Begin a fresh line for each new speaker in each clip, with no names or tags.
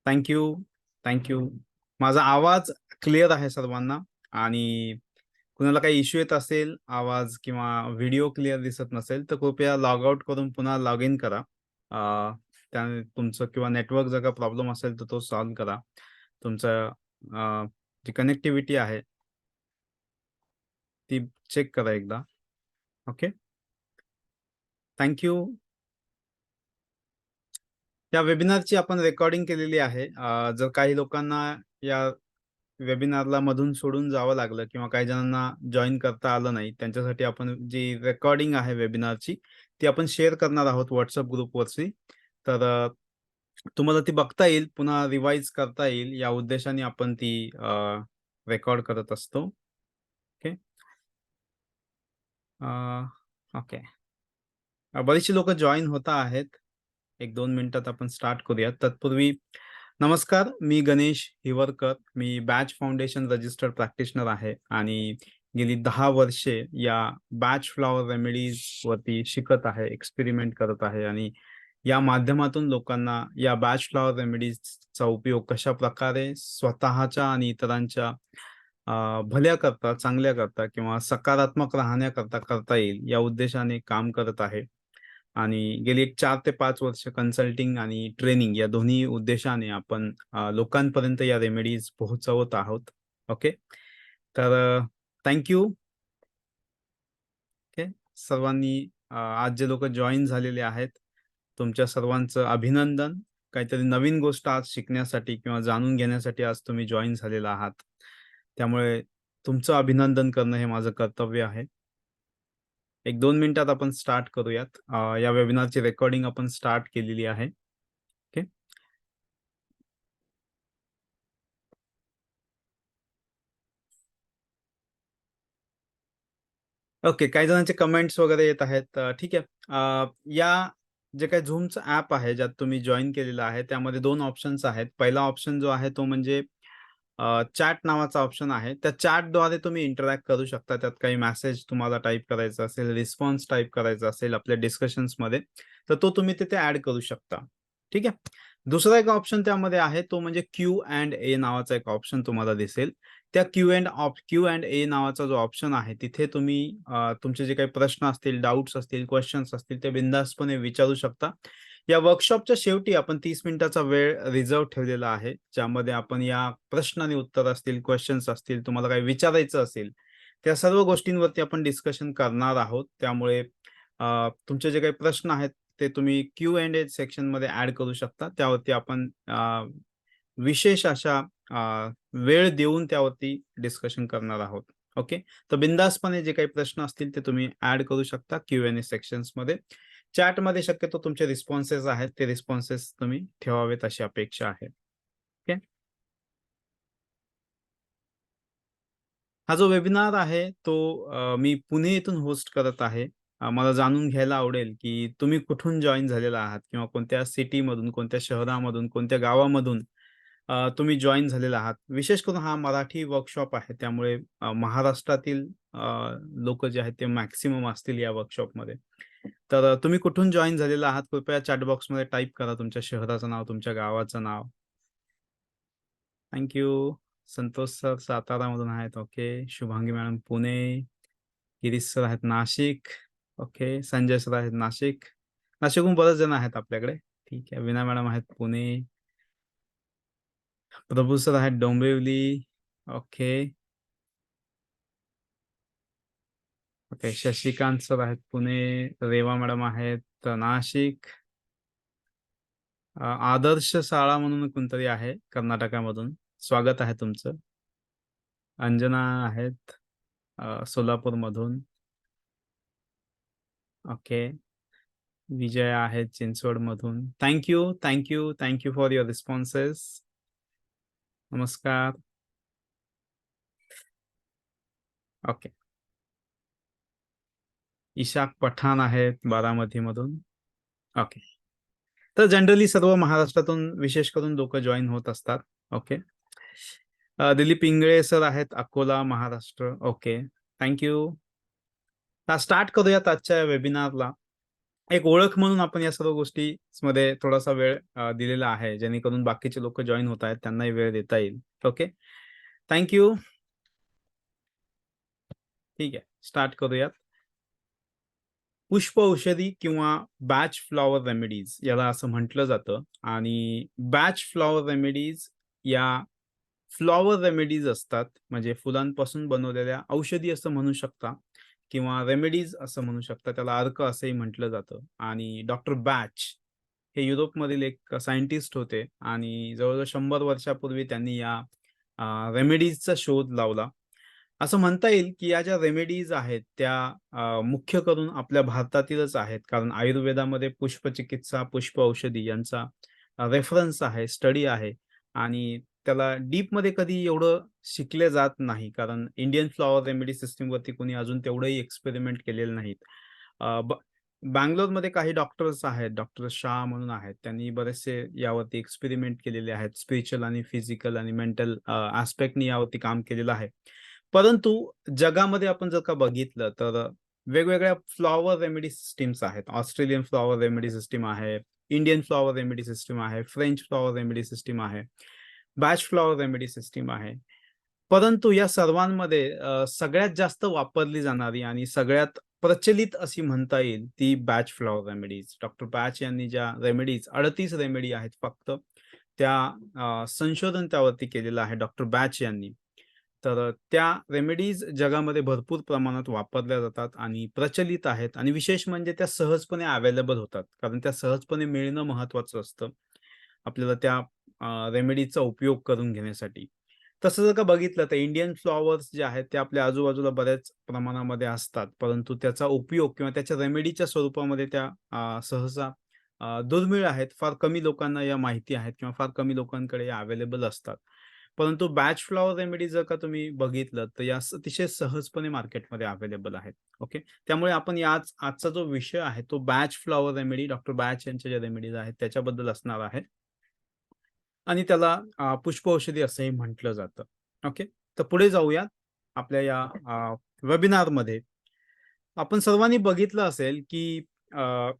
Thank you. Thank you. माझा आवाज clear आहे सर्वांना आणि कुणाला काही इश्यू येत असेल, आवाज किंवा व्हिडिओ क्लिअर दिसत नसेल, तर कृपया लॉग आउट करून पुन्हा लॉग इन करा. त्याने तुमचं किंवा नेटवर्क जर का प्रॉब्लेम असेल, तर तो सॉल्व्ह करा. तुमचं जी कनेक्टिव्हिटी आहे, ती चेक करा एकदा. ओके. थँक्यू. या वेबिनारची आपण रेकॉर्डिंग केलेली आहे. जर काही लोकांना या वेबिनारला मधून सोडून जावं लागलं किंवा काही जणांना जॉईन करता आलं नाही, त्यांच्यासाठी आपण जी रेकॉर्डिंग आहे वेबिनारची, ती आपण शेअर करणार आहोत व्हॉट्सअप ग्रुपवरती. तर तुम्हाला ती बघता येईल, पुन्हा रिवाइज करता येईल, या उद्देशाने आपण ती रेकॉर्ड करत असतो. ओके. ओके. बरीचशी लोक जॉईन होता आहेत. 1-2 मिनिटात आपण स्टार्ट करूयात. तत्पूर्वी नमस्कार, मी गणेश हिवरकर. मी बॅच फाउंडेशन रजिस्टर्ड प्रॅक्टिशनर आहे आणि गेली 10 वर्षे या बॅच फ्लॉवर रेमेडीज वरती शिकत आहे, एक्सपेरिमेंट करत आहे आणि या माध्यमातून लोकांना या बॅच फ्लॉवर रेमेडीजचा उपयोग कशा प्रकारे स्वतःच्या आणि इतरांच्या भल्या करता, चांगल्या करता किंवा सकारात्मक राहण्याकरता करता येईल, या उद्देशाने काम करत आहे. आणि गेली एक 4 ते 5 वर्ष कन्सल्टिंग आणि ट्रेनिंग या दोन्ही उद्देशाने आपण लोकांपर्यंत या रेमेडीज पोहोचवत आहोत. ओके. तर थँक्यू. ओके. सर्वांनी आज जे लोक जॉईन झालेले आहेत, तुमच्या सर्वांचं अभिनंदन. काहीतरी नवीन गोष्ट आज शिकण्यासाठी किंवा जाणून घेण्यासाठी आज तुम्ही जॉईन झालेला आहात. त्यामुळे तुमचं अभिनंदन करणं हे माझं कर्तव्य आहे. 1-2 मिनिटात आपण स्टार्ट करूयात. या वेबिनारची रेकॉर्डिंग आपण स्टार्ट केलेली आहे. ओके. ओके. काही जणांचे कमेंट्स वगैरे येत आहेत. ठीक आहे. या जे काही Zoomचं ॲप आहे, ज्यात तुम्ही जॉइन केलेलं आहे, त्यामध्ये 2 ऑप्शन्स आहेत. पहिला ऑप्शन जो आहे तो म्हणजे चॅट नावाचा ऑप्शन आहे. त्या चॅटद्वारे तुम्ही इंटरॅक्ट करू शकता. त्यात काही मेसेज तुम्हाला टाइप करायचा असेल, रिस्पॉन्स टाइप करायचा असेल आपल्या डिस्कशन्समध्ये, तर तो तुम्ही तिथे ॲड करू शकता. ठीक आहे. दुसरा एक ऑप्शन त्यामध्ये आहे, तो म्हणजे क्यू अँड ए नावाचा एक ऑप्शन तुम्हाला दिसेल. त्या क्यू अँड ए नावाचा जो ऑप्शन आहे, तिथे तुम्ही तुमचे जे काही प्रश्न असतील, डाउट्स असतील, क्वेश्चन्स असतील, ते बिनधास्तपणे विचारू शकता. या वर्कशॉपच्या शेवटी आपण 30 मिनिटाचा वेळ रिझर्व्ह ठेवलेला आहे, ज्यामध्ये आपण या प्रश्न आणि उत्तर असतील, क्वेश्चन्स असतील, तुम्हाला काही विचारायचं असेल, त्या सर्व गोष्टींवरती आपण डिस्कशन करणार आहोत. त्यामुळे तुमचे जे काही प्रश्न आहेत, ते तुम्ही क्यू अँड ए सेक्शनमध्ये ॲड करू शकता. त्यावरती आपण विशेष अशा वेळ देऊन त्यावरती डिस्कशन करणार आहोत. ओके. तर बिनधास्तपणे जे काही प्रश्न असतील ते तुम्ही ॲड करू शकता क्यू अँड ए सेक्शन्समध्ये. चॅटमध्ये शक्यतो तुमचे रिस्पॉन्सेस आहेत, ते रिस्पॉन्सेस तुम्ही ठेवावेत अशी अपेक्षा आहे. ओके. हा जो वेबिनार आहे तो मी पुणे येथून होस्ट करत आहे. मला जाणून घ्यायला आवडेल की तुम्ही कुठून जॉइन झालेला आहात किंवा कोणत्या सिटीमधून, कोणत्या शहरामधून, कोणत्या गावामधून तुम्ही जॉइन झालेला आहात. विशेष करून हा मराठी वर्कशॉप आहे, त्यामुळे महाराष्ट्रातील लोक जे आहेत ते मॅक्सिमम असतील या वर्कशॉपमध्ये. तर तुम्ही कुठून जॉइन झालेला आहात, कृपया चॅट बॉक्समध्ये टाइप करा तुमच्या शहराचं नाव, तुमच्या गावाचं नाव. थँक्यू. संतोष सर सातारामधून आहेत. Okay. Shubhangi madam Pune. Girish sir आहेत नाशिक. ओके. संजय सर आहेत नाशिक. नाशिकहून बरेच जण आहेत आपल्याकडे. ठीक आहे. विना मॅडम आहेत पुणे. प्रभू सर आहेत Dombivli. Okay. Okay. Shashikant sir आहेत पुणे. रेवा मॅडम आहेत नाशिक. आदर्श शाळा म्हणून कोणतरी आहे कर्नाटकामधून. स्वागत आहे तुमचं. अंजना आहेत सोलापूरमधून. ओके. विजय आहेत चिंचवडमधून. Thank you. Thank you. Thank you for your responses. नमस्कार. ओके. इशाक पठाण आहेत बारामतीमधून. ओके. तर जनरली सर्व महाराष्ट्रातून विशेष करून लोक जॉईन होत असतात. ओके. दिलीप इंगळे सर आहेत Akola Maharashtra. Okay. Thank you. Start करूयात आजच्या वेबिनारला. एक ओळख म्हणून आपण या सर्व गोष्टीमध्ये थोडासा वेळ दिलेला आहे, जेणेकरून बाकीचे लोकं जॉइन होत आहेत, त्यांनाही वेळ देता येईल. ओके. Thank you. ठीक आहे. स्टार्ट करूयात. पुष्प औषधी किंवा बॅच फ्लॉवर रेमेडीज याला असं म्हटलं जातं आणि बॅच फ्लॉवर रेमेडीज या फ्लॉवर रेमेडीज असतात. म्हणजे फुलांपासून बनवलेल्या औषधी असं म्हणू शकता किंवा रेमेडीज असं म्हणू शकता. त्याला अर्क असंही म्हटलं जातं आणि डॉक्टर बॅच हे युरोपमधील एक सायंटिस्ट होते आणि जवळ-जवळ 100 वर्षापूर्वी त्यांनी या रेमेडीजचा शोध लावला. असं म्हणता येईल, की या ज्या रेमेडीज आहेत त्या मुख्य करून आपल्या भारतातीलच आहेत. कारण आयुर्वेदामध्ये पुष्पचिकित्सा, पुष्प औषधी यांचा रेफरन्स आहे, स्टडी आहे आणि त्याला डीपमध्ये कधी एवढं शिकले जात नाही. कारण इंडियन फ्लॉवर रेमेडी सिस्टमवरती कोणी अजून तेवढंही एक्सपेरिमेंट केलेले नाहीत. अ, ब बंगलोरमध्ये काही डॉक्टर्स आहेत, डॉक्टर शाह म्हणून आहेत. त्यांनी बरेचसे यावरती एक्सपेरिमेंट केलेले आहेत. स्पिरिच्युअल आणि फिजिकल आणि मेंटल ॲस्पेक्टनी यावरती काम केलेलं आहे. परंतु जगामध्ये आपण जर का बघितलं तर वेगवेगळ्या फ्लॉवर रेमेडी सिस्टम्स आहेत. ऑस्ट्रेलियन फ्लॉवर रेमेडी सिस्टम आहे, इंडियन फ्लॉवर रेमेडी सिस्टम आहे, फ्रेंच फ्लॉवर रेमेडी सिस्टम आहे, बॅच फ्लॉवर रेमेडी सिस्टम आहे. परंतु या सर्वांमध्ये सगळ्यात जास्त वापरली जाणारी आणि सगळ्यात प्रचलित अशी म्हणता येईल ती batch flower remedies. Doctor batch यांनी ज्या रेमेडीज 38 रेमेडी आहेत फक्त त्या संशोधन त्यावरती केलेलं आहे डॉक्टर बॅच यांनी. तर त्या रेमेडीज जगामध्ये भरपूर प्रमाणात वापरल्या जातात आणि प्रचलित आहेत आणि विशेष म्हणजे त्या सहजपणे अवेलेबल होतात. कारण त्या सहजपणे मिळणं महत्त्वाचं असतं. आपल्याला त्या रेमेडीचा उपयोग करून घेण्यासाठी. तसं जर का बघितलं तर इंडियन फ्लॉवर्स जे आहेत ते आपल्या आजूबाजूला बऱ्याच प्रमाणामध्ये असतात. परंतु त्याचा उपयोग किंवा त्याच्या रेमेडीच्या स्वरूपामध्ये त्या सहसा दुर्मिळ आहेत. फार कमी लोकांना या माहिती आहेत किंवा फार कमी लोकांकडे या अवेलेबल असतात. परंतु बॅच फ्लॉवर रेमेडी जर का तुम्ही बघितलं तर या अतिशय सहजपणे मार्केटमध्ये अवेलेबल आहेत. ओके. त्यामुळे आपण आजचा जो विषय आहे तो batch flower remedy doctor batch यांच्या ज्या रेमेडीज आहेत त्याच्याबद्दल असणार आहे. आणि त्याला पुष्पौषधी असंही म्हटलं जातं. ओके. तर पुढे जाऊया आपल्या या वेबिनारमध्ये. आपण सर्वांनी बघितलं असेल, की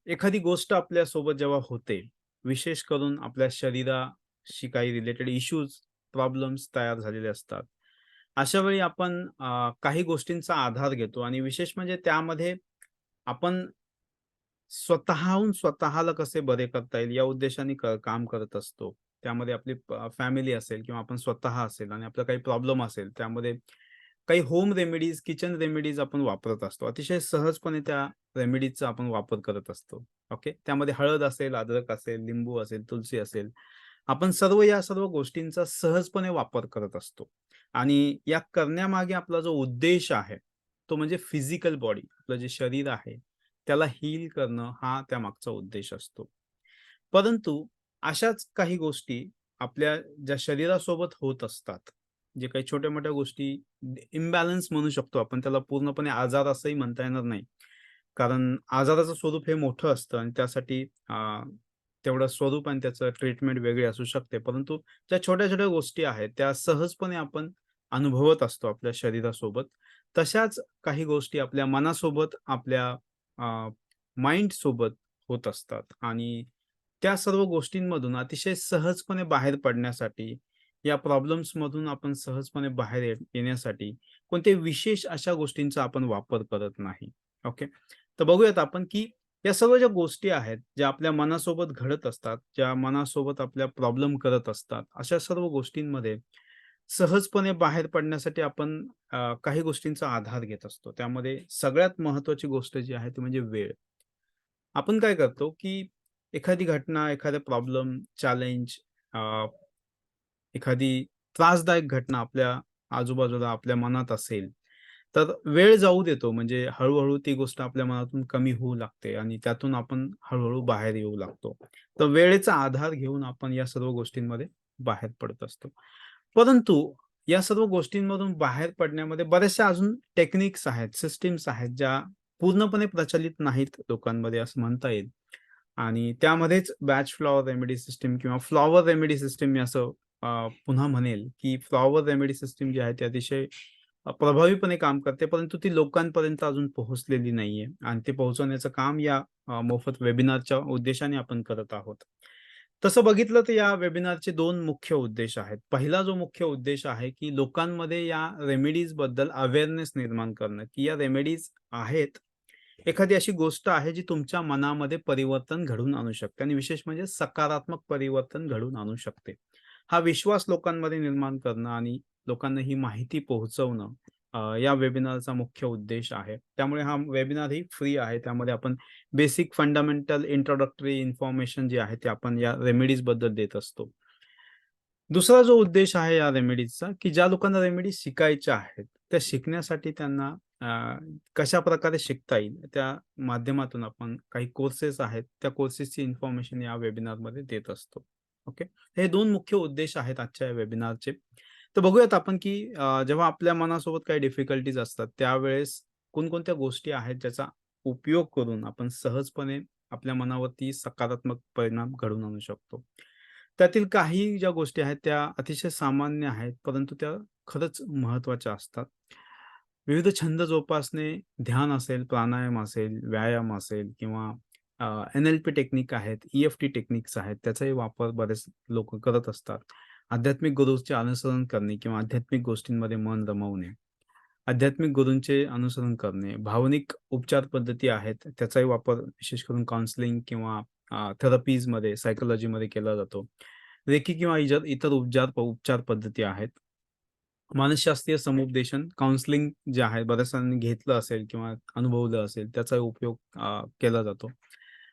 एखादी गोष्ट आपल्यासोबत जेव्हा होते, विशेष करून आपल्या शरीराशी काही रिलेटेड इश्यूज, प्रॉब्लेम्स तयार झालेले असतात. अशा वेळी आपण काही गोष्टींचा आधार घेतो आणि विशेष म्हणजे त्यामध्ये आपण स्वतःहून स्वतःला कसे बरे करता येईल या उद्देशाने काम करत असतो. त्यामध्ये आपली फॅमिली असेल किंवा आपण स्वतः असेल आणि आपला काही प्रॉब्लेम असेल, त्यामध्ये काही होम रेमेडीज, किचन रेमेडीज आपण वापरत असतो. अतिशय सहजपणे त्या रेमेडीजचा आपण वापर करत असतो. ओके. त्यामध्ये हळद असेल, अद्रक असेल, लिंबू असेल, तुलसी असेल. आपण या सर्व गोष्टींचा सहजपणे वापर करत असतो आणि या करण्यामागे आपला जो उद्देश आहे, तो म्हणजे फिजिकल बॉडी, आपलं जे शरीर आहे, त्याला हील करणं हा त्यामागचा उद्देश असतो. परंतु अशाच काही गोष्टी आपल्या ज्या शरीरासोबत होत असतात, जे काही छोट्या-मोठ्या गोष्टी इम्बॅलन्स म्हणू शकतो आपण त्याला पूर्णपणे आजार असंही म्हणता येणार नाही. कारण आजाराचं स्वरूप हे मोठं असतं आणि त्यासाठी तेवढं स्वरूप आणि त्याचं ट्रीटमेंट वेगळी असू शकते. परंतु ज्या छोट्या-छोट्या गोष्टी आहेत, त्या सहजपणे आपण अनुभवत असतो आपल्या शरीरासोबत. तशाच काही गोष्टी आपल्या मनासोबत, आपल्या माइंडसोबत होत असतात आणि त्या सर्व गोष्टींमधून अतिशय सहजपणे बाहेर पडण्यासाठी, या प्रॉब्लेम्समधून आपण सहजपणे बाहेर येण्यासाठी कोणत्याही विशेष अशा गोष्टींचा आपण वापर करत नाही. ओके. तर बघूयात आपण, की या सर्व ज्या गोष्टी आहेत, ज्या आपल्या मनासोबत घडत असतात, ज्या मनासोबत आपल्या प्रॉब्लेम करत असतात, अशा सर्व गोष्टींमध्ये सहजपणे बाहेर पडण्यासाठी आपण काही गोष्टींचा आधार घेत असतो. त्यामध्ये सगळ्यात महत्त्वाची गोष्ट जी आहे ती म्हणजे वेळ. आपण काय करतो, की एखादी घटना, एखादा प्रॉब्लेम, चॅलेंज, एखादी त्रासदायक घटना आपल्या आजूबाजूला आपल्या मनात असेल, तर वेळ जाऊ देतो. म्हणजे हळू-हळू ती गोष्ट आपल्या मनातून कमी होऊ लागते आणि त्यातून आपण हळू बाहेर येऊ लागतो. तर वेळेचा आधार घेऊन आपण या सर्व गोष्टींमध्ये बाहेर पडत असतो. परंतु या सर्व गोष्टींमधून बाहेर पडण्यामध्ये बऱ्याचशा अजून टेक्निक्स आहेत, सिस्टम्स आहेत, ज्या पूर्णपणे प्रचलित नाहीत लोकांमध्ये असं म्हणता येईल. आणि त्यामध्येच बॅच फ्लॉवर रेमेडी सिस्टम किंवा फ्लॉवर रेमेडी सिस्टम मी असं पुन्हा म्हणेल, की फ्लॉवर रेमेडी सिस्टम जी आहे ती अतिशय प्रभावीपणे काम करते, परंतु ती लोकांपर्यंत अजून पोहोचलेली नाहीये आणि ते पोहोचवण्याचं काम या मोफत वेबिनारच्या उद्देशाने आपण करत आहोत. तसं बघितलं तर या वेबिनारचे 2 मुख्य उद्देश आहेत. पहिला जो मुख्य उद्देश आहे, की लोकांमध्ये या रेमेडीजबद्दल अवेअरनेस निर्माण करणं, की या रेमेडीज आहेत. एखादी अशी गोष्ट आहे जी तुमच्या मनामध्ये परिवर्तन घडवून आणू शकते आणि विशेष म्हणजे सकारात्मक परिवर्तन घडवून आणू शकते. हा विश्वास लोकांमध्ये निर्माण करणं आणि लोकांना ही माहिती पोहोचवणं या वेबिनारचा मुख्य उद्देश आहे. त्यामुळे हा वेबिनार ही फ्री आहे. त्यामध्ये आपण बेसिक फंडामेंटल इंट्रोडक्टरी इन्फॉर्मेशन जे आहे ते आपण या रेमेडीजबद्दल देत असतो. दुसरा जो उद्देश आहे या रेमेडीजचा, की ज्या लोकांना रेमेडीज शिकायच्या आहेत, त्या शिकण्यासाठी त्यांना कशाप्रकारे शिकता येईल, त्या माध्यमातून आपण काही कोर्सेस आहेत, त्या कोर्सेसची इन्फॉर्मेशन या वेबिनारमध्ये देत असतो. ओके. हे 2 मुख्य उद्देश आहेत आजच्या या वेबिनारचे. तर बघूयात आपण, की जेव्हा आपल्या मनासोबत काही डिफिकल्टीज असतात, त्यावेळेस कोणकोणत्या गोष्टी आहेत, ज्याचा उपयोग करून आपण सहजपणे आपल्या मनावरती सकारात्मक परिणाम घडवून आणू शकतो. त्यातील काही ज्या गोष्टी आहेत त्या अतिशय सामान्य आहेत, परंतु त्या खरंच महत्त्वाच्या असतात. विविध छंद जोपासणे, ध्यान असेल, प्राणायाम असेल, व्यायाम असेल किंवा NLP टेक्निक आहेत, EFT टेक्निक्स आहेत, त्याचाही वापर बरेच लोकं करत असतात. आध्यात्मिक गुरूचे अनुसरण करणे किंवा आध्यात्मिक गोष्टींमध्ये मन रमवणे, आध्यात्मिक गुरूंचे अनुसरण करणे, भावनिक उपचार पद्धती आहेत, त्याचाही वापर विशेष करून काउन्सिलिंग किंवा थेरपीजमध्ये, सायकॉलॉजीमध्ये केला जातो. रेकी किंवा इतर उपचार उपचार पद्धती आहेत. मानसशास्त्रीय समुपदेशन, काउन्सिलिंग जे आहे बऱ्याच जणांनी घेतलं असेल किंवा अनुभवलं असेल, त्याचा उपयोग केला जातो.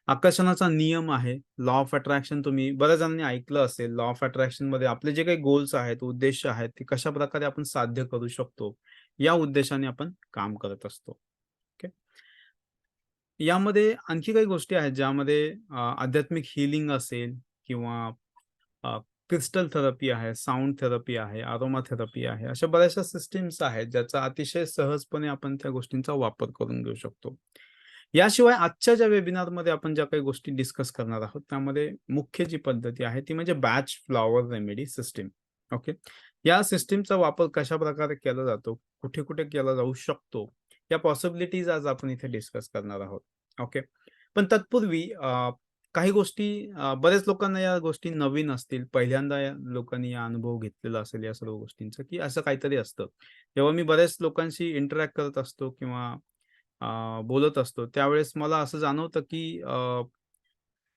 आकर्षणाचा नियम आहे, लॉ ऑफ अट्रॅक्शन तुम्ही बऱ्याच जणांनी ऐकलं असेल. लॉ ऑफ अट्रॅक्शनमध्ये आपले जे काही गोल्स आहेत, उद्देश आहेत, ते कशाप्रकारे आपण साध्य करू शकतो, या उद्देशाने आपण काम करत असतो. ओके. यामध्ये आणखी काही गोष्टी आहेत, ज्यामध्ये आध्यात्मिक हीलिंग असेल किंवा क्रिस्टल थेरपी आहे, साउंड थेरपी आहे, अरोमा थेरपी आहे. अशा बऱ्याचशा सिस्टम्स आहेत, ज्याचा अतिशय सहजपणे आपण त्या गोष्टींचा वापर करून घेऊ शकतो. याशिवाय आजच्या ज्या वेबिनारमध्ये आपण ज्या काही गोष्टी डिस्कस करणार आहोत, त्यामध्ये मुख्य जी पद्धती आहे, ती म्हणजे batch flower remedy system. Okay. या सिस्टमचा वापर कशाप्रकारे केला जातो, कुठे-कुठे केला जाऊ शकतो, या पॉसिबिलिटीज आज आपण इथे डिस्कस करणार आहोत. ओके. पण तत्पूर्वी काही गोष्टी बऱ्याच लोकांना या गोष्टी नवीन असतील. पहिल्यांदा या लोकांनी हा अनुभव घेतलेला असेल या सर्व गोष्टींचा, की असं काहीतरी असतं. जेव्हा मी बऱ्याच लोकांशी इंटरॅक्ट करत असतो किंवा बोलत असतो, त्यावेळेस मला असं जाणवतं, की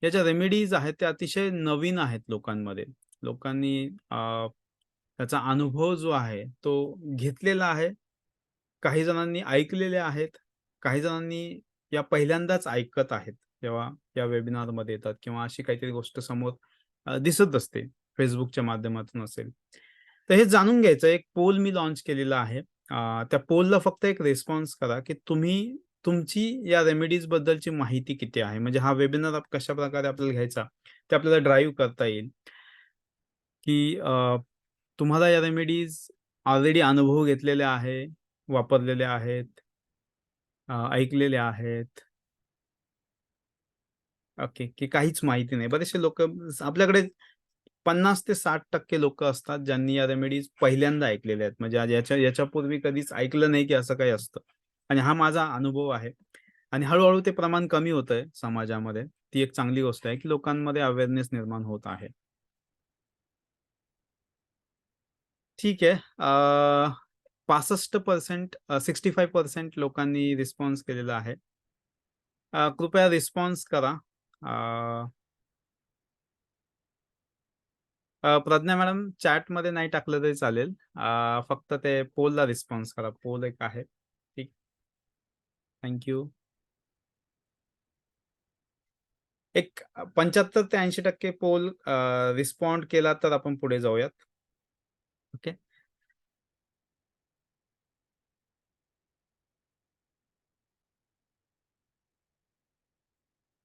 याच्या रेमेडीज आहेत त्या अतिशय नवीन आहेत लोकांमध्ये. लोकांनी त्याचा अनुभव जो आहे तो घेतलेला आहे. काही जणांनी ऐकलेले आहेत. काही जणांनी या पहिल्यांदाच ऐकत आहेत. जेव्हा या वेबिनारमध्ये येतात किंवा अशी काहीतरी गोष्ट समोर दिसत असते. Facebookच्या माध्यमातून असेल. तर हे जाणून घ्यायचं एक पोल मी लॉन्च केलेला आहे. त्या पोलला फक्त एक रिस्पॉन्स करा, की तुम्ही तुमची या रेमेडीज बद्दलची माहिती किती आहे? म्हणजे हा वेबिनार कशाप्रकारे आपल्याला घ्यायचा, ते आपल्याला ड्राईव्ह करता येईल, की तुम्हाला या रेमेडीज ऑलरेडी अनुभव घेतलेले आहे, वापरलेले आहेत, ऐकलेले आहेत. ओके, की काहीच माहिती नाही. बरेचसे लोकं आपल्याकडे 50 ते 60% लोकं असतात, ज्यांनी या रेमेडीज पहिल्यांदा ऐकलेल्या आहेत. म्हणजे आज याच्यापूर्वी कधीच ऐकलं नाही, की असं काही असतं. आणि हा माझा अनुभव आहे. आणि हळू ते प्रमाण कमी होतंय समाजामध्ये. ती एक चांगली गोष्ट आहे, की लोकांमध्ये अवेअरनेस निर्माण होत आहे. ठीक आहे. 65% 65% लोकांनी रिस्पॉन्स केलेला आहे. कृपया रिस्पॉन्स करा. अ, प्रज्ञा मॅडम चॅटमध्ये नाही टाकलं तरी चालेल. फक्त ते पोलला रिस्पॉन्स करा. पोल एक आहे. ठीक. Thank you. एक 75 ते 80% पोल रिस्पॉन्ड केला तर आपण पुढे जाऊयात. ओके.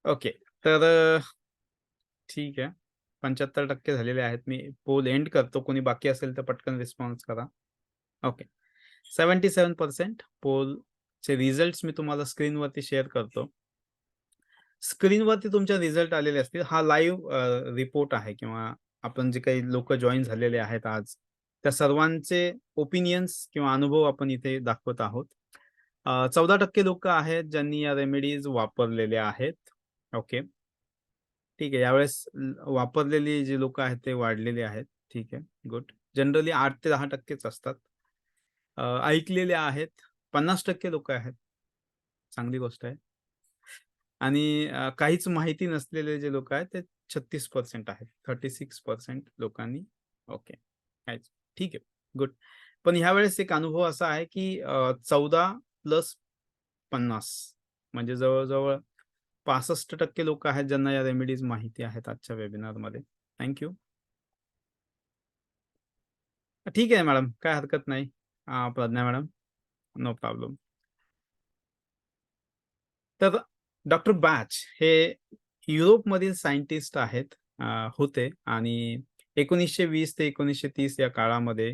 ओके. तर ठीक आहे. 75% झालेले आहेत. मी पोल एंड करतो. कोणी बाकी असेल तर पटकन रिस्पॉन्स करा. ओके. 77% पोलचे रिझल्ट्स मी तुम्हाला स्क्रीनवरती शेअर करतो. स्क्रीनवरती तुमच्या रिझल्ट आलेले असतील. हा लाईव्ह रिपोर्ट आहे किंवा आपण जे काही लोकं जॉइन झालेले आहेत आज, त्या सर्वांचे ओपिनियन्स किंवा अनुभव आपण इथे दाखवत आहोत. 14% लोक आहेत ज्यांनी या रेमेडीज वापरलेल्या आहेत. ओके. ठीक आहे. यावेळेस वापरलेली जी लोकं आहेत ते वाढलेले आहेत. ठीक आहे. गुड. जनरली 8 ते 10%च असतात. ऐकलेले आहेत 50% लोकं आहेत. चांगली गोष्ट आहे. आणि काहीच माहिती नसलेले जे लोकं आहेत ते 36% आहेत. 36% लोकांनी ओके. काहीच ठीक आहे. गुड. पण ह्यावेळेस एक अनुभव असा आहे, की 14+50 म्हणजे जवळ-जवळ 65% लोकं आहेत ज्यांना या रेमेडीज माहिती आहेत आजच्या वेबिनारमध्ये. Thank you. ठीक आहे मॅडम, काही हरकत नाही. Pradnya madam, no problem. तर डॉक्टर बॅच हे युरोपमधील सायंटिस्ट आहेत होते आणि 1920 ते 1930 या काळामध्ये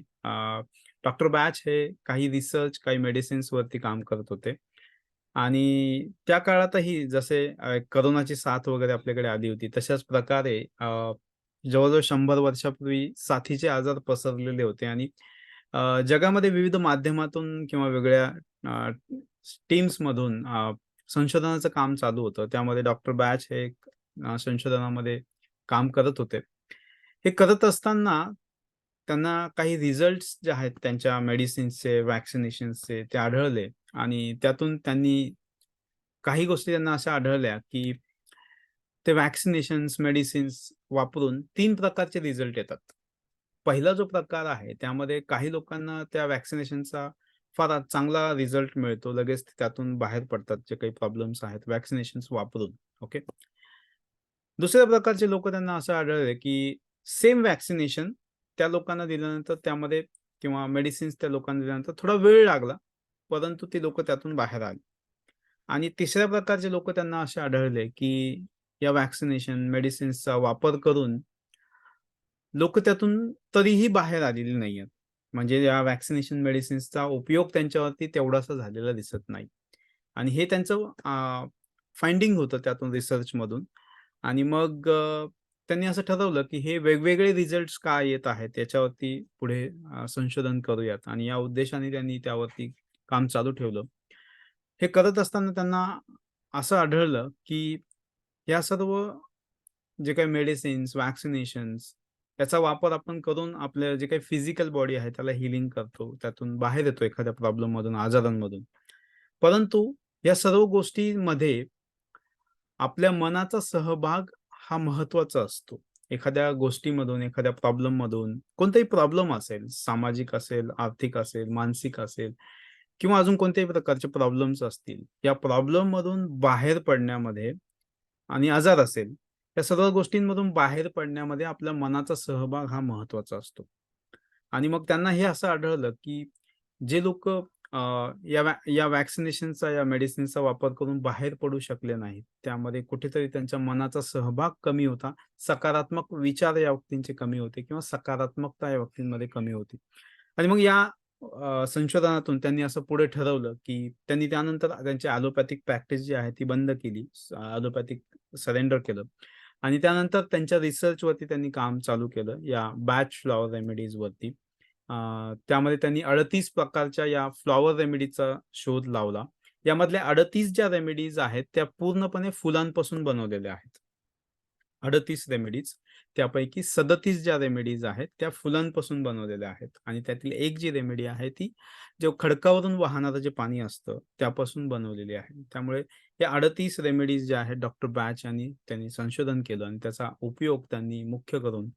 डॉक्टर बॅच हे काही रिसर्च, काही मेडिसिन्सवरती काम करत होते. आणि त्या काळातही जसे कोरोनाची साथ वगैरे आपल्याकडे आली होती, तशाच प्रकारे जवळ-जवळ 100 वर्षापूर्वी साथीचे आजार पसरलेले होते आणि जगामध्ये विविध माध्यमातून किंवा वेगळ्या टीम्समधून संशोधनाचं काम चालू होतं. त्यामध्ये डॉक्टर बॅच हे एक संशोधनामध्ये काम करत होते. हे करत असताना त्यांना काही रिझल्ट्स जे आहेत त्यांच्या मेडिसिन्सचे, व्हॅक्सिनेशन्सचे ते आढळले आणि त्यातून त्यांनी काही गोष्टी त्यांना अशा आढळल्या, की ते व्हॅक्सिनेशन्स, मेडिसिन्स वापरून 3 प्रकारचे रिझल्ट येतात. पहिला जो प्रकार आहे त्यामध्ये काही लोकांना त्या व्हॅक्सिनेशनचा फार चांगला रिझल्ट मिळतो. लगेच ते त्यातून बाहेर पडतात जे काही प्रॉब्लेम्स आहेत व्हॅक्सिनेशन्स वापरून. ओके. दुसऱ्या प्रकारचे लोकं त्यांना असं आढळले, की सेम व्हॅक्सिनेशन त्या लोकांना दिल्यानंतर त्यामध्ये किंवा मेडिसिन्स त्या लोकांना दिल्यानंतर थोडा वेळ लागला, परंतु ती लोकं त्यातून बाहेर आली. आणि तिसऱ्या प्रकारचे लोकं त्यांना असे आढळले, की या व्हॅक्सिनेशन, मेडिसिन्सचा वापर करून लोकं त्यातून तरीही बाहेर आलेली नाहीयेत. म्हणजे या व्हॅक्सिनेशन मेडिसिन्सचा उपयोग त्यांच्यावरती तेवढासा झालेला दिसत नाही. आणि हे त्यांचं फाइंडिंग होतं त्यातून रिसर्चमधून. आणि मग त्यांनी असं ठरवलं, की हे वेगवेगळे रिझल्ट्स का येत आहेत याच्यावरती पुढे संशोधन करूयात आणि या उद्देशाने त्यांनी त्यावरती काम चालू ठेवलं. हे करत असताना त्यांना असं आढळलं, की या सर्व जे काही मेडिसिन्स, व्हॅक्सिनेशन्स याचा वापर आपण करून आपलं जे काही फिजिकल बॉडी आहे त्याला हीलिंग करतो. त्यातून बाहेर येतो एखाद्या प्रॉब्लेममधून, आजारांमधून. परंतु या सर्व गोष्टींमध्ये आपल्या मनाचा सहभाग हा महत्त्वाचा असतो. एखाद्या गोष्टीमधून, एखाद्या प्रॉब्लेममधून कोणताही प्रॉब्लेम असेल, सामाजिक असेल, आर्थिक असेल, मानसिक असेल किंवा अजून कोणत्याही प्रकारचे प्रॉब्लेम्स असतील. या प्रॉब्लेममधून बाहेर पडण्यामध्ये आणि आजार असेल, या सर्व गोष्टींमधून बाहेर पडण्यामध्ये आपल्या मनाचा सहभाग हा महत्त्वाचा असतो. आणि मग त्यांना हे असं आढळलं, की जे लोकं या व्हॅक्सिनेशनचा, या मेडिसिनचा वापर करून बाहेर पडू शकले नाहीत, त्यामध्ये कुठेतरी त्यांच्या मनाचा सहभाग कमी होता. सकारात्मक विचार या व्यक्तींचे कमी होते किंवा सकारात्मकता या व्यक्तींमध्ये कमी होती. आणि मग या संशोधनातून त्यांनी असं पुढे ठरवलं, की त्यांनी त्यानंतर त्यांची ॲलोपॅथिक प्रॅक्टिस जी आहे ती बंद केली. ॲलोपॅथिक सरेंडर केलं आणि त्यानंतर त्यांच्या रिसर्चवरती त्यांनी काम चालू केलं या बॅच फ्लॉवर रेमेडीजवरती. त्यामध्ये त्यांनी 38 प्रकारच्या या फ्लॉवर रेमेडीचा शोध लावला. यामधल्या 38 ज्या रेमेडीज आहेत, त्या पूर्णपणे फुलांपासून बनवलेल्या आहेत. 38 रेमेडीज. त्यापैकी 37 ज्या रेमेडीज आहेत, त्या फुलांपासून बनवलेल्या आहेत आणि त्यातील एक जी रेमेडी आहे, ती जे खडकावरून वाहणारं जे पाणी असतं, त्यापासून बनवलेली आहे. त्यामुळे या 38 रेमेडीज ज्या आहेत, डॉक्टर बॅच यांनी त्यांनी संशोधन केलं आणि त्याचा उपयोग त्यांनी मुख्य करून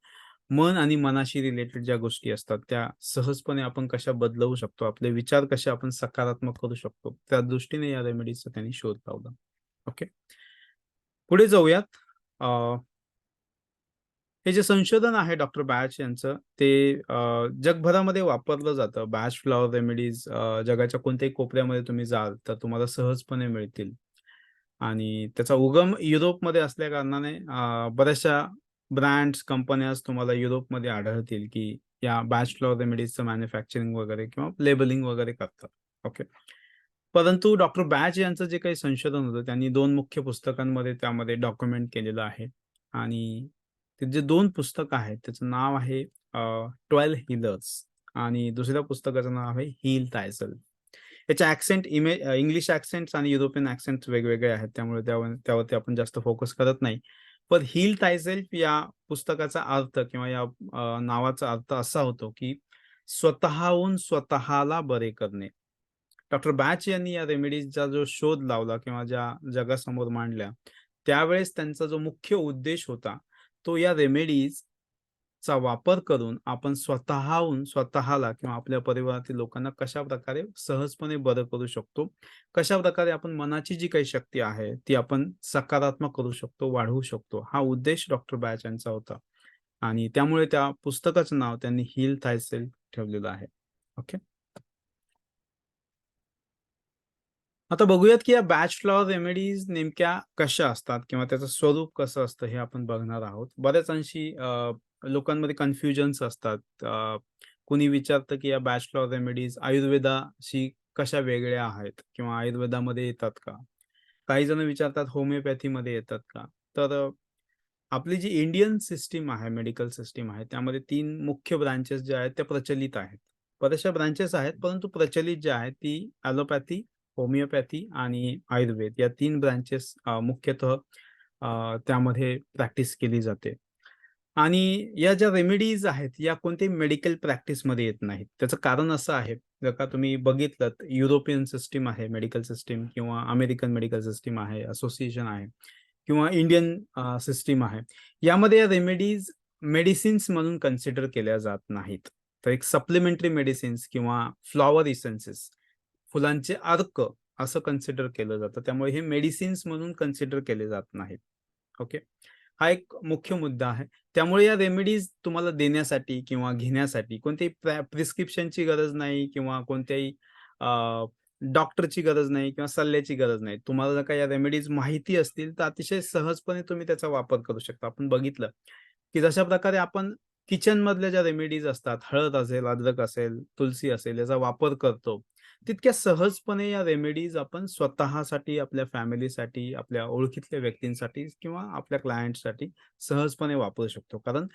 मन आणि मनाशी रिलेटेड ज्या गोष्टी असतात, त्या सहजपणे आपण कशा बदलवू शकतो, आपले विचार कसे आपण सकारात्मक करू शकतो, त्या दृष्टीने या रेमेडीजचा त्यांनी शोध लावला. ओके. पुढे जाऊयात. अ, हे जे संशोधन आहे डॉक्टर बॅच यांचं, ते जगभरामध्ये वापरलं जातं. बॅच फ्लॉवर रेमेडीज जगाच्या कोणत्याही कोपऱ्यामध्ये तुम्ही जाल, तर तुम्हाला सहजपणे मिळतील. आणि त्याचा उगम युरोपमध्ये असल्याकारणाने बऱ्याचशा ब्रँड्स, कंपन्याज तुम्हाला युरोपमध्ये आढळतील, की या बॅच फ्लॉवर रेमेडीजचं मॅन्युफॅक्चरिंग वगैरे किंवा लेबलिंग वगैरे करतात. ओके. परंतु डॉक्टर बॅच यांचं जे काही संशोधन होतं, त्यांनी 2 मुख्य पुस्तकांमध्ये त्यामध्ये डॉक्युमेंट केलेलं आहे आणि ते जे 2 पुस्तकं आहेत, त्याचं नाव आहे 12 हीलर्स आणि दुसऱ्या पुस्तकाचं नाव आहे हील थायसेल्फ. याचे ॲक्सेंट इंग्लिश ॲक्सेंट्स आणि युरोपियन ॲक्सेंट्स वेगवेगळे आहेत. त्यामुळे त्यावरती आपण जास्त फोकस करत नाही. पण हील थायसेल्फ या पुस्तकाचा अर्थ किंवा या नावाचा अर्थ असा होतो, की स्वतःहून स्वतःला बरे करणे. डॉक्टर बॅच यांनी या रेमेडीजचा जो शोध लावला किंवा ज्या जगासमोर मांडल्या, त्यावेळेस त्यांचा जो मुख्य उद्देश होता, तो या रेमेडीजचा वापर करून आपण स्वतःहून स्वतःला किंवा आपल्या परिवारातील लोकांना कशाप्रकारे सहजपणे बरं करू शकतो. कशाप्रकारे आपण मनाची जी काही शक्ती आहे, ती आपण सकारात्मक करू शकतो, वाढवू शकतो. हा उद्देश डॉक्टर बॅच यांचा होता आणि त्यामुळे त्या पुस्तकाचं नाव त्यांनी हील थायसेल्फ ठेवलेलं आहे. ओके. आता बघूयात, की या बॅच फ्लॉवर रेमेडीज नेमक्या कशा असतात किंवा त्याचं स्वरूप कसं असतं हे आपण बघणार आहोत. बऱ्याच अंशी लोकांमध्ये कन्फ्युजन्स असतात. कुणी विचारतं, की या बॅच फ्लॉवर रेमेडीज आयुर्वेदाशी कशा वेगळ्या आहेत किंवा आयुर्वेदामध्ये येतात का? काही जण विचारतात होमिओपॅथीमध्ये येतात का? तर आपली जी इंडियन सिस्टम आहे, मेडिकल सिस्टम आहे, त्यामध्ये 3 मुख्य ब्रांचेस ज्या आहेत त्या प्रचलित आहेत. बऱ्याचशा ब्रांचेस आहेत, परंतु प्रचलित ज्या आहेत ती ॲलोपॅथी, होमिओपॅथी आणि आयुर्वेद या 3 ब्रांचेस मुख्यतः त्यामध्ये प्रॅक्टिस केली जाते. आणि या ज्या रेमेडीज आहेत, या कोणत्याही मेडिकल प्रॅक्टिसमध्ये येत नाहीत. त्याचं कारण असं आहे, जर का तुम्ही बघितलत युरोपियन सिस्टम आहे मेडिकल सिस्टम किंवा अमेरिकन मेडिकल सिस्टम आहे, असोसिएशन आहे किंवा इंडियन सिस्टम आहे. यामध्ये या रेमेडीज मेडिसिन्स म्हणून कन्सिडर केल्या जात नाहीत. तर एक सप्लिमेंटरी मेडिसिन्स किंवा फ्लॉवर इसेन्सेस, फुलांचे अर्क असं कन्सिडर केलं जातं. त्यामुळे हे मेडिसिन्स म्हणून कन्सिडर केले जात नाहीत. ओके. हा एक मुख्य मुद्दा आहे. त्यामुळे या रेमेडीज तुम्हाला देण्यासाठी किंवा घेण्यासाठी कोणत्याही प्रिस्क्रिप्शनची गरज नाही किंवा कोणत्याही डॉक्टरची गरज नाही किंवा सल्ल्याची गरज नाही. तुम्हाला जर का या रेमेडीज माहिती असतील, तर अतिशय सहजपणे तुम्ही त्याचा वापर करू शकता. आपण बघितलं, की जशा प्रकारे आपण किचनमधल्या ज्या रेमेडीज असतात, हळद असेल, अद्रक असेल, तुलसी असेल, याचा वापर करतो. तितक्या सहजपणे या रेमेडीज आपण स्वतःसाठी, आपल्या फॅमिलीसाठी, आपल्या ओळखीतल्या व्यक्तींसाठी किंवा आपल्या क्लायंटसाठी सहजपणे वापरू शकतो. कारण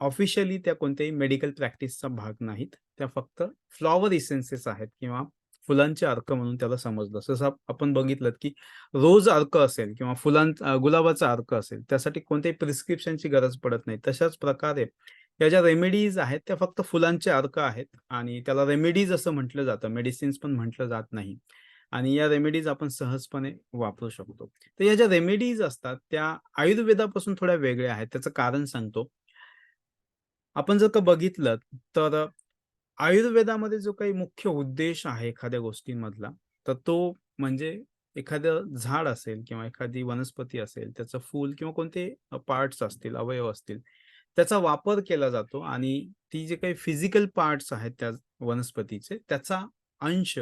ऑफिशियली त्या कोणत्याही मेडिकल प्रॅक्टिसचा भाग नाहीत. त्या फक्त फ्लॉवर इसेन्सेस आहेत किंवा फुलांचे अर्क म्हणून त्याला समजलं. जसं आपण बघितलत, की रोज अर्क असेल किंवा गुलाबाचा अर्क असेल, त्यासाठी कोणत्याही प्रिस्क्रिप्शनची गरज पडत नाही. तशाच प्रकारे या ज्या रेमेडीज आहेत, त्या फक्त फुलांचे अर्क आहेत आणि त्याला रेमेडीज असं म्हटलं जातं. मेडिसिन्स पण म्हटलं जात नाही आणि या रेमेडीज आपण सहजपणे वापरू शकतो. तर या ज्या रेमेडीज असतात, त्या आयुर्वेदापासून थोड्या वेगळ्या आहेत. त्याचं कारण सांगतो. आपण जर का बघितलं तर आयुर्वेदामध्ये जो काही मुख्य उद्देश आहे एखाद्या गोष्टींमधला, तर तो म्हणजे एखादं झाड असेल किंवा एखादी वनस्पती असेल, त्याचं फूल किंवा कोणते पार्ट्स असतील, अवयव असतील, त्याचा वापर केला जातो आणि ती जे काही फिजिकल पार्ट्स आहेत त्या वनस्पतीचे, त्याचा अंश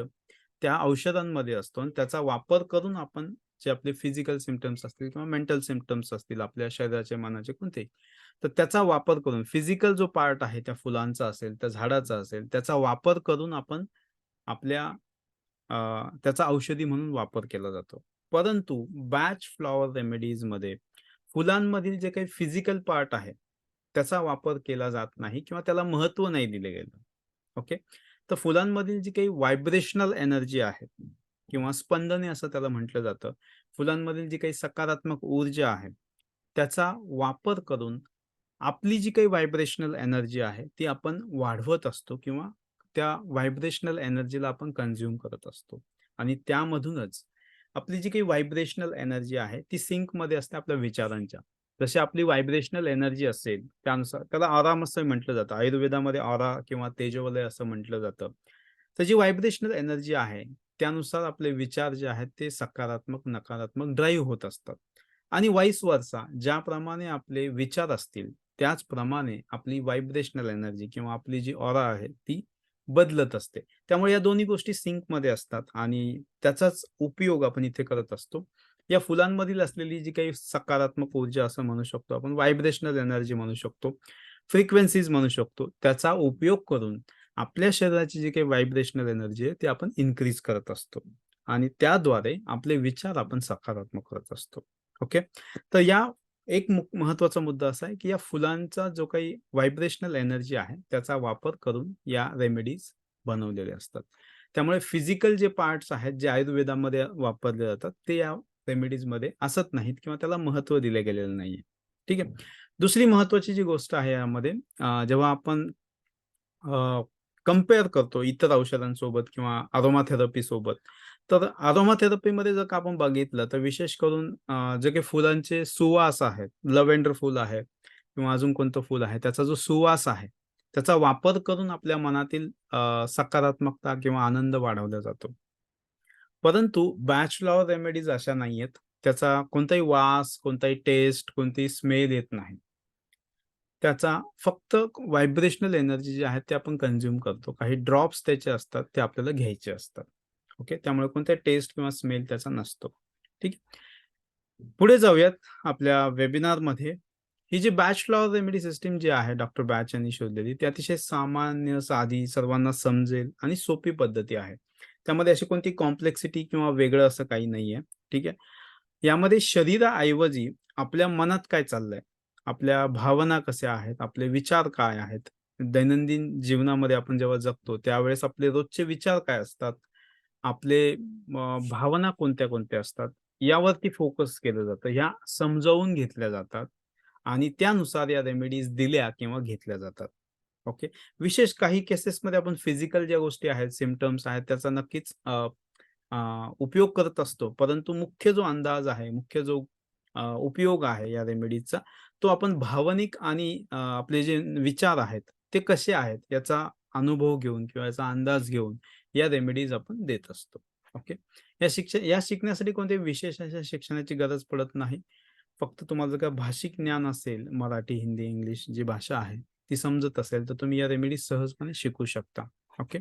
त्या औषधांमध्ये असतो आणि त्याचा वापर करून आपण जे आपले फिजिकल सिम्प्टम्स असतील किंवा मेंटल सिम्प्टम्स असतील आपल्या शरीराचे, मनाचे कोणते, तर त्याचा वापर करून फिजिकल जो पार्ट आहे त्या फुलांचा असेल, त्या झाडाचा असेल, त्याचा वापर करून आपण आपल्या त्याचा औषधी म्हणून वापर केला जातो. परंतु बॅच फ्लॉवर रेमेडीजमध्ये फुलांमधील जे काही फिजिकल पार्ट आहे, त्याचा वापर केला जात नाही किंवा त्याला महत्त्व नाही दिले गेलं. ओके. तर फुलांमधील जी काही व्हायब्रेशनल एनर्जी आहे किंवा स्पंदने असं त्याला म्हटलं जातं. फुलांमधील जी काही सकारात्मक ऊर्जा आहे, त्याचा वापर करून आपली जी काही व्हायब्रेशनल एनर्जी आहे, ती आपण वाढवत असतो किंवा त्या व्हायब्रेशनल एनर्जीला आपण कन्झ्युम करत असतो आणि त्यामधूनच आपली जी काही व्हायब्रेशनल एनर्जी आहे, ती सिंकमध्ये असते आपल्या विचारांच्या. जशी आपली व्हायब्रेशनल एनर्जी असेल, त्यानुसार त्याला आराम असं म्हटलं जातं. आयुर्वेदामध्ये ऑरा किंवा तेजोवलय असं म्हटलं जातं. तर जी व्हायब्रेशनल एनर्जी आहे, त्यानुसार आपले विचार जे आहेत, ते सकारात्मक, नकारात्मक ड्राईव्ह होत असतात आणि व्हाईस वर्सा ज्याप्रमाणे आपले विचार असतील, त्याचप्रमाणे आपली व्हायब्रेशनल एनर्जी किंवा आपली जी ऑरा आहे, ती बदलत असते. त्यामुळे या दोन्ही गोष्टी सिंकमध्ये असतात आणि त्याचाच उपयोग आपण इथे करत असतो. या फुलांमधील असलेली जी काही सकारात्मक ऊर्जा असं म्हणू शकतो आपण, व्हायब्रेशनल एनर्जी म्हणू शकतो, फ्रिक्वेन्सीज म्हणू शकतो. त्याचा उपयोग करून आपल्या शरीराची जी काही व्हायब्रेशनल एनर्जी आहे, ती आपण इन्क्रीज करत असतो आणि त्याद्वारे आपले विचार आपण सकारात्मक करत असतो. ओके. तर या एक महत्त्वाचा मुद्दा असा आहे, की या फुलांचा जो काही व्हायब्रेशनल एनर्जी आहे, त्याचा वापर करून या रेमेडीज बनवलेले असतात. त्यामुळे फिजिकल जे पार्ट्स आहेत, जे आयुर्वेदामध्ये वापरले जातात, ते या रेमेडीजमध्ये असत नाहीत किंवा त्याला महत्त्व दिलं गेलेलं नाहीये. ठीक आहे. दुसरी महत्त्वाची जी गोष्ट आहे यामध्ये जेव्हा आपण कंपेअर करतो इतर औषधांसोबत किंवा अरोमा थेरपीसोबत. तर अरोमा थेरपीमध्ये जर का आपण बघितलं तर विशेष करून जे काही फुलांचे सुवास आहेत, लव्हेंडर फुल आहे किंवा अजून कोणतं फुल आहे, त्याचा जो सुवास आहे, त्याचा वापर करून आपल्या मनातील सकारात्मकता किंवा आनंद वाढवला जातो. परंतु बॅचलर रेमेडीज अशा नाहीयेत. त्याचा कोणताही वास, कोणताही टेस्ट, कोणतीही स्मेल येत नाही. त्याचा फक्त व्हायब्रेशनल एनर्जी जी आहे ते आपण कन्झ्युम करतो. काही ड्रॉप्स त्याचे असतात, ते आपल्याला घ्यायचे असतात. ओके. त्यामुळे कोणता टेस्ट किंवा स्मेल त्याचा नसतो. ठीक आहे. पुढे जाऊयात आपल्या वेबिनारमध्ये. ही जी बॅच लॉ रेमेडी सिस्टम जी आहे डॉक्टर बॅच यांनी शोधलेली, ती अतिशय सामान्य, साधी, सर्वांना समजेल आणि सोपी पद्धती आहे. त्यामध्ये अशी कोणती कॉम्प्लेक्सिटी किंवा वेगळं असं काही नाहीये. ठीक आहे. यामध्ये शरीराऐवजी आपल्या मनात काय चाललंय, आपल्या भावना कशा आहेत, आपले विचार काय आहेत, दैनंदिन जीवनामध्ये आपण जेव्हा जगतो त्यावेळेस आपले रोजचे विचार काय असतात, आपले भावना कोणत्या-कोणत्या असतात, यावरती फोकस केलं जातं. ह्या समजावून घेतल्या जातात आणि त्यानुसार या रेमेडीज दिल्या किंवा घेतल्या जातात. ओके. विशेष काही केसेसमध्ये आपण फिजिकल ज्या गोष्टी आहेत, सिम्प्टम्स आहेत, त्याचा नक्कीच उपयोग करत असतो. परंतु मुख्य जो अंदाज आहे, मुख्य जो उपयोग आहे या रेमेडीजचा, तो आपण भावनिक आणि आपले जे विचार आहेत, ते कसे आहेत याचा अनुभव घेऊन किंवा याचा अंदाज घेऊन या रेमेडीज आपण देत असतो. ओके. या शिकण्यासाठी कोणत्याही विशेष अशा शिक्षणाची गरज पडत नाही. फक्त तुम्हाला जर का भाषिक ज्ञान असेल, मराठी, हिंदी, इंग्लिश जी भाषा आहे, ती समजत असेल, तर तुम्ही या रेमेडीज सहजपणे शिकू शकता. ओके.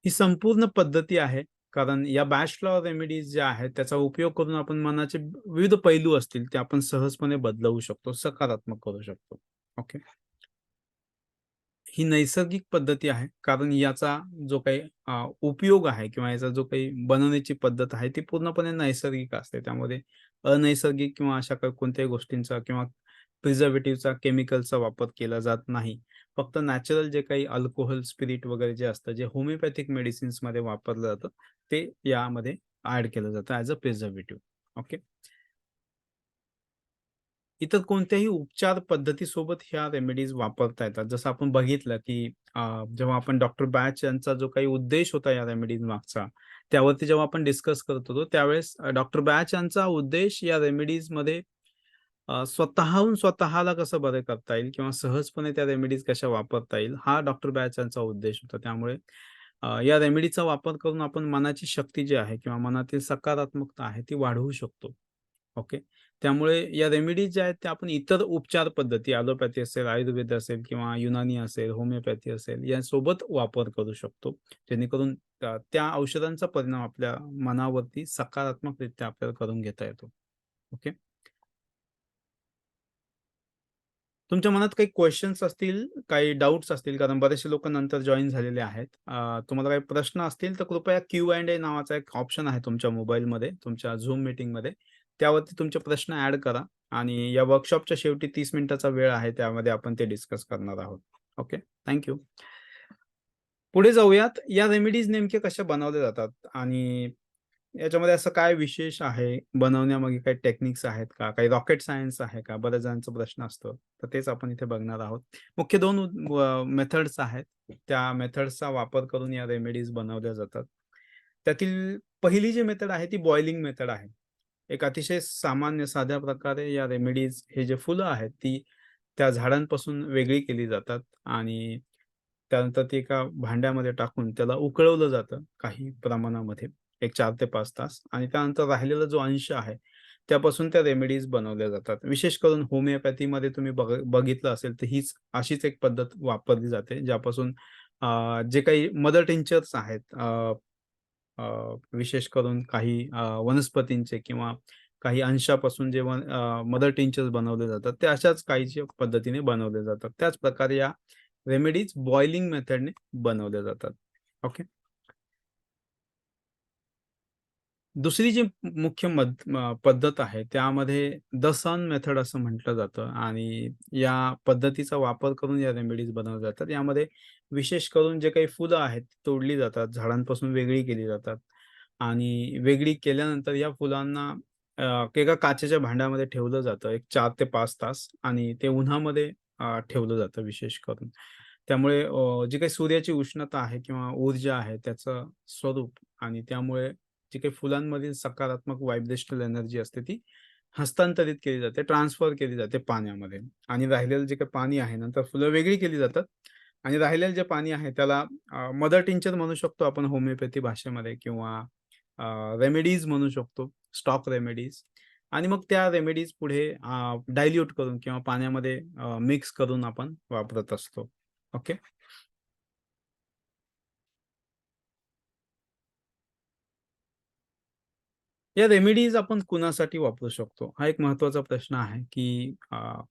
ही संपूर्ण पद्धती आहे. कारण या बॅच लॉ रेमेडीज ज्या आहेत, त्याचा उपयोग करून आपण मनाचे विविध पैलू असतील, ते आपण सहजपणे बदलवू शकतो, सकारात्मक करू शकतो. ओके. ही नैसर्गिक पद्धती आहे. कारण याचा जो काही उपयोग आहे किंवा याचा जो काही बनवण्याची पद्धत आहे, ती पूर्णपणे नैसर्गिक असते. त्यामध्ये अनैसर्गिक किंवा अशा काही कोणत्याही गोष्टींचा किंवा प्रिझर्व्हेटिव्हचा, केमिकलचा वापर केला जात नाही. फक्त नॅचरल जे काही अल्कोहोल, स्पिरिट वगैरे जे असतं, जे होमिओपॅथिक मेडिसिन्समध्ये वापरलं जातं, ते यामध्ये ॲड केलं जातं ॲज अ प्रिझर्व्हेटिव्ह. ओके. इतर कोणत्याही उपचार पद्धतीसोबत ह्या रेमेडीज वापरता येतात. जसं आपण बघितलं, की जेव्हा आपण डॉक्टर बॅच यांचा जो काही उद्देश होता या रेमेडीज मागचा, त्यावरती जेव्हा आपण डिस्कस करत होतो, त्यावेळेस डॉक्टर बॅच यांचा उद्देश या रेमेडीजमध्ये स्वतःहून स्वतःला कसं बरं करता येईल किंवा सहजपणे त्या रेमेडीज कशा वापरता येईल, हा डॉक्टर बॅच यांचा उद्देश होता. त्यामुळे या रेमेडीचा वापर करून आपण मनाची शक्ती जी आहे किंवा मनातील सकारात्मकता आहे, ती वाढवू शकतो. ओके. त्यामुळे या रेमेडीज ज्या आहेत, त्या आपण इतर उपचार पद्धती ॲलोपॅथी असेल, आयुर्वेद असेल किंवा युनानी असेल, होमिओपॅथी असेल, यासोबत वापर करू शकतो. जेणेकरून त्या औषधांचा परिणाम आपल्या मनावरती सकारात्मकरित्या आपल्याला करून घेता येतो. ओके. तुमच्या मनात काही क्वेशन्स असतील, काही डाउट्स असतील, कारण बरेचसे लोकं नंतर जॉइन झालेले आहेत. तुम्हाला काही प्रश्न असतील, तर कृपया Q&A नावाचा एक ऑप्शन आहे तुमच्या मोबाईलमध्ये, तुमच्या Zoom मीटिंगमध्ये. त्यावरती तुमचे प्रश्न ॲड करा आणि या वर्कशॉपच्या शेवटी 30 मिनिटाचा वेळ आहे, त्यामध्ये आपण ते डिस्कस करणार आहोत. ओके. थँक पुढे जाऊयात. या रेमेडीज नेमक्या कशा बनवल्या जातात आणि याच्यामध्ये असं काय विशेष आहे? बनवण्यामागे काही टेक्निक्स आहेत का? काही रॉकेट सायन्स आहे का? बऱ्याच जणांचा प्रश्न असतो. तर तेच आपण इथे बघणार आहोत. मुख्य 2 मेथड्स आहेत. त्या मेथड्सचा वापर करून या रेमेडीज बनवल्या जातात. त्यातील पहिली जी मेथड आहे ती बॉइलिंग मेथड आहे. एक अतिशय सामान्य साध्या प्रकारे या रेमेडीज हे जे फुलं आहेत ती त्या झाडांपासून वेगळी केली जातात आणि त्यानंतर ती एका भांड्यामध्ये टाकून त्याला उकळवलं जातं काही प्रमाणामध्ये. एक 4 ते 5 तास आणि त्यानंतर राहिलेला जो अंश आहे, त्यापासून त्या रेमेडीज बनवल्या जातात. विशेष करून होमिओपॅथीमध्ये तुम्ही बघितलं असेल, तर हीच अशीच एक पद्धत वापरली जाते, ज्यापासून जे काही मदर टिंक्चर्स आहेत, अ, विशेष करून काही वनस्पतींचे किंवा काही अंशापासून जे मदर टिंक्चर्स बनवले जातात, ते अशाच काहीच्या पद्धतीने बनवले जातात. त्याच प्रकारे या रेमेडीज बॉइलिंग मेथडने बनवल्या जातात. ओके. दुसरी जी मुख्य पद्धत आहे त्यामध्ये द सन मेथड असं म्हटलं जातं आणि या पद्धतीचा वापर करून या रेमेडीज बनवल्या जातात. यामध्ये विशेष करून जे काही फुलं आहेत, ती तोडली जातात, झाडांपासून वेगळी केली जातात आणि वेगळी केल्यानंतर या फुलांना एका काचेच्या भांड्यामध्ये ठेवलं जातं. एक 4 ते 5 तास आणि ते उन्हामध्ये ठेवलं जातं विशेष करून. त्यामुळे जी काही सूर्याची उष्णता आहे किंवा ऊर्जा आहे त्याचं स्वरूप आणि त्यामुळे जी काही फुलांमधील सकारात्मक व्हायब्रेशनल एनर्जी असते ती हस्तांतरित केली जाते, ट्रान्सफर केली जाते पाण्यामध्ये आणि राहिलेलं जे काही पाणी आहे नंतर फुलं वेगळी केली जातात आणि राहिलेलं जे पाणी आहे त्याला मदर टिंचर म्हणू शकतो आपण होमिओपॅथी भाषेमध्ये किंवा रेमेडीज म्हणू शकतो, स्टॉक रेमेडीज आणि मग त्या रेमेडीज पुढे डायल्यूट करून किंवा पाण्यामध्ये मिक्स करून आपण वापरत असतो. ओके. या रेमेडीज आपण कुणासाठी वापरू शकतो? हा एक महत्त्वाचा प्रश्न आहे, की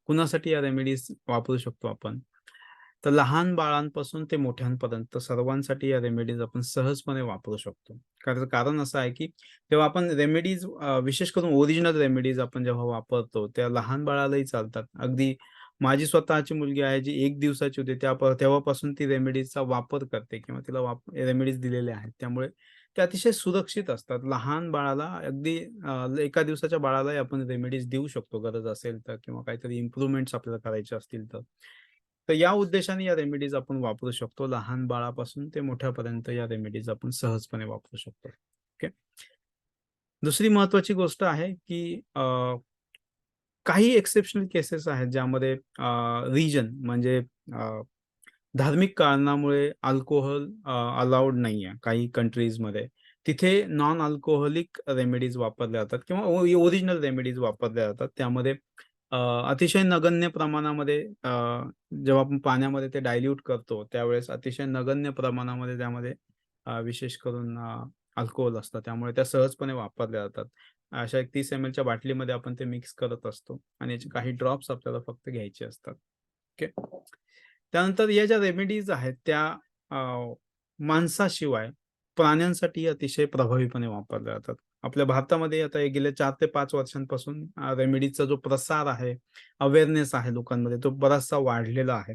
कुणासाठी या रेमेडीज वापरू शकतो आपण? तर लहान बाळांपासून ते मोठ्यांपर्यंत सर्वांसाठी या रेमेडीज आपण सहजपणे वापरू शकतो. कारण कारण असं आहे, की जेव्हा आपण रेमेडीज विशेष करून ओरिजिनल रेमेडीज आपण जेव्हा वापरतो, त्या लहान बाळालाही चालतात. अगदी माझी स्वतःची मुलगी आहे, जी 1 दिवसाची होती, तेव्हापासून ती रेमेडीजचा वापर करते किंवा तिला रेमेडीज दिलेल्या आहेत. त्यामुळे ते अतिशय सुरक्षित असतात. लहान बाळाला अगदी 1 दिवसाच्या बाळालाही आपण रेमेडीज देऊ शकतो गरज असेल तर किंवा काहीतरी इम्प्रूव्हमेंट्स आपल्याला करायचे असतील तर. तर या उद्देशाने या रेमेडीज आपण वापरू शकतो. लहान बाळापासून ते मोठ्यापर्यंत या रेमेडीज आपण सहजपणे वापरू शकतो. ओके. दुसरी महत्त्वाची गोष्ट आहे, की काही एक्सेप्शनल केसेस आहेत ज्यामध्ये रिजन म्हणजे अ, धार्मिक कारणामुळे अल्कोहोल अलाउड नाहीये काही कंट्रीजमध्ये. तिथे नॉन अल्कोहोलिक रेमेडीज वापरल्या जातात किंवा ओरिजिनल रेमेडीज वापरल्या जातात. त्यामध्ये अ, अतिशय नगण्य प्रमाणामध्ये जेव्हा आपण पाण्यामध्ये ते डायल्यूट करतो, त्यावेळेस अतिशय नगण्य प्रमाणामध्ये त्यामध्ये विशेष करून अल्कोहोल असतं. त्यामुळे त्या सहजपणे वापरल्या जातात. अशा एक 30 एम-एलच्या बाटलीमध्ये आपण ते मिक्स करत असतो आणि याचे काही ड्रॉप्स आपल्याला फक्त घ्यायचे असतात. ओके. त्यानंतर या ज्या रेमेडीज आहेत त्या अ, माणसाशिवाय प्राण्यांसाठी अतिशय प्रभावीपणे वापरल्या जातात. आपल्या भारतामध्ये आता हे गेल्या 4 ते 5 वर्षांपासून रेमेडीजचा जो प्रसार आहे, अवेअरनेस आहे लोकांमध्ये तो बराचसा वाढलेला आहे.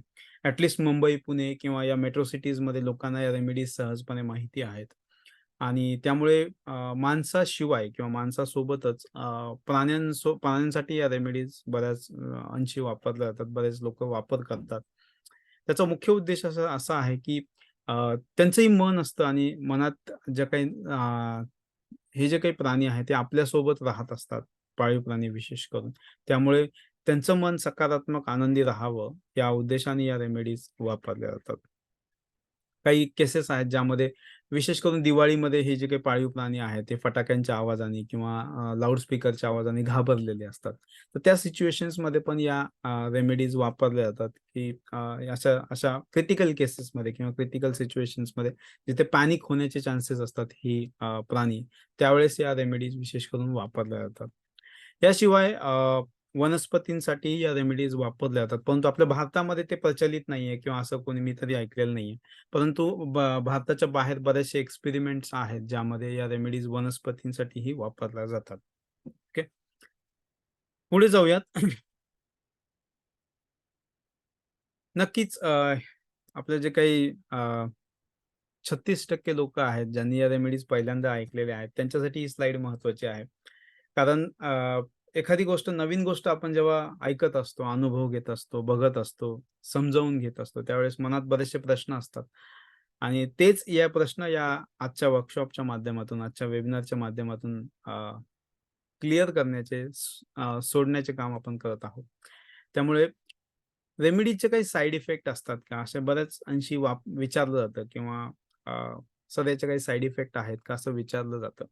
मुंबई, पुणे किंवा या मेट्रो सिटीजमध्ये लोकांना या रेमेडीज सहजपणे माहिती आहेत. आणि त्यामुळे माणसाशिवाय किंवा माणसासोबतच प्राण्यांसाठी या रेमेडीज बऱ्याच अंशी वापरल्या जातात. बरेच लोकं वापर करतात. त्याचा मुख्य उद्देश असा असा आहे, की त्यांचंही मन असतं आणि मनात ज्या काही हे जे काही प्राणी आहेत, ते आपल्यासोबत राहत असतात, पाळीव प्राणी विशेष करून. त्यामुळे त्यांचं मन सकारात्मक, आनंदी राहावं, या उद्देशाने या रेमेडीज वापरल्या जातात. काही केसेस आहेत ज्यामध्ये विशेष करून दिवाळीमध्ये हे जे काही पाळीव प्राणी आहेत, ते फटाक्यांच्या आवाजाने किंवा लाउडस्पीकरच्या आवाजाने घाबरलेले असतात. तर त्या सिच्युएशन्समध्ये पण या रेमेडीज वापरल्या जातात, की अशा अशा क्रिटिकल केसेसमध्ये किंवा क्रिटिकल सिच्युएशन्समध्ये जिथे पॅनिक होण्याचे चान्सेस असतात ही प्राणी, त्यावेळेस या रेमेडीज विशेष करून वापरल्या जातात. याशिवाय वनस्पतींसाठी या रेमेडीज वापरल्या जातात. परंतु आपल्या भारतामध्ये ते प्रचलित नाहीये किंवा असं कोणी मी तरी ऐकलेलं नाहीये. परंतु भारताच्या बाहेर बरेचसे एक्सपेरिमेंट्स आहेत, ज्यामध्ये या रेमेडीज वनस्पतींसाठीही वापरल्या जातात. ओके. पुढे जाऊयात. नक्कीच आपले जे काही 36% लोकं आहेत, ज्यांनी या रेमेडीज पहिल्यांदा ऐकलेल्या आहेत, त्यांच्यासाठी ही स्लाईड महत्त्वाची आहे. कारण एखादी गोष्ट, नवीन गोष्ट आपण जेव्हा ऐकत असतो, अनुभव घेत असतो, बघत असतो, समजावून घेत असतो, त्यावेळेस मनात बरेचसे प्रश्न असतात आणि तेच या प्रश्न या आजच्या वर्कशॉपच्या माध्यमातून, आजच्या वेबिनारच्या माध्यमातून क्लिअर करण्याचे, सोडण्याचे काम आपण करत आहोत. त्यामुळे रेमेडीचे काही साइड इफेक्ट असतात का? अशा बऱ्याच अंशी विचारलं जातं किंवा अ, सर याचे काही साइड इफेक्ट आहेत का? असं विचारलं जातं.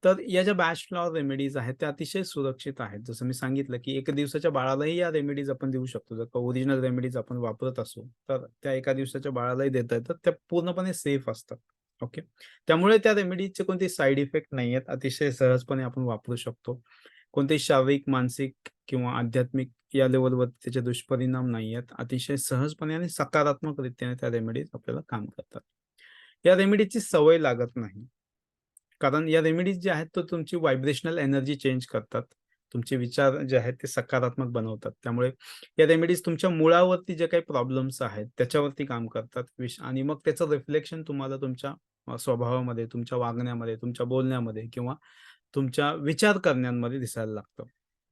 तर या ज्या बॅच फ्लॉवर रेमेडीज आहेत, त्या अतिशय सुरक्षित आहेत. जसं मी सांगितलं, की 1 दिवसाच्या बाळालाही या रेमेडीज आपण देऊ शकतो. जर का ओरिजिनल रेमेडीज आपण वापरत असू, तर त्या 1 दिवसाच्या बाळालाही देता येतात. त्या पूर्णपणे सेफ असतात. ओके. त्यामुळे त्या रेमेडीजचे कोणतेही साइड इफेक्ट नाही आहेत. अतिशय सहजपणे आपण वापरू शकतो. कोणतेही शारीरिक, मानसिक किंवा आध्यात्मिक या लेव्हलवरती त्याचे दुष्परिणाम नाही आहेत. अतिशय सहजपणे आणि सकारात्मक रीतीने त्या रेमेडीज आपल्याला काम करतात. या रेमेडीची सवय लागत नाही. कारण या रेमेडीज जे आहेत, तो तुमची व्हायब्रेशनल एनर्जी चेंज करतात. तुमचे विचार जे आहेत ते सकारात्मक बनवतात. त्यामुळे या रेमेडीज तुमच्या मुळावरती जे काही प्रॉब्लेम्स आहेत, त्याच्यावरती काम करतात. आणि मग त्याचं रिफ्लेक्शन तुम्हाला तुमच्या स्वभावामध्ये, तुमच्या वागण्यामध्ये, तुमच्या बोलण्यामध्ये किंवा तुमच्या विचार करण्यामध्ये दिसायला लागतं.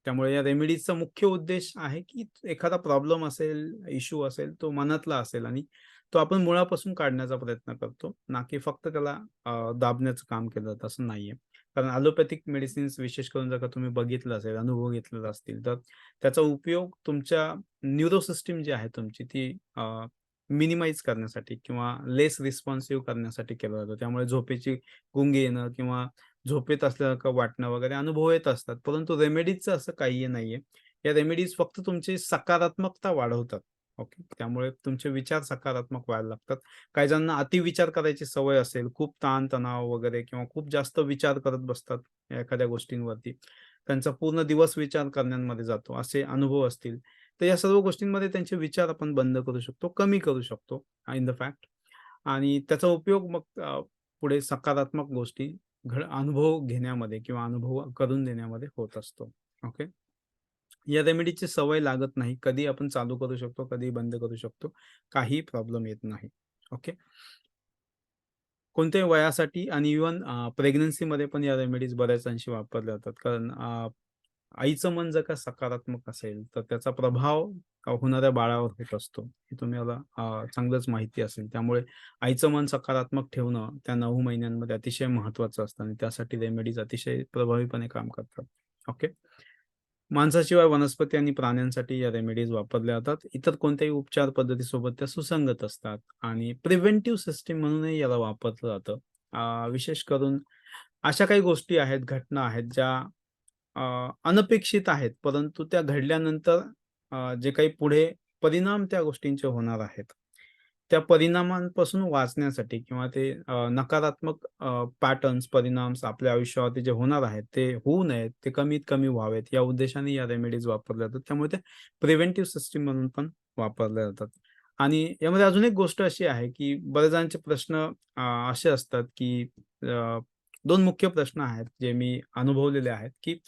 त्यामुळे या रेमेडीजचा मुख्य उद्देश आहे, की एखादा प्रॉब्लेम असेल, इश्यू असेल, तो मनातला असेल आणि तो आपण मुळापासून काढण्याचा प्रयत्न करतो, ना की फक्त त्याला दाबण्याचं काम केलं जातं, असं नाहीये. कारण ॲलोपॅथिक मेडिसिन्स विशेष करून जर का तुम्ही बघितलं असेल, अनुभव घेतलेला असतील, तर त्याचा उपयोग तुमच्या न्यूरो सिस्टम जी आहे तुमची ती मिनिमाइज करण्यासाठी किंवा लेस रिस्पॉन्सिव्ह करण्यासाठी केला जातो. त्यामुळे झोपेची गुंगी येणं किंवा झोपेत असल्यासारखं वाटणं वगैरे अनुभव येत असतात. परंतु रेमेडीजचं असं काहीही नाहीये. या रेमेडीज फक्त तुमची सकारात्मकता वाढवतात. ओके. त्यामुळे तुमचे विचार सकारात्मक व्हायला लागतात. काही जणांना अतिविचार करायची सवय असेल, खूप ताण-तणाव वगैरे किंवा खूप जास्त विचार करत बसतात एखाद्या गोष्टींवरती. त्यांचा पूर्ण दिवस विचार करण्यामध्ये जातो, असे अनुभव असतील. तर या सर्व गोष्टींमध्ये त्यांचे विचार आपण बंद करू शकतो, कमी करू शकतो इन द फॅक्ट आणि त्याचा उपयोग मग पुढे सकारात्मक गोष्टी अनुभव घेण्यामध्ये किंवा अनुभव करून देण्यामध्ये होत असतो. ओके. या रेमेडीची सवय लागत नाही. कधी आपण चालू करू शकतो, कधी बंद करू शकतो. काही प्रॉब्लेम येत नाही. ओके. कोणत्याही वयासाठी आणि इव्हन प्रेग्नन्सीमध्ये पण या रेमेडीज बऱ्याच अंशी वापरल्या जातात. कारण आईचं मन जर का सकारात्मक असेल, तर त्याचा प्रभाव होणाऱ्या बाळावर होत असतो. हे तुम्हाला चांगलंच माहिती असेल. त्यामुळे आईचं मन सकारात्मक ठेवणं त्या 9 महिन्यांमध्ये अतिशय महत्त्वाचं असतं आणि त्यासाठी रेमेडीज अतिशय प्रभावीपणे काम करतात. ओके. माणसाशिवाय वनस्पती आणि प्राण्यांसाठी या रेमेडीज वापरल्या जातात. इतर कोणत्याही उपचार पद्धतीसोबत त्या सुसंगत असतात आणि प्रिव्हेंटिव्ह सिस्टम म्हणूनही याला वापरलं जातं. विशेष करून अशा काही गोष्टी आहेत, घटना आहेत ज्या अनपेक्षित आहेत, परंतु त्या घडल्यानंतर जे काही पुढे परिणाम त्या गोष्टींचे होणार आहेत. त्या परिणामांपासून वाचण्यासाठी किंवा ते नकारात्मक पॅटर्न्स, परिणाम्स आपल्या आयुष्यावरती जे होणार आहेत, ते होऊ नयेत, ते कमीत कमी व्हावेत, या उद्देशाने या रेमेडीज वापरल्या जातात. त्यामुळे ते प्रिव्हेंटिव्ह सिस्टम म्हणून पण वापरल्या जातात. आणि यामध्ये अजून एक गोष्ट अशी आहे, की बऱ्याच जणांचे प्रश्न असे असतात, की 2 मुख्य प्रश्न आहेत, जे मी अनुभवलेले आहेत, की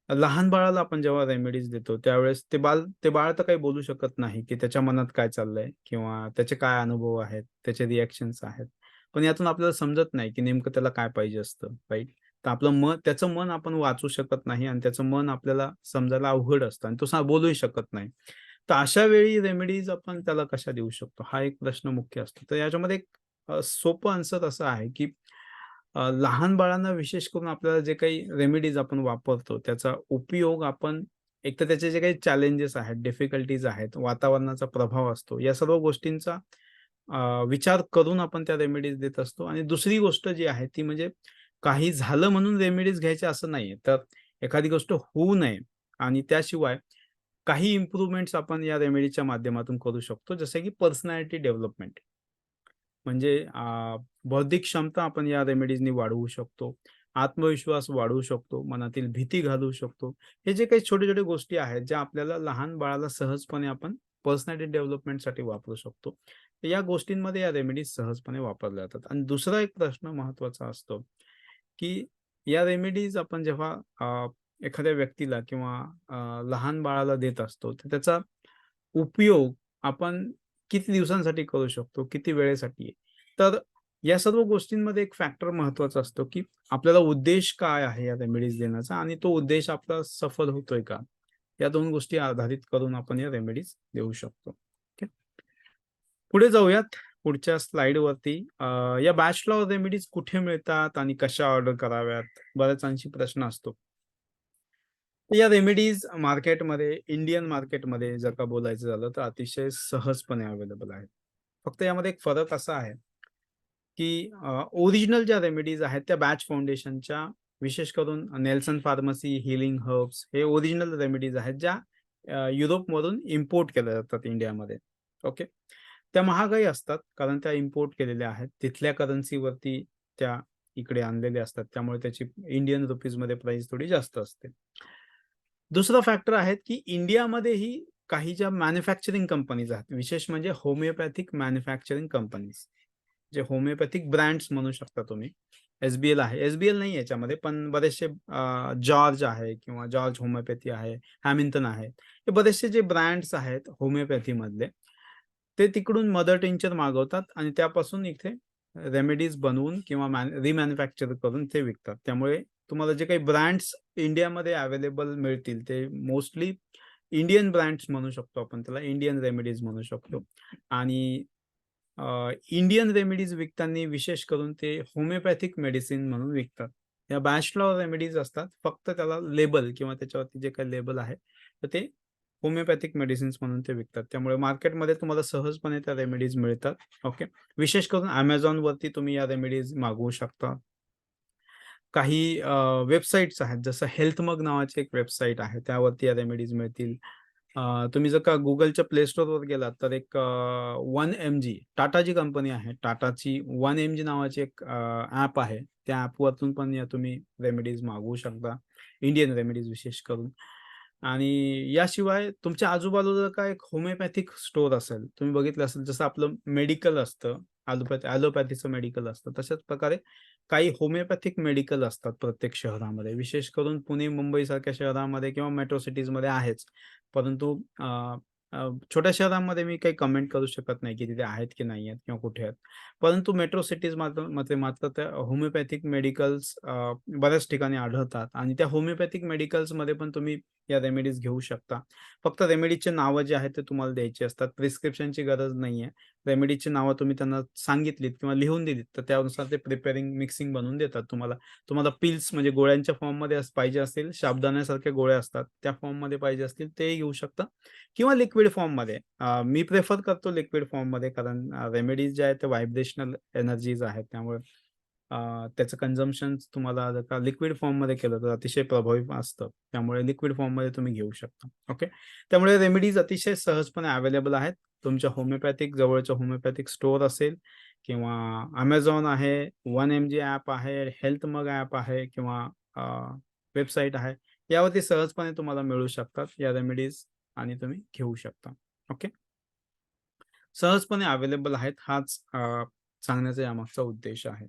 लहान बाळाला आपण जेव्हा रेमेडीज देतो, त्यावेळेस ते बाळ तर काही बोलू शकत नाही, की त्याच्या मनात काय चाललंय किंवा त्याचे काय अनुभव आहेत, त्याचे रिएक्शन्स आहेत. पण यातून आपल्याला समजत नाही, की नेमकं त्याला काय पाहिजे असतं, राइट? तर आपलं त्याचं मन आपण वाचू शकत नाही आणि त्याचं मन आपल्याला समजायला अवघड असतं आणि तो बोलूही शकत नाही. तर अशा वेळी रेमेडीज आपण त्याला कशा देऊ शकतो? हा एक प्रश्न मुख्य असतो. तर याच्यामध्ये एक सोपं आन्सर असं आहे, की लहान बाळांना विशेष करून आपल्याला जे काही रेमेडीज आपण वापरतो, त्याचा उपयोग आपण एकतर त्याचे जे काही चॅलेंजेस आहेत, डिफिकल्टीज आहेत, वातावरणाचा प्रभाव असतो, या सर्व गोष्टींचा विचार करून आपण त्या रेमेडीज देत असतो. आणि दुसरी गोष्ट जी आहे ती म्हणजे काही झालं म्हणून रेमेडीज घ्यायच्या असं नाहीये. तर एखादी गोष्ट होऊ नये आणि त्याशिवाय काही इम्प्रूव्हमेंट्स आपण या रेमेडीच्या माध्यमातून करू शकतो, जसं की पर्सनॅलिटी डेव्हलपमेंट. म्हणजे बौद्धिक क्षमता आपण या रेमेडीजनी वाढवू शकतो. आत्मविश्वास वाढवू शकतो. मनातील भीती घालवू शकतो. हे जे काही छोटे-छोटे गोष्टी आहेत, ज्या आपल्याला लहान बाळाला सहजपणे आपण पर्सनॅलिटी डेव्हलपमेंटसाठी वापरू शकतो. तर या गोष्टींमध्ये या रेमेडीज सहजपणे वापरल्या जातात. आणि दुसरा एक प्रश्न महत्त्वाचा असतो, की या रेमेडीज आपण जेव्हा एखाद्या व्यक्तीला किंवा लहान बाळाला देत असतो, तर त्याचा उपयोग आपण किती दिवसांसाठी करू शकतो, किती वेळेसाठी? तर या सर्व गोष्टींमध्ये एक फॅक्टर महत्त्वाचा असतो, की आपल्याला उद्देश काय आहे या रेमेडीज देण्याचा आणि तो उद्देश आपला सफल होतोय का? या 2 गोष्टी आधारित करून आपण या रेमेडीज देऊ शकतो. ओके. पुढे जाऊयात पुढच्या स्लाईडवरती. या बॅच फ्लॉवर रेमेडीज कुठे मिळतात आणि कशा ऑर्डर कराव्यात? बऱ्याच प्रश्न असतो. या रेमेडीज मार्केटमध्ये, इंडियन मार्केटमध्ये जर का बोलायचं झालं, तर अतिशय सहजपणे अवेलेबल आहेत. फक्त यामध्ये एक फरक असा आहे, की ओरिजिनल ज्या रेमेडीज आहेत त्या बॅच फाउंडेशनच्या, विशेष करून नेल्सन फार्मसी, हीलिंग हर्ब्स हे ओरिजिनल रेमेडीज आहेत, ज्या युरोपमधून इम्पोर्ट केल्या जातात इंडियामध्ये. ओके. त्या महागही असतात, कारण त्या इम्पोर्ट केलेल्या आहेत. तिथल्या करन्सीवरती त्या इकडे आणलेल्या असतात. त्यामुळे त्याची इंडियन रुपीजमध्ये प्राईस थोडी जास्त असते. दुसरा फॅक्टर आहे, की इंडियामध्येही काही ज्या मॅन्युफॅक्चरिंग कंपनीज आहेत, विशेष म्हणजे होमिओपॅथिक मॅन्युफॅक्चरिंग कंपनीज, जे होमिओपॅथिक ब्रँड्स म्हणू शकता तुम्ही. एस-बी-एल आहे. एस-बी-एल नाही याच्यामध्ये, पण बरेचसे जॉर्ज आहे किंवा जॉर्ज होमिओपॅथी आहे, हॅमिल्टन आहे. हे बरेचसे जे ब्रँड्स आहेत होमिओपॅथीमधले, ते तिकडून मदर टिंक्चर मागवतात आणि त्यापासून इथे रेमेडीज बनवून किंवा रिमॅन्युफॅक्चर करून ते विकतात. त्यामुळे तुम्हाला जे काही ब्रँड्स इंडियामध्ये अवेलेबल मिळतील, ते मोस्टली इंडियन ब्रँड्स म्हणू शकतो आपण त्याला. इंडियन रेमेडीज म्हणू शकतो आणि इंडियन रेमेडीज विकताना विशेष करून ते होमिओपॅथिक मेडिसिन म्हणून विकतात. या बॅचलर रेमेडीज असतात. फक्त त्याला लेबल किंवा त्याच्यावरती जे काही लेबल आहे, तर ते होमिओपॅथिक मेडिसिन्स म्हणून ते विकतात. त्यामुळे मार्केटमध्ये तुम्हाला सहजपणे त्या रेमेडीज मिळतात. ओके. विशेष करून Amazonवरती तुम्ही या रेमेडीज मागवू शकता. काही वेबसाईट्स आहेत, जसं हेल्थमग नावाची एक वेबसाईट आहे. त्यावरती या रेमेडीज मिळतील. तुम्ही जर का Googleच्या प्ले स्टोअरवर गेलात, तर एक 1mg टाटाची कंपनी आहे. टाटाची 1mg नावाची एक ॲप आहे. त्या ॲपवरतून पण या तुम्ही रेमेडीज मागवू शकता. इंडियन रेमेडीज विशेष करून. आणि याशिवाय तुमच्या आजूबाजूला काय एक होमिओपॅथिक स्टोअर असेल, तुम्ही बघितलं असेल, जसं आपलं मेडिकल असतं, ॲलोपॅथीचं मेडिकल असतं, तशाच प्रकारे काही होमिओपॅथिक मेडिकल असतात प्रत्येक शहरामध्ये. विशेष करून पुणे, मुंबईसारख्या शहरामध्ये किंवा मेट्रो सिटीजमध्ये आहेच. परंतु अ, अ, छोट्या शहरांमध्ये मी काही कमेंट करू शकत नाही, की तिथे आहेत की नाही आहेत किंवा कुठे आहेत. परंतु मेट्रो सिटीज मध्ये मात्र त्या होमिओपॅथिक मेडिकल्स बऱ्याच ठिकाणी आढळतात आणि त्या होमिओपॅथिक मेडिकल्समध्ये पण तुम्ही या रेमेडीज घेऊ शकता. फक्त रेमेडीचे नावं जे आहेत ते तुम्हाला द्यायची असतात. प्रिस्क्रिप्शनची गरज नाहीये. रेमेडीची नावं तुम्ही त्यांना सांगितलीत किंवा लिहून दिलीत, तर त्यानुसार ते प्रिपेअरिंग, मिक्सिंग बनवून देतात तुम्हाला. तुम्हाला पिल्स म्हणजे गोळ्यांच्या फॉर्ममध्ये पाहिजे असतील, साबुदाण्यासारख्या गोळ्या असतात, त्या फॉर्ममध्ये पाहिजे असतील तेही घेऊ शकता किंवा लिक्विड फॉर्ममध्ये. मी प्रिफर करतो लिक्विड फॉर्ममध्ये कारण रेमेडीज ज्या आहेत त्या व्हायब्रेशनल एनर्जीज आहेत. त्यामुळे त्याचं कन्झम्पशन तुम्हाला जर का लिक्विड फॉर्ममध्ये केलं तर अतिशय प्रभावी असतं. त्यामुळे लिक्विड फॉर्ममध्ये तुम्ही घेऊ शकता. ओके. त्यामुळे रेमेडीज अतिशय सहजपणे अवेलेबल आहेत. तुमच्या होमिओपॅथिक जवळच्या होमिओपॅथिक स्टोअर असेल किंवा Amazon आहे, 1mg ॲप आहे, हेल्थमग ॲप आहे किंवा वेबसाईट आहे. यावरती सहजपणे तुम्हाला मिळू शकतात या रेमेडीज आणि तुम्ही घेऊ शकता. ओके. सहजपणे अवेलेबल आहेत. हाच सांगण्याचा यामागचा उद्देश आहे.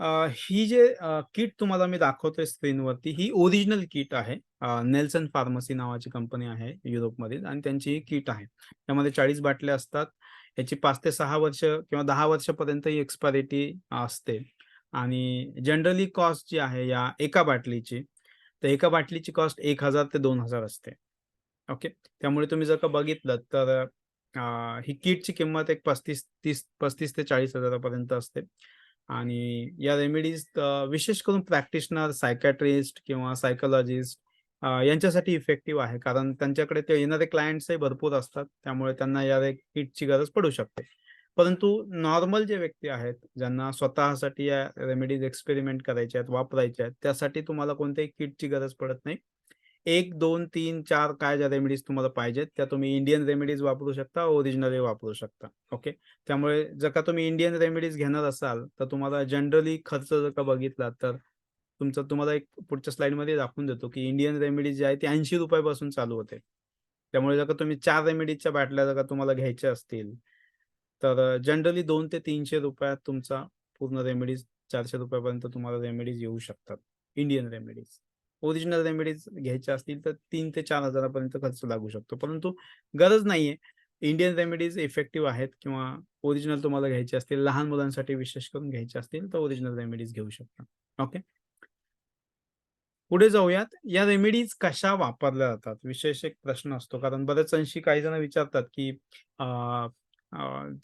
ही जे किट तुम्हाला मी दाखवतोय स्क्रीनवरती, ही ओरिजिनल किट आहे. नेल्सन फार्मसी नावाची कंपनी आहे युरोपमधील आणि त्यांची ही किट आहे. त्यामध्ये 40 बाटल्या असतात. याची 5 ते 6 वर्ष किंवा 10 वर्षापर्यंत ही एक्सपायरिटी असते आणि जनरली कॉस्ट जी आहे या एका बाटलीची, तर एका बाटलीची कॉस्ट 1000 ते 2000 असते. ओके. त्यामुळे तुम्ही जर का बघितलत तर ही किटची किंमत एक 35 ते 40,000 पर्यंत असते. आणि या रेमेडीज विशेष करून प्रॅक्टिशनर, सायकियाट्रिस्ट किंवा सायकॉलॉजिस्ट यांच्यासाठी इफेक्टिव्ह आहे. कारण त्यांच्याकडे ते येणारे क्लायंट्सही भरपूर असतात. त्यामुळे त्यांना या किटची गरज पडू शकते. परंतु नॉर्मल जे व्यक्ती आहेत, ज्यांना स्वतःसाठी या रेमेडीज एक्सपेरिमेंट करायचे आहेत, वापरायचे आहेत, त्यासाठी तुम्हाला कोणत्याही किटची गरज पडत नाही. 1, 2, 3, 4 काय ज्या रेमेडीज तुम्हाला पाहिजेत, त्या तुम्ही इंडियन रेमेडीज वापरू शकता, ओरिजिनलही वापरू शकता. ओके. त्यामुळे जर का तुम्ही इंडियन रेमेडीज घेणार असाल, तर तुम्हाला जनरली खर्च जर का बघितला, तर तुम्हाला एक पुढच्या स्लाईडमध्ये दाखवून देतो, की इंडियन रेमेडीज जे आहे ते ₹80 पासून चालू होते. त्यामुळे जर का तुम्ही 4 रेमेडीजच्या बाटल्या जर का तुम्हाला घ्यायच्या असतील, तर जनरली ₹200 ते ₹300 तुमचा पूर्ण रेमेडीज ₹400 पर्यंत तुम्हाला रेमेडीज येऊ शकतात. Indian remedies. ओरिजिनल रेमेडीज घ्यायच्या असतील तर 3,000 ते 4,000 पर्यंत खर्च लागू शकतो. परंतु गरज नाहीये. इंडियन रेमेडीज इफेक्टिव्ह आहेत किंवा ओरिजिनल तुम्हाला घ्यायचे असतील, लहान मुलांसाठी विशेष करून घ्यायचे असतील, तर ओरिजिनल रेमेडीज घेऊ शकता. ओके. पुढे जाऊयात. या रेमेडीज कशा वापरल्या जातात? विशेष एक प्रश्न असतो. कारण बऱ्याच अंशी काही जण विचारतात, की अ,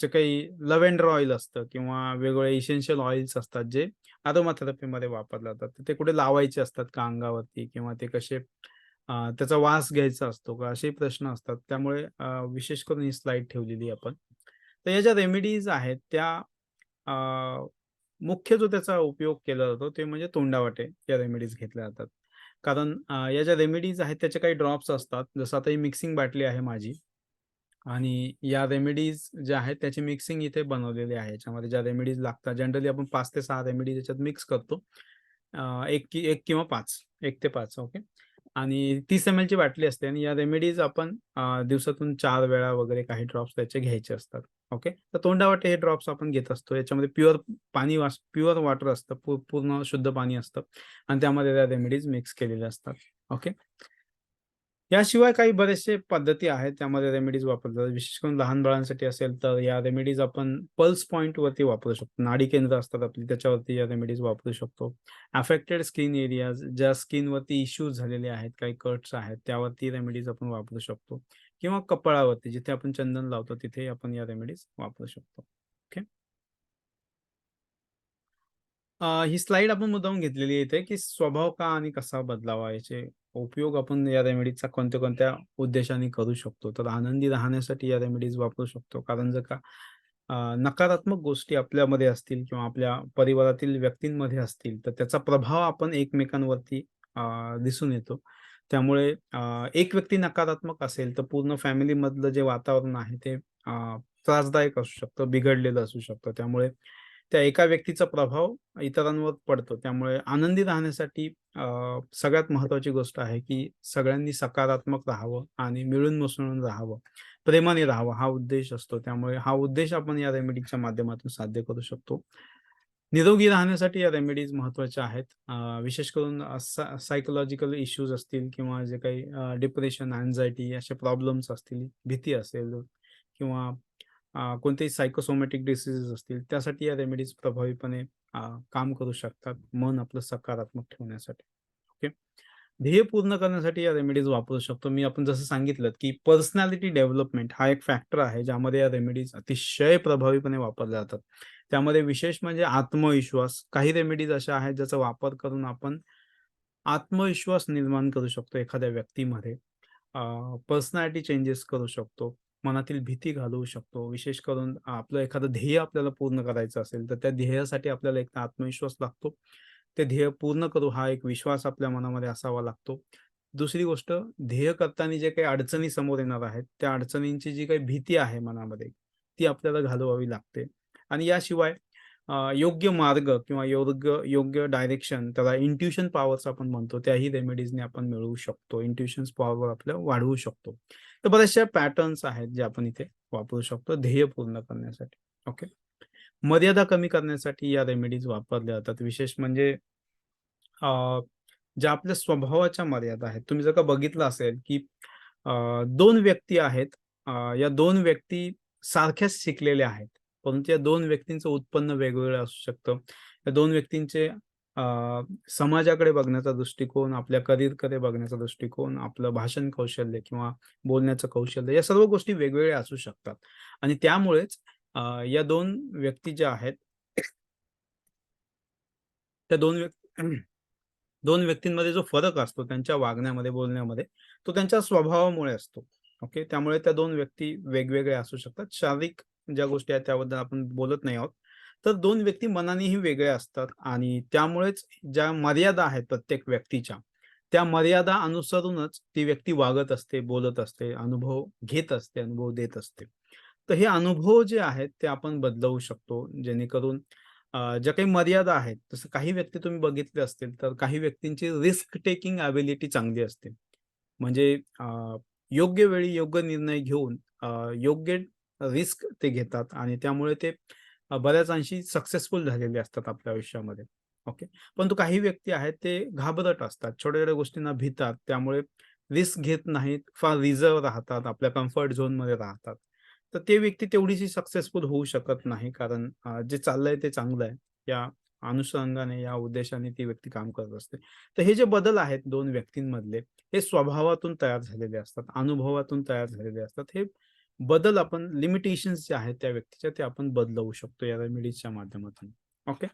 जे काही लव्हेंडर ऑइल असतं किंवा वेगवेगळे इसेन्शियल ऑइल्स असतात, जे अरोमा थेरपीमध्ये वापरले जातात. तर ते कुठे लावायचे असतात का अंगावरती किंवा ते कसे त्याचा वास घ्यायचा असतो का? असे प्रश्न असतात. त्यामुळे विशेष करून ही स्लाईड ठेवलेली आहे आपण. तर या ज्या रेमेडीज आहेत त्या अ, मुख्य जो त्याचा उपयोग केला जातो ते म्हणजे तोंडावाटे या रेमेडीज घेतल्या जातात. कारण या ज्या रेमेडीज आहेत त्याचे काही ड्रॉप्स असतात. जसं आता ही मिक्सिंग बाटली आहे माझी आणि या रेमेडीज ज्या आहेत त्याची मिक्सिंग इथे बनवलेली आहे. याच्यामध्ये ज्या रेमेडीज लागतात जनरली आपण 5 ते 6 रेमेडीज याच्यात मिक्स करतो. 1 किंवा 5, 1 ते 5 ओके. आणि 30 एम-एलची बाटली असते आणि या रेमेडीज आपण दिवसातून 4 वेळा वगैरे काही ड्रॉप्स त्याचे घ्यायचे असतात. ओके. तर तोंडावाटे हे ड्रॉप्स आपण घेत असतो. याच्यामध्ये प्युअर वॉटर असतं. पूर्ण शुद्ध पाणी असतं आणि त्यामध्ये त्या रेमेडीज मिक्स केलेल्या असतात. ओके. याशिवाय काही बरेचसे पद्धती आहेत त्यामध्ये रेमेडीज वापरतात. विशेष करून लहान बाळांसाठी असेल तर या रेमेडीज आपण पल्स पॉइंटवरती वापरू शकतो. नाडी केंद्र असतात आपली त्याच्यावरती या रेमेडीज वापरू शकतो. अफेक्टेड स्किन एरियाज ज्या स्किनवरती इश्यूज झालेले आहेत, काही कट्स आहेत, त्यावरती रेमेडीज आपण वापरू शकतो किंवा कपाळावरती जिथे आपण चंदन लावतो तिथे आपण या रेमेडीज वापरू शकतो. ओके. ही स्लाईड आपण मुद्दामून घेतलेली आहे इथे, की स्वभाव का आणि कसा बदलावा याचे उपयोग आपण या रेमेडीजचा कोणत्या-कोणत्या उद्देशाने करू शकतो. तर आनंदी राहण्यासाठी या रेमेडीज वापरू शकतो. कारण जर का नकारात्मक गोष्टी आपल्यामध्ये असतील किंवा आपल्या परिवारातील व्यक्तींमध्ये असतील, तर त्याचा प्रभाव आपण एकमेकांवरती दिसून येतो. त्यामुळे एक व्यक्ती नकारात्मक असेल, तर पूर्ण फॅमिलीमधलं जे वातावरण आहे ते त्रासदायक असू शकतं, बिघडलेलं असू शकतं. त्यामुळे त्या एका व्यक्तीचा प्रभाव इतरांवर पडतो. त्यामुळे आनंदी राहण्यासाठी सगळ्यात महत्त्वाची गोष्ट आहे, की सगळ्यांनी सकारात्मक राहावं आणि मिळून मिसळून राहावं. प्रेमाने राहावं हा उद्देश असतो. त्यामुळे हा उद्देश आपण या रेमेडीच्या माध्यमातून साध्य करू शकतो. निरोगी राहण्यासाठी या रेमेडीज महत्त्वाच्या आहेत. विशेष करून सायकॉलॉजिकल इश्यूज असतील किंवा जे काही डिप्रेशन, अँक्झायटी असे प्रॉब्लेम्स असतील, भीती असेल किंवा कोणतेही सायकोसोमॅटिक डिसीजेस असतील, त्यासाठी या रेमेडीज प्रभावीपणे काम करू शकतात, मन आपलं सकारात्मक ठेवण्यासाठी. ओके. ध्येय पूर्ण करण्यासाठी या रेमेडीज वापरू शकतो. आपण जसं सांगितलं, की पर्सनॅलिटी डेव्हलपमेंट हा एक फॅक्टर आहे, ज्यामध्ये या रेमेडीज अतिशय प्रभावीपणे वापरल्या जातात. त्यामध्ये विशेष म्हणजे आत्मविश्वास. काही रेमेडीज अशा आहेत, ज्याचा वापर करून आपण आत्मविश्वास निर्माण करू शकतो एखाद्या व्यक्तीमध्ये. पर्सनॅलिटी चेंजेस करू शकतो. मनातील भीती घालवू शकतो. विशेष करून आपलं एखादं ध्येय आपल्याला पूर्ण करायचं असेल, तर त्या ध्येयासाठी आपल्याला एक तर आत्मविश्वास लागतो. ते ध्येय पूर्ण करू हा एक विश्वास आपल्या मनामध्ये असावा लागतो. दुसरी गोष्ट ध्येय करताना जे काही अडचणी समोर येणार आहेत, त्या अडचणींची जी काही भीती आहे मनामध्ये, ती आपल्याला घालवावी लागते. आणि याशिवाय योग्य मार्ग किंवा योग्य योग्य डायरेक्शन त्याला इंट्युशन पॉवर्स आपण म्हणतो, त्याही रेमेडीजने आपण मिळवू शकतो. इंट्युशन्स पॉवर आपलं वाढवू शकतो. तर बऱ्याचशा पॅटर्न्स आहेत जे आपण इथे वापरू शकतो ध्येय पूर्ण करण्यासाठी. ओके. मर्यादा कमी करण्यासाठी या रेमेडीज वापरल्या जातात. विशेष म्हणजे अ, ज्या आपल्या स्वभावाच्या मर्यादा आहेत. तुम्ही जर का बघितलं असेल, की 2 व्यक्ती आहेत. या 2 व्यक्ती सारख्याच शिकलेल्या आहेत. परंतु या 2 व्यक्तींचं उत्पन्न वेगवेगळं असू शकतं. या 2 व्यक्तींचे अ, समाजाकडे बघण्याचा दृष्टिकोन, आपल्या करिअरकडे बघण्याचा दृष्टिकोन, आपलं भाषण कौशल्य किंवा बोलण्याचं कौशल्य या सर्व गोष्टी वेगवेगळ्या असू शकतात. आणि त्यामुळेच या 2 व्यक्ती ज्या आहेत, त्या 2 व्यक्तींमध्ये जो फरक असतो त्यांच्या वागण्यामध्ये, बोलण्यामध्ये, तो त्यांच्या स्वभावामुळे असतो. ओके. त्यामुळे त्या 2 व्यक्ती वेगवेगळ्या असू शकतात. शारीरिक ज्या गोष्टी आहेत त्याबद्दल आपण बोलत नाही आहोत. तर 2 व्यक्ती मनानेही वेगळ्या असतात आणि त्यामुळेच ज्या मर्यादा आहेत प्रत्येक व्यक्तीच्या, त्या मर्यादा अनुसरूनच ती व्यक्ती वागत असते, बोलत असते, अनुभव घेत असते, अनुभव देत असते. तर हे अनुभव जे आहेत ते आपण बदलवू शकतो जेणेकरून ज्या काही मर्यादा आहेत, जसं काही व्यक्ती तुम्ही बघितले असतील, तर काही व्यक्तींची रिस्क टेकिंग एबिलिटी चांगली असते. म्हणजे योग्य वेळी योग्य निर्णय घेऊन योग्य रिस्क ते घेतात आणि त्यामुळे ते बऱ्याच अंशी सक्सेसफुल झालेले असतात आपल्या आयुष्यामध्ये. ओके. परंतु काही व्यक्ती आहेत ते घाबरट असतात. छोट्या-छोट्या गोष्टींना भितात. त्यामुळे रिस्क घेत नाहीत. फार रिझर्व्ह राहतात. आपल्या कम्फर्ट झोनमध्ये राहतात. तर ते व्यक्ती तेवढीशी सक्सेसफुल होऊ शकत नाही. कारण जे चाललंय ते चांगलं आहे. या अनुषंगाने, या उद्देशाने ती व्यक्ती काम करत असते. तर हे जे बदल आहेत 2 व्यक्तींमधले, हे स्वभावातून तयार झालेले असतात, अनुभवातून तयार झालेले असतात. हे बदल आपण लिमिटेशन्स जे आहेत त्या व्यक्तीच्या, ते आपण बदलवू शकतो या रेमेडीजच्या माध्यमातून. ओके.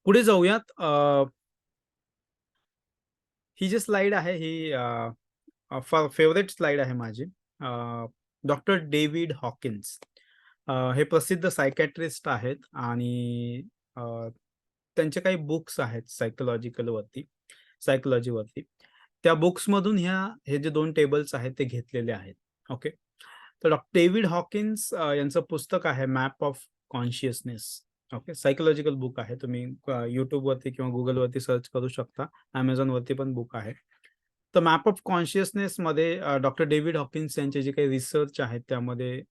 पुढे जाऊयात. ही जी स्लाईड आहे ही फार फेव्हरेट स्लाईड आहे माझी. डॉक्टर डेव्हिड हॉकिन्स हे प्रसिद्ध सायकियाट्रिस्ट आहेत आणि अ, त्यांचे काही बुक्स आहेत सायकॉलॉजीवरती. त्या बुक्समधून हे जे 2 टेबल्स आहेत ते घेतलेले आहेत. ओके. तर डॉक्टर डेव्हिड हॉकिन्स यांचं पुस्तक आहे map of consciousness. Okay. Psychological book आहे. तुम्ही YouTubeवरती किंवा Googleवरती सर्च करू शकता. Amazonवरती पण बुक आहे. तर मॅप ऑफ कॉन्शियसनेसमध्ये डॉक्टर डेव्हिड हॉकिन्स यांचे जे काही रिसर्च आहेत त्यामध्ये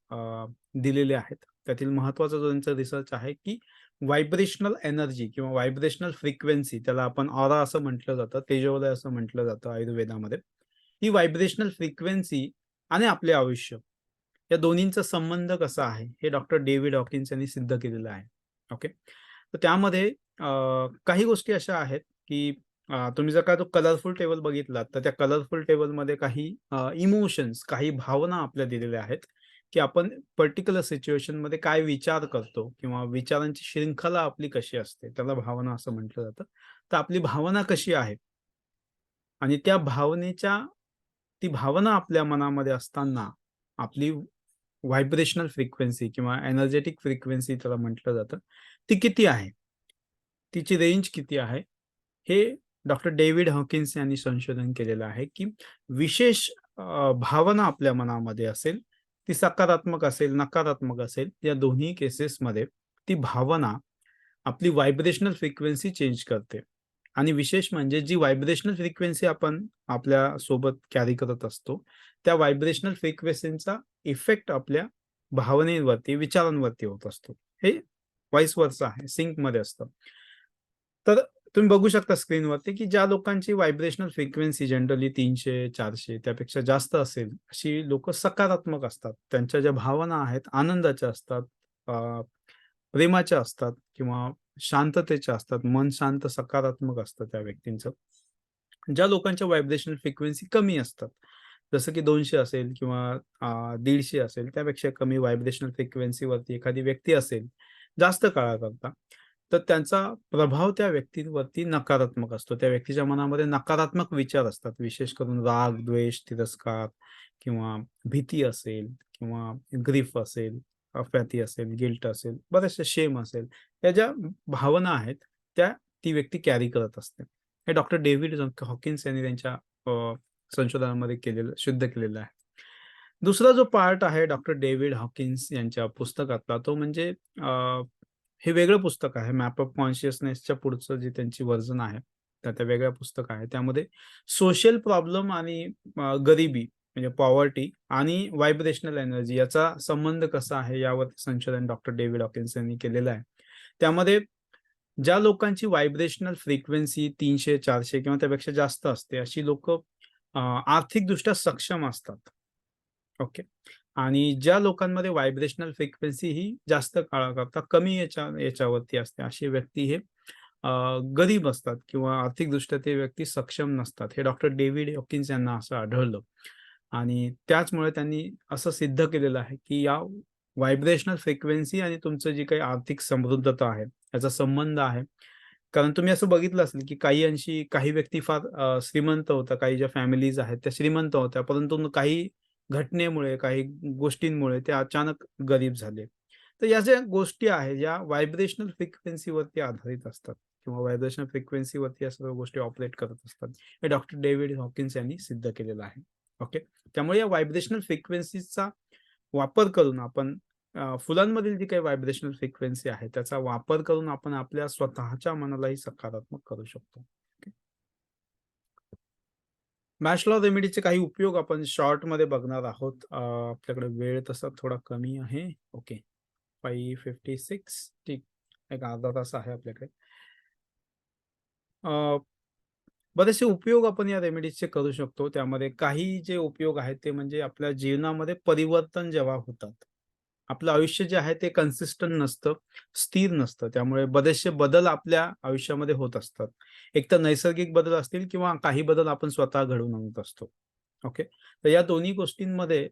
दिलेले आहेत. त्यातील महत्त्वाचा जो त्यांचा रिसर्च आहे, की व्हायब्रेशनल एनर्जी किंवा व्हायब्रेशनल फ्रिक्वेन्सी त्याला आपण ऑरा असं म्हटलं जातं, तेजोवलय असं म्हटलं जातं आयुर्वेदामध्ये. ही व्हायब्रेशनल फ्रिक्वेन्सी आणि आपले आयुष्य या दोन्हींचा संबंध कसा आहे, हे डॉक्टर डेव्हिड हॉकिन्स यांनी सिद्ध केलेलं आहे. ओके. तर त्यामध्ये काही गोष्टी अशा आहेत, की तुम्ही जर का तो कलरफुल टेबल बघितलात, तर त्या कलरफुल टेबलमध्ये काही इमोशन्स, काही भावना आपल्या दिलेल्या आहेत, की आपण पर्टिक्युलर सिच्युएशनमध्ये काय विचार करतो किंवा विचारांची शृंखला आपली कशी असते, त्याला भावना असं म्हटलं जातं. तर आपली भावना कशी आहे आणि त्या भावनेच्या ती भावना आपल्या मनामध्ये असताना आपली व्हायब्रेशनल फ्रिक्वेन्सी किंवा एनर्जेटिक फ्रिक्वेन्सी त्याला म्हटलं जातं. ती किती आहे? तिची रेंज किती आहे? हे डॉक्टर डेव्हिड हॉकिन्स यांनी संशोधन केलेलं आहे, की विशेष भावना आपल्या मनामध्ये असेल, ती सकारात्मक असेल, नकारात्मक असेल, या दोन्ही केसेसमध्ये ती भावना आपली व्हायब्रेशनल फ्रिक्वेन्सी चेंज करते. आणि विशेष म्हणजे जी व्हायब्रेशनल फ्रिक्वेन्सी आपण आपल्या सोबत कॅरी करत असतो, त्या व्हायब्रेशनल फ्रिक्वेन्सीचा इफेक्ट आपल्या भावनेवरती, विचारांवरती होत असतो. हे व्हाईस वर्सा आहे, सिंकमध्ये असतं. तर तुम्ही बघू शकता स्क्रीनवरती, की ज्या लोकांची व्हायब्रेशनल फ्रिक्वेन्सी जनरली 300-400 त्यापेक्षा जास्त असेल, अशी लोकं सकारात्मक असतात. त्यांच्या ज्या भावना आहेत, आनंदाच्या असतात, अ, प्रेमाच्या असतात किंवा शांततेच्या असतात. मन शांत, सकारात्मक असतं त्या व्यक्तींचं. ज्या लोकांच्या व्हायब्रेशनल फ्रिक्वेन्सी कमी असतात, जसं की 200 असेल किंवा 150 असेल, त्यापेक्षा कमी व्हायब्रेशनल फ्रिक्वेन्सीवरती एखादी व्यक्ती असेल, जास्त काळाकरता, तर त्यांचा प्रभाव त्या व्यक्तींवरती नकारात्मक असतो. त्या व्यक्तीच्या मनामध्ये नकारात्मक विचार असतात. विशेष करून राग, द्वेष, तिरस्कार किंवा भीती असेल किंवा ग्रीफ असेल, अपॅथी असेल, गिल्ट असेल, बऱ्याचशा शेम असेल. या ज्या भावना आहेत, त्या ती व्यक्ती कॅरी करत असते. हे डॉक्टर डेव्हिड हॉकिन्स यांनी त्यांच्या संशोधनामध्ये सिद्ध केलेलं आहे. दुसरा जो पार्ट आहे डॉक्टर डेव्हिड हॉकिन्स यांच्या पुस्तकातला तो म्हणजे हे वेगळं पुस्तक आहे. मॅप ऑफ कॉन्शियसनेसच्या पुढचं जे त्यांची व्हर्जन आहे, तर ते वेगळं पुस्तक आहे. त्यामध्ये सोशल प्रॉब्लेम आणि गरिबी म्हणजे पॉवर्टी आणि व्हायब्रेशनल एनर्जी याचा संबंध कसा आहे यावरती संशोधन डॉक्टर डेव्हिड हॉकिन्स यांनी केलेलं आहे. त्यामध्ये ज्या लोकांची व्हायब्रेशनल फ्रिक्वेन्सी 300-400 किंवा त्यापेक्षा जास्त असते, अशी लोकं आर्थिकदृष्ट्या सक्षम असतात. ओके. आणि ज्या लोकांमध्ये व्हायब्रेशनल फ्रिक्वेन्सी ही जास्त काळाकरता कमी याच्यावरती असते, अशी व्यक्ती हे अ, गरीब असतात किंवा आर्थिकदृष्ट्या ते व्यक्ती सक्षम नसतात. हे डॉक्टर डेव्हिड हॉकिन्स यांना असं आढळलं. आणि त्याचमुळे त्यांनी असं सिद्ध केलेलं आहे, की या व्हायब्रेशनल फ्रिक्वेन्सी आणि तुमचं जी काही आर्थिक समृद्धता आहे, याचा संबंध आहे. कारण तुम्ही असं बघितलं असेल, की काही अंशी काही व्यक्ती फार श्रीमंत होत्या, काही ज्या फॅमिलीज आहेत त्या श्रीमंत होत्या, परंतु काही घटनेमुळे, काही गोष्टींमुळे ते अचानक गरीब झाले. तर या ज्या गोष्टी आहेत, या व्हायब्रेशनल फ्रिक्वेन्सीवरती आधारित असतात किंवा व्हायब्रेशनल फ्रिक्वेन्सीवरती या सर्व गोष्टी ऑपरेट करत असतात. हे डॉक्टर डेव्हिड हॉकिन्स यांनी सिद्ध केलेलं आहे. ओके. त्यामुळे या व्हायब्रेशनल फ्रिक्वेन्सीचा वापर करून आपण फुलांमधील जी काही व्हायब्रेशनल फ्रिक्वेन्सी आहे, त्याचा वापर करून आपण आपल्या स्वतःच्या मनालाही सकारात्मक करू शकतो. ओके. मॅश लॉ रेमेडीचे काही उपयोग आपण शॉर्टमध्ये बघणार आहोत. आपल्याकडे वेळ तसा थोडा कमी आहे. ओके. 5:56 ठीक. एक अर्धा तास आहे आपल्याकडे. बरेचसे उपयोग आपण या रेमेडीजचे करू शकतो. त्यामध्ये काही जे उपयोग आहेत ते म्हणजे आपल्या जीवनामध्ये परिवर्तन जेव्हा होतात. आपलं आयुष्य जे आहे ते कन्सिस्टंट नसतं, स्थिर नसतं. त्यामुळे बरेचसे बदल आपल्या आयुष्यामध्ये होत असतात. एकतर नैसर्गिक बदल असतील किंवा काही बदल आपण स्वतः घडवून आणत असतो. ओके. तर या दोन्ही गोष्टींमध्ये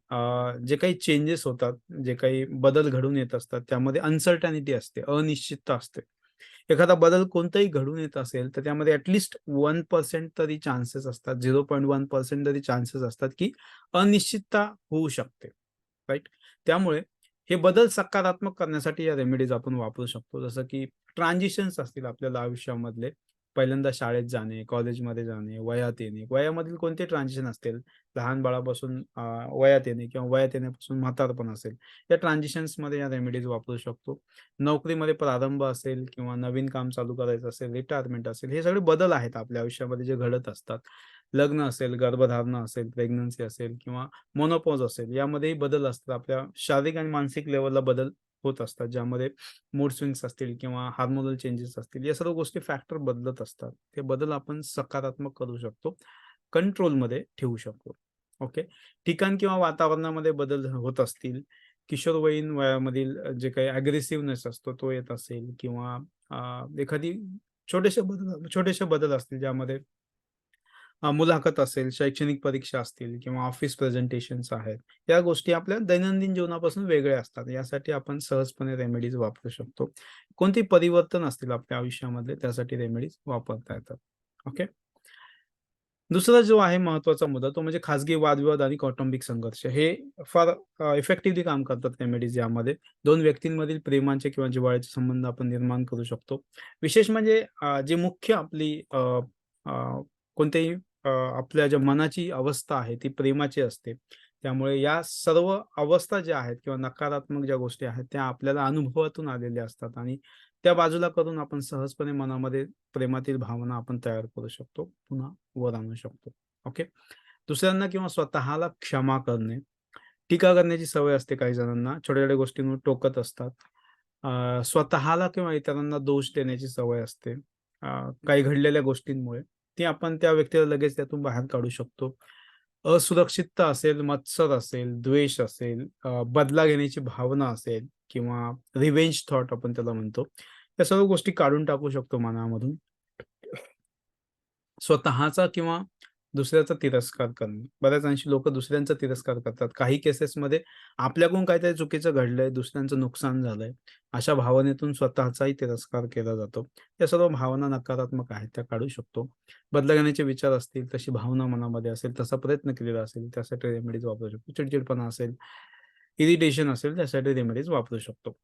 जे काही चेंजेस होतात, जे काही बदल घडून येत असतात, त्यामध्ये अनसर्टॅनिटी असते, अनिश्चितता असते. एखादा बदल कोणताही घडून येत असेल, तर त्यामध्ये ॲट लीस्ट 1% तरी चान्सेस असतात, 0.1% तरी चान्सेस असतात, की अनिश्चितता होऊ शकते. राइट? त्यामुळे हे बदल सकारात्मक करण्यासाठी या रेमेडीज आपण वापरू शकतो. जसं की ट्रान्झिशन्स असतील आपल्याला आयुष्यामधले. पहिल्यांदा शाळेत जाणे, कॉलेजमध्ये जाणे, वयात येणे. वयामधील कोणते ट्रान्झिशन असतील, लहान बाळापासून वयात येणे किंवा वयात येण्यापासून म्हातारपण असेल, या ट्रान्झिशन्समध्ये या रेमेडीज वापरू शकतो. नोकरीमध्ये प्रारंभ असेल किंवा नवीन काम चालू करायचं असेल, रिटायरमेंट असेल, हे सगळे बदल आहेत आपल्या आयुष्यामध्ये जे घडत असतात. लग्न असेल, गर्भधारणा असेल, प्रेग्नन्सी असेल किंवा मोनोपॉज असेल, यामध्येही बदल असतात. आपल्या शारीरिक आणि मानसिक लेव्हलला बदल होत असतात, ज्यामध्ये मूड स्विंग्स असतील किंवा हार्मोनल चेंजेस असतील, या सर्व गोष्टी फॅक्टर बदलत असतात. ते बदल आपण सकारात्मक करू शकतो, कंट्रोलमध्ये ठेवू शकतो. ओके. ठिकाण किंवा वातावरणामध्ये बदल होत असतील, किशोरवयीन वयामधील जे काही अग्रेसिव्हनेस असतो तो येत असेल किंवा एखादी छोटेसे बदल असतील, ज्यामध्ये मुलाखत असेल, शैक्षणिक परीक्षा असतील किंवा ऑफिस प्रेझेंटेशन्स आहेत. या गोष्टी आपल्या दैनंदिन जीवनापासून वेगळ्या असतात. यासाठी आपण सहजपणे रेमेडीज वापरू शकतो. कोणती परिवर्तन असतील आपल्या आयुष्यामधले, त्यासाठी रेमेडीज वापरता येतात. ओके. दुसरा जो आहे महत्त्वाचा मुद्दा, तो म्हणजे खाजगी वादविवाद आणि कौटुंबिक संघर्ष. हे फार इफेक्टिव्हली काम करतात रेमेडीज यामध्ये. 2 व्यक्तींमधील प्रेमाचे किंवा जिव्हाळ्याचे संबंध आपण निर्माण करू शकतो. विशेष म्हणजे जे मुख्य आपली अ, कोणत्याही आपल्या ज्या मनाची अवस्था आहे ती प्रेमाची असते. त्यामुळे या सर्व अवस्था ज्या आहेत किंवा नकारात्मक ज्या गोष्टी आहेत, त्या आपल्याला अनुभवातून आलेल्या असतात आणि त्या बाजूला करून आपण सहजपणे मनामध्ये प्रेमातील भावना आपण तयार करू शकतो. पुन्हा वर आणू शकतो. ओके. दुसऱ्यांना किंवा स्वतःला क्षमा करणे. टीका करण्याची सवय असते काही जणांना. छोट्या-छोट्या गोष्टींवर टोकत असतात. स्वतःला किंवा इतरांना दोष देण्याची सवय असते. अ, काही घडलेल्या गोष्टींमुळे. ती आपण त्या व्यक्तीला लगेच त्यातून बाहेर काढू शकतो. असुरक्षितता असेल, मत्सर असेल, द्वेष असेल, बदला घेण्याची भावना असेल किंवा रिव्हेंज थॉट आपण त्याला म्हणतो. या सर्व गोष्टी काढून टाकू शकतो मनामधून. स्वतःचा किंवा दुसऱ्याचा तिरस्कार करणे. बऱ्याच अंशी लोकं दुसऱ्यांचा तिरस्कार करतात. काही केसेसमध्ये आपल्याकडून काहीतरी चुकीचं घडलंय, दुसऱ्यांचं नुकसान झालंय, अशा भावनेतून स्वतःचाही तिरस्कार केला जातो. या सर्व भावना नकारात्मक आहेत, त्या काढू शकतो. बदला घेण्याचे विचार असतील, तशी भावना मनामध्ये असेल, तसा प्रयत्न केलेला असेल, त्यासाठी रेमेडीज वापरू शकतो. चिडचिडपणा असेल, इरिटेशन असेल, त्यासाठी रेमेडीज वापरू शकतो.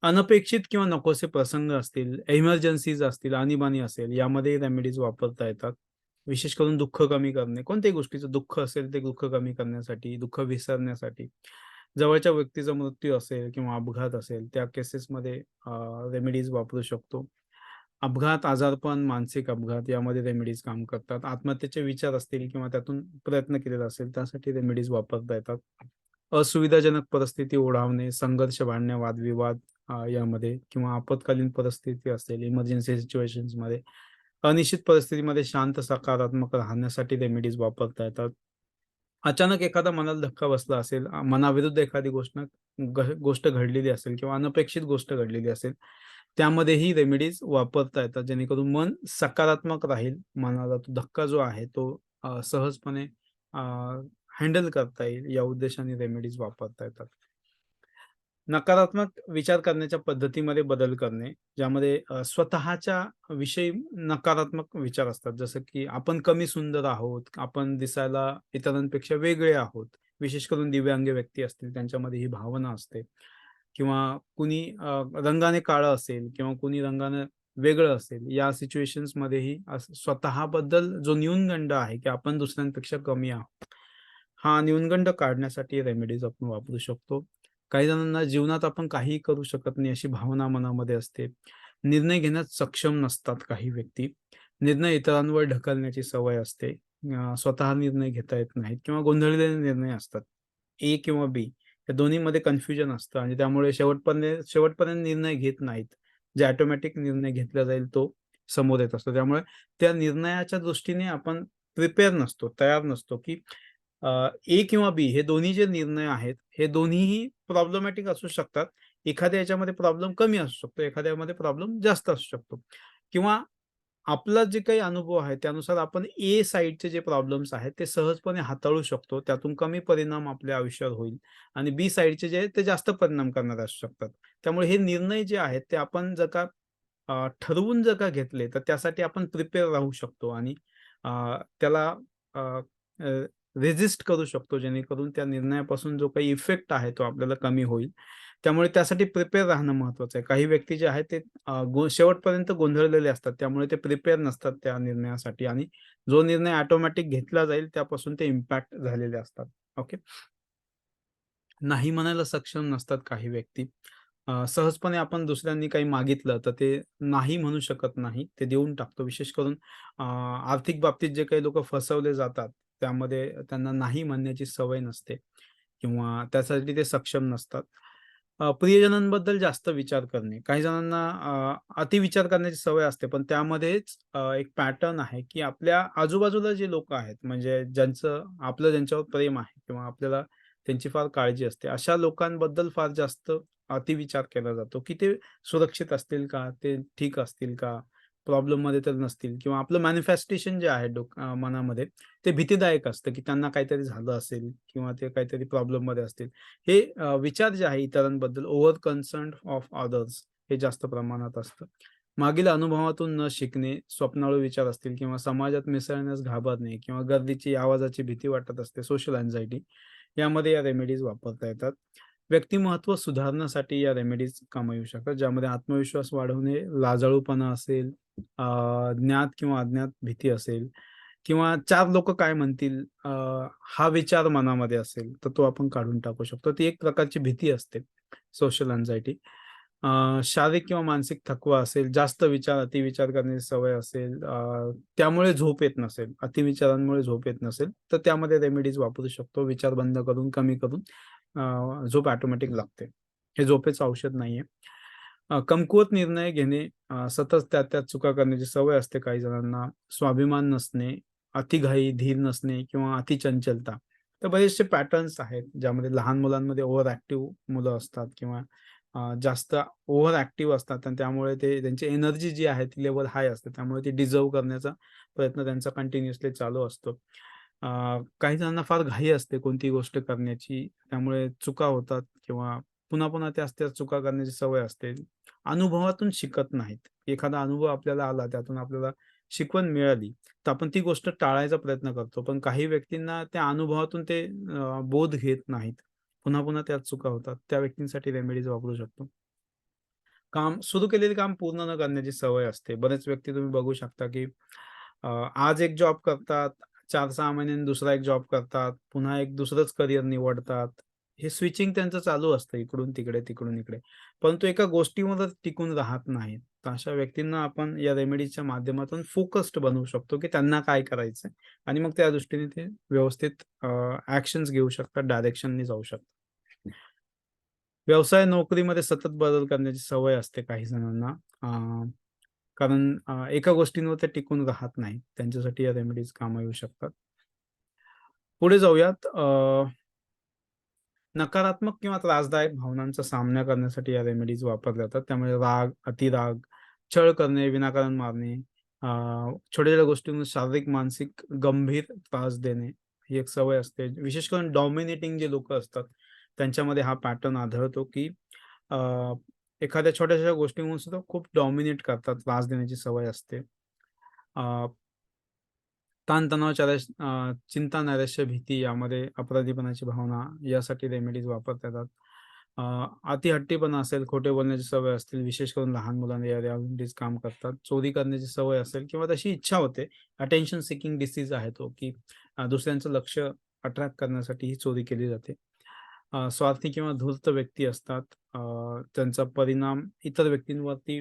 अनपेक्षित किंवा नकोसे प्रसंग असतील, एमर्जन्सीज असतील, आणीबाणी असेल, यामध्ये रेमेडीज वापरता येतात. विशेष करून दुःख कमी करणे. कोणत्याही गोष्टीचं दुःख असेल, ते दुःख कमी करण्यासाठी, दुःख विसरण्यासाठी. जवळच्या व्यक्तीचा मृत्यू असेल किंवा अपघात असेल, त्या केसेसमध्ये रेमेडीज वापरू शकतो. अपघात, आजारपण, मानसिक अपघात यामध्ये रेमेडीज काम करतात. आत्महत्येचे विचार असतील किंवा त्यातून प्रयत्न केलेला असेल, त्यासाठी रेमेडीज वापरता येतात. असुविधाजनक परिस्थिती ओढावणे, संघर्ष वाढणे, वादविवाद यामध्ये किंवा आपत्कालीन परिस्थिती असेल, इमर्जन्सी सिच्युएशन्समध्ये, अनिश्चित परिस्थितीमध्ये शांत, सकारात्मक राहण्यासाठी रेमेडीज वापरता येतात. अचानक एखादा मनाला धक्का बसला असेल, मनाविरुद्ध एखादी गोष्ट घडलेली असेल किंवा अनपेक्षित गोष्ट घडलेली असेल, त्यामध्येही रेमेडीज वापरता येतात, जेणेकरून मन सकारात्मक राहील. मनाला तो धक्का जो आहे तो सहजपणे हँडल करता येईल, या उद्देशाने रेमेडीज वापरता येतात. नकारात्मक विचार करण्याच्या पद्धतीमध्ये बदल करणे, ज्यामध्ये स्वतःच्या विषयी नकारात्मक विचार असतात. जसं की आपण कमी सुंदर आहोत, आपण दिसायला इतरांपेक्षा वेगळे आहोत. विशेष करून दिव्यांग व्यक्ती असतील, त्यांच्यामध्ये ही भावना असते. किंवा कुणी रंगाने काळं असेल किंवा कुणी रंगाने वेगळं असेल, या सिच्युएशन्समध्येही असं स्वतःबद्दल जो न्यूनगंड आहे, की आपण दुसऱ्यांपेक्षा कमी आहोत. हा न्यूनगंड काढण्यासाठी रेमेडीज आपण वापरू शकतो. काही जणांना जीवनात आपण काहीही करू शकत नाही अशी भावना मनामध्ये असते. निर्णय घेण्यात सक्षम नसतात काही व्यक्ती. निर्णय इतरांवर ढकलण्याची सवय असते. स्वतः निर्णय घेता येत नाहीत किंवा गोंधळलेले निर्णय असतात. ए किंवा बी या दोन्हीमध्ये कन्फ्युजन असतं आणि त्यामुळे शेवटपर्यंत निर्णय घेत नाहीत. जे ऑटोमॅटिक निर्णय घेतला जाईल तो समोर येत असतो. त्यामुळे त्या निर्णयाच्या दृष्टीने आपण प्रिपेअर नसतो, तयार नसतो, की ए किंवा बी हे दोन्ही जे निर्णय आहेत, हे दोन्हीही प्रॉब्लेमॅटिक असू शकतात. एखाद्या याच्यामध्ये प्रॉब्लेम कमी असू शकतो, एखाद्यामध्ये प्रॉब्लेम जास्त असू शकतो किंवा आपला जे काही अनुभव आहे, त्यानुसार आपण ए साइडचे जे प्रॉब्लेम्स आहेत, ते सहजपणे हाताळू शकतो. त्यातून कमी परिणाम आपल्या आयुष्यावर होईल आणि बी साइडचे जे आहेत, ते जास्त परिणाम करणारे असू शकतात. त्यामुळे हे निर्णय जे आहेत, ते आपण जर का ठरवून जर का घेतले, तर त्यासाठी आपण प्रिपेअर राहू शकतो आणि अ, त्याला अ, अ, रेझिस्ट करू शकतो, जेणेकरून त्या निर्णयापासून जो काही इफेक्ट आहे, तो आपल्याला कमी होईल. त्यामुळे त्यासाठी प्रिपेअर राहणं महत्त्वाचं आहे. काही व्यक्ती जे आहेत, ते शेवटपर्यंत गोंधळलेले असतात. त्यामुळे ते प्रिपेअर नसतात त्या निर्णयासाठी आणि जो निर्णय ऑटोमॅटिक घेतला जाईल, त्यापासून ते इम्पॅक्ट झालेले असतात. ओके. नाही म्हणायला सक्षम नसतात काही व्यक्ती. सहजपणे आपण दुसऱ्यांनी काही मागितलं तर ते नाही म्हणू शकत नाही. ते देऊन टाकतो. विशेष करून आर्थिक बाबतीत जे काही लोकं फसवले जातात, त्यामध्ये त्यांना नाही म्हणण्याची सवय नसते किंवा त्यासाठी ते सक्षम नसतात. प्रियजनांबद्दल जास्त विचार करणे. काही जणांना अतिविचार करण्याची सवय असते, पण त्यामध्येच एक पॅटर्न आहे, की आपल्या आजूबाजूला जे लोकं आहेत, म्हणजे आपलं ज्यांच्यावर प्रेम आहे किंवा आपल्याला त्यांची फार काळजी असते. अशा लोकांबद्दल फार जास्त अतिविचार केला जातो, की ते सुरक्षित असतील का? ते ठीक असतील का? प्रॉब्लेममध्ये तर नसतील किंवा आपलं मॅनिफेस्टेशन जे आहे मनामध्ये ते भीतीदायक असतं, की त्यांना काहीतरी झालं असेल किंवा ते काहीतरी प्रॉब्लेममध्ये असतील. हे विचार जे आहे इतरांबद्दल ओव्हर कन्सर्न ऑफ अदर्स हे जास्त प्रमाणात असतं. मागील अनुभवातून न शिकणे, स्वप्नाळू विचार असतील किंवा समाजात मिसळण्यास घाबरणे किंवा गर्दीची, आवाजाची भीती वाटत असते, सोशल अँक्झायटी यामध्ये या रेमेडीज वापरता येतात. व्यक्तिमत्त्व सुधारण्यासाठी या रेमेडीज कामी येऊ शकतात, ज्यामध्ये आत्मविश्वास वाढवणे, लाजाळूपणा असेल, ज्ञात किंवा अज्ञात भीती असेल किंवा 4 लोकं काय म्हणतील हा विचार मनामध्ये असेल, तर तो आपण काढून टाकू शकतो. ती एक प्रकारची भीती असते, सोशल अँक्झायटी. शारीरिक किंवा मानसिक थकवा असेल, जास्त विचार, अतिविचार करण्याची सवय असेल, त्यामुळे झोप येत नसेल, अतिविचारांमुळे झोप येत नसेल, तर त्यामध्ये रेमेडीज वापरू शकतो. विचार बंद करून, कमी करून झोप ऑटोमॅटिक लागते. हे झोपेचं औषध नाहीये. कमकुवत निर्णय घेणे, सतत त्यात चुका करण्याची सवय असते काही जणांना. स्वाभिमान नसणे, अतिघाई, धीर नसणे किंवा अतिचंचलता. तर बरेचसे पॅटर्न्स आहेत, ज्यामध्ये लहान मुलांमध्ये ओव्हर ॲक्टिव्ह मुलं असतात किंवा जास्त ओव्हर ॲक्टिव्ह असतात आणि त्यामुळे त्यांची एनर्जी जी आहे ती लेव्हल हाय असते. त्यामुळे ती डिझर्व्ह करण्याचा प्रयत्न त्यांचा कंटिन्युअसली चालू असतो. अ, काही जणांना फार घाई असते कोणतीही गोष्ट करण्याची, त्यामुळे चुका होतात किंवा पुन्हा-पुन्हा त्याच-त्याच चुका करण्याची सवय असते. अनुभवातून शिकत नाहीत. एखादा अनुभव आपल्याला आला, त्यातून आपल्याला शिकवण मिळाली, तर आपण ती गोष्ट टाळायचा प्रयत्न करतो. पण काही व्यक्तींना त्या अनुभवातून ते बोध घेत नाहीत. पुन्हा-पुन्हा त्याच चुका होतात. त्या व्यक्तींसाठी रेमेडीज वापरू शकतो. सुरू केलेले काम पूर्ण न करण्याची सवय असते. बरेच व्यक्ती तुम्ही बघू शकता, की आज एक जॉब करतात, 4-6 महिन्यांनी दुसरा एक जॉब करतात, पुन्हा एक दुसरंच करियर निवडतात. हे स्विचिंग त्यांचं चालू असतं इकडून तिकडे, तिकडून इकडे. परंतु एका गोष्टीवरच टिकून राहत नाहीत. तर अशा व्यक्तींना आपण या रेमेडीच्या माध्यमातून फोकस्ड बनवू शकतो, की त्यांना काय करायचंय आणि मग त्या दृष्टीने ते व्यवस्थित ॲक्शन्स घेऊ शकतात, डायरेक्शननी जाऊ शकतात. व्यवसाय, नोकरीमध्ये सतत बदल करण्याची सवय असते काही जणांना. कारण एका गोष्टींवर ते टिकून राहत नाहीत. त्यांच्यासाठी या रेमेडीज कामी येऊ शकतात. पुढे जाऊयात. नकारात्मक किंवा त्रासदायक भावनांचा सामना करण्यासाठी या रेमेडीज वापरल्या जातात. त्यामुळे राग, अतिराग, छळ करणे, विनाकारण मारणे, छोट्या-छोट्या गोष्टींवर शारीरिक, मानसिक गंभीर त्रास देणे, ही एक सवय असते. विशेष करून डॉमिनेटिंग जे लोकं असतात, त्यांच्यामध्ये हा पॅटर्न आढळतो, की अ, एखाद्या छोट्या-छोट्या गोष्टींवरून सुद्धा खूप डॉमिनेट करतात, त्रास देण्याची सवय असते. अ, ताणतणाव, चिंता, नैराश्य, भीती यामध्ये अपराधीपणाची भावना यासाठी रेमेडीज वापरता येतात. अ, अतिहट्टीपणा असेल, खोटे बोलण्याची सवय असतील, विशेष करून लहान मुलांना या रेमेडीज काम करतात. चोरी करण्याची सवय असेल किंवा तशी इच्छा होते, अटेन्शन सीकिंग डिसीज आहे तो, की दुसऱ्यांचं लक्ष अट्रॅक्ट करण्यासाठी ही चोरी केली जाते. स्वार्थी किंवा धूर्त व्यक्ती असतात. त्यांचा परिणाम इतर व्यक्तींवरती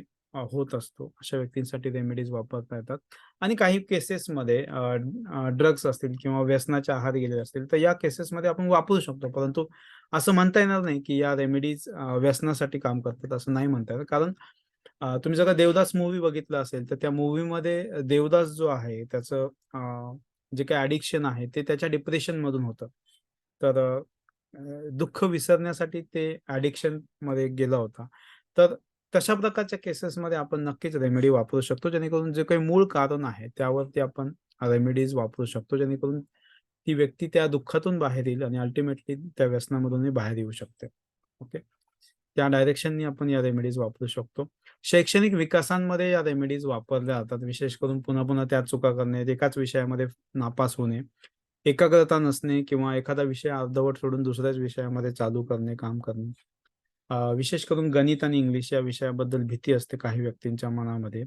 होत असतो. अशा व्यक्तींसाठी रेमेडीज वापरता येतात. आणि काही केसेसमध्ये ड्रग्स असतील किंवा व्यसनाच्या आहारी गेलेले असतील, तर या केसेसमध्ये आपण वापरू शकतो. परंतु असं म्हणता येणार नाही, की या रेमेडीज व्यसनासाठी काम करतात, असं नाही म्हणता येणार. कारण तुम्ही जर का देवदास मूव्ही बघितला असेल, तर त्या मूव्हीमध्ये देवदास जो आहे त्याचं जे काही ॲडिक्शन आहे, ते त्याच्या डिप्रेशनमधून होतं. तर दुःख विसरण्यासाठी ते ॲडिक्शनमध्ये गेला होता. तर तशा प्रकारच्या केसेसमध्ये आपण नक्कीच रेमेडी वापरू शकतो, जेणेकरून जे काही मूळ कारण आहे, त्यावरती आपण रेमेडीज वापरू शकतो, जेणेकरून ती व्यक्ती त्या दुःखातून बाहेर येईल आणि अल्टिमेटली त्या व्यसनामधूनही बाहेर येऊ शकते. ओके. त्या डायरेक्शननी आपण या रेमेडीज वापरू शकतो. शैक्षणिक विकासांमध्ये या रेमेडीज वापरल्या जातात. विशेष करून पुन्हा-पुन्हा त्याच चुका करणे, एकाच विषयामध्ये नापास होणे, एकाग्रता नसणे किंवा एखादा विषय अर्धवट सोडून दुसऱ्याच विषयामध्ये चालू करणे, काम करणे. विशेष करून गणित आणि इंग्लिश या विषयाबद्दल भीती असते काही व्यक्तींच्या मनामध्ये.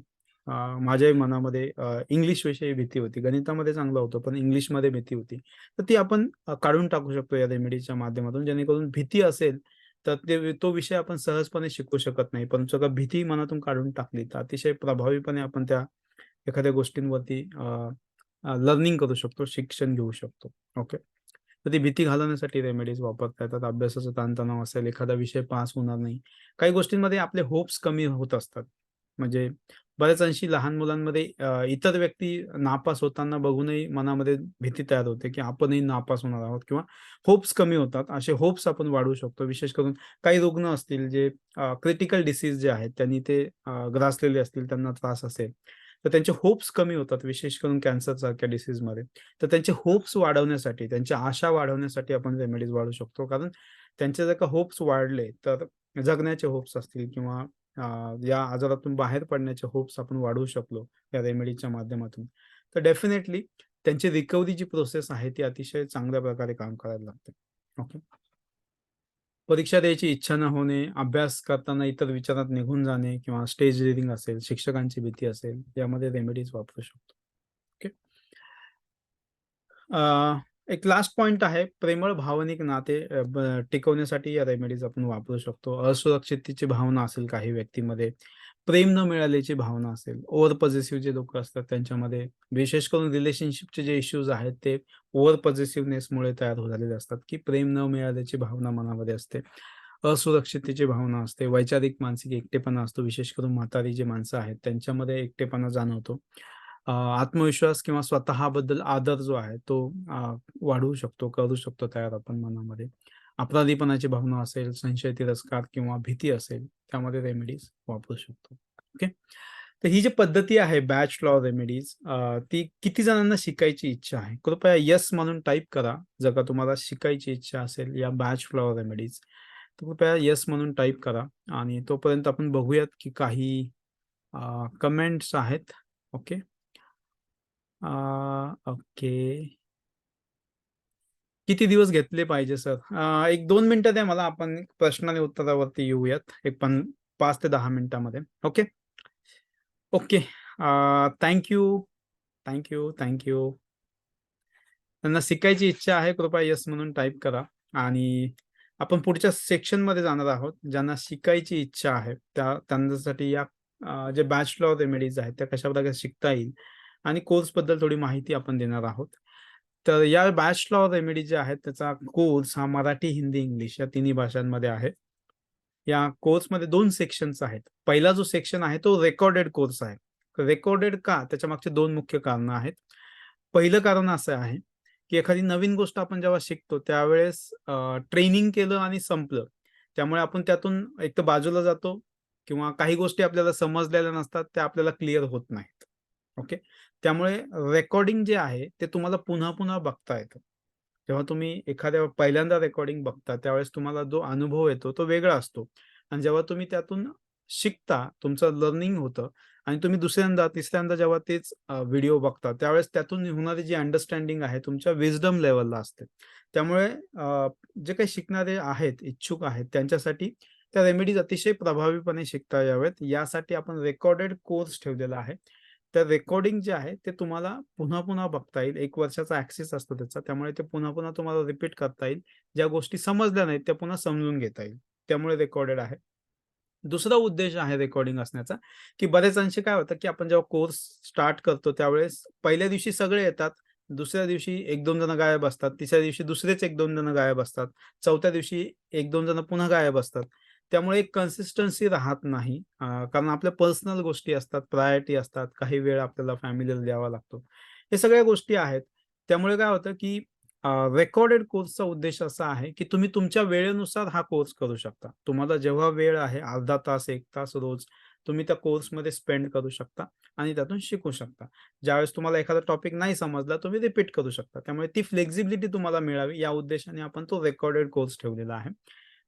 माझ्याही मनामध्ये इंग्लिशविषयी भीती होती. गणितामध्ये चांगलं होतं, पण इंग्लिशमध्ये भीती होती. तर ती आपण काढून टाकू शकतो या रेमेडीच्या माध्यमातून, जेणेकरून भीती असेल तर तो विषय आपण सहजपणे शिकू शकत नाही. परंतु जर भीती मनातून काढून टाकली, तर अतिशय प्रभावीपणे आपण त्या एखाद्या गोष्टींवरती लर्निंग करू शकतो, शिक्षण घेऊ शकतो. ओके. तर ती भीती घालवण्यासाठी रेमेडीज वापरता येतात. अभ्यासाचा ताणतणाव असेल, एखादा विषय पास होणार नाही. काही गोष्टींमध्ये आपले होप्स कमी होत असतात. म्हणजे बऱ्याच अंशी लहान मुलांमध्ये इतर व्यक्ती नापास होताना बघूनही मनामध्ये भीती तयार होते, की आपणही नापास होणार आहोत किंवा होप्स कमी होतात. असे होप्स आपण वाढवू शकतो. विशेष करून काही रुग्ण असतील जे क्रिटिकल डिसीज जे आहेत त्यांनी ते ग्रासलेले असतील, त्यांना त्रास असेल, तर त्यांचे होप्स कमी होतात, विशेष करून कॅन्सरसारख्या डिसीजमध्ये. तर त्यांचे होप्स वाढवण्यासाठी, त्यांच्या आशा वाढवण्यासाठी आपण रेमेडीज वाढवू शकतो. कारण त्यांचे जर का होप्स वाढले, तर जगण्याचे होप्स असतील किंवा या आजारातून बाहेर पडण्याचे होप्स आपण वाढवू शकलो या रेमेडीच्या माध्यमातून, तर डेफिनेटली त्यांची रिकव्हरी जी प्रोसेस आहे ती अतिशय चांगल्या प्रकारे काम करायला लागते. ओके. परीक्षा द्यायची इच्छा न होणे, अभ्यास करताना इतर विचारात निघून जाणे किंवा स्टेज रिडिंग असेल, शिक्षकांची भीती असेल, यामध्ये रेमेडीज वापरू शकतो. ओके. एक लास्ट पॉइंट आहे, प्रेमळ भावनिक नाते टिकवण्यासाठी या रेमेडीज आपण वापरू शकतो. असुरक्षिततेची भावना असेल काही व्यक्तीमध्ये, प्रेम न मिळाल्याची भावना असेल, ओव्हर पॉझेसिव्ह जे लोकं असतात त्यांच्यामध्ये, विशेष करून रिलेशनशिपचे जे इश्यूज आहेत ते ओव्हर पॉझेसिव्हनेसमुळे तयार झालेले असतात, की प्रेम न मिळाल्याची भावना मनामध्ये असते. असुरक्षिततेची भावना असते, वैचारिक मानसिक एकटेपणा असतो, विशेष करून म्हातारी जी माणसं आहेत त्यांच्यामध्ये एकटेपणा जाणवतो. आत्मविश्वास किंवा स्वतःबद्दल आदर जो आहे तो वाढवू शकतो, करू शकतो तयार आपण मनामध्ये. अपराधीपणाची भावना असेल, संशय, तिरस्कार किंवा भीती असेल, त्यामध्ये रेमेडीज वापरू शकतो. ओके. तर ही जी पद्धती आहे बॅच फ्लॉवर रेमेडीज, ती किती जणांना शिकायची इच्छा आहे? कृपया येस म्हणून टाइप करा, जर का तुम्हाला शिकायची इच्छा असेल या बॅच फ्लॉवर रेमेडीज. तर कृपया येस म्हणून टाइप करा आणि तोपर्यंत आपण बघूयात की काही कमेंट्स आहेत. ओके. ओके. किती दिवस घेतले पाहिजे सर? 1-2 मिनिटं द्या मला. आपण प्रश्न आणि उत्तरावरती येऊयात. 5 ते 10 मिनिटामध्ये. Okay. Okay. Thank you. Thank you. Thank you. त्यांना शिकायची इच्छा आहे, कृपया येस म्हणून टाइप करा आणि आपण पुढच्या सेक्शनमध्ये जाणार आहोत. ज्यांना शिकायची इच्छा आहे, त्यांच्यासाठी या जे बॅचलर रेमेडीज आहेत, त्या कशाप्रकारे शिकता येईल आणि कोर्सबद्दल थोडी माहिती आपण देणार आहोत. तर या बॅचलर रेमेडी जे आहेत, त्याचा कोर्स हा मराठी, हिंदी, इंग्लिश या तिन्ही भाषांमध्ये आहे. या कोर्समध्ये 2 सेक्शन्स आहेत. पहिला जो सेक्शन आहे तो रेकॉर्डेड कोर्स आहे. रेकॉर्डेड का? त्याच्यामागचे 2 मुख्य कारणं आहेत. पहिलं कारण असं आहे, की एखादी नवीन गोष्ट आपण जेव्हा शिकतो त्यावेळेस ट्रेनिंग केलं आणि संपलं. त्यामुळे आपण त्यातून एकतर बाजूला जातो किंवा काही गोष्टी आपल्याला समजलेल्या नसतात, त्या आपल्याला क्लिअर होत नाहीत. ओके. त्यामुळे रेकॉर्डिंग जे आहे ते तुम्हाला पुन्हा-पुन्हा बघता येतं. जेव्हा तुम्ही एखाद्या पहिल्यांदा रेकॉर्डिंग बघता, त्यावेळेस तुम्हाला जो अनुभव येतो तो वेगळा असतो आणि जेव्हा तुम्ही त्यातून शिकता, तुमचं लर्निंग होतं आणि तुम्ही दुसऱ्यांदा, तिसऱ्यांदा जेव्हा तेच व्हिडिओ बघता, त्यावेळेस त्यातून होणारी जी अंडरस्टँडिंग आहे तुमच्या विस्डम लेव्हलला असते. त्यामुळे जे काही शिकणारे आहेत, इच्छुक आहेत, त्यांच्यासाठी त्या रेमेडीज अतिशय प्रभावीपणे शिकता याव्यात, यासाठी आपण रेकॉर्डेड कोर्स ठेवलेला आहे. तर रेकॉर्डिंग जे आहे ते तुम्हाला पुन्हा-पुन्हा बघता येईल. 1 वर्षाचा ॲक्सेस असतो त्याचा. त्यामुळे ते पुन्हा-पुन्हा तुम्हाला रिपीट करता येईल. ज्या गोष्टी समजल्या नाहीत त्या पुन्हा समजून घेता येईल. त्यामुळे रेकॉर्डेड आहे. दुसरा उद्देश आहे रेकॉर्डिंग असण्याचा, की बरेच अंशी काय होतं, की आपण जेव्हा कोर्स स्टार्ट करतो त्यावेळेस पहिल्या दिवशी सगळे येतात. दुसऱ्या दिवशी 1-2 जण गायब असतात. तिसऱ्या दिवशी दुसरेच 1-2 जण गायब असतात. चौथ्या दिवशी 1-2 जण पुन्हा गायब असतात. त्यामुळे एक कन्सिस्टन्सी राहत नाही. कारण आपल्या पर्सनल गोष्टी असतात, प्रायोरिटी असतात. काही वेळ आपल्याला फॅमिलीला द्यावा लागतो. हे सगळ्या गोष्टी आहेत. त्यामुळे काय होतं, की रेकॉर्डेड कोर्सचा उद्देश असा आहे, की तुम्ही तुमच्या वेळेनुसार हा कोर्स करू शकता. तुम्हाला जेव्हा वेळ आहे अर्धा तास, 1 तास रोज तुम्ही त्या कोर्समध्ये स्पेंड करू शकता आणि त्यातून शिकू शकता. ज्यावेळेस तुम्हाला एखादा टॉपिक नाही समजला, तुम्ही रिपीट करू शकता. त्यामुळे ती फ्लेक्सिबिलिटी तुम्हाला मिळावी या उद्देशाने आपण तो रेकॉर्डेड कोर्स ठेवलेला आहे.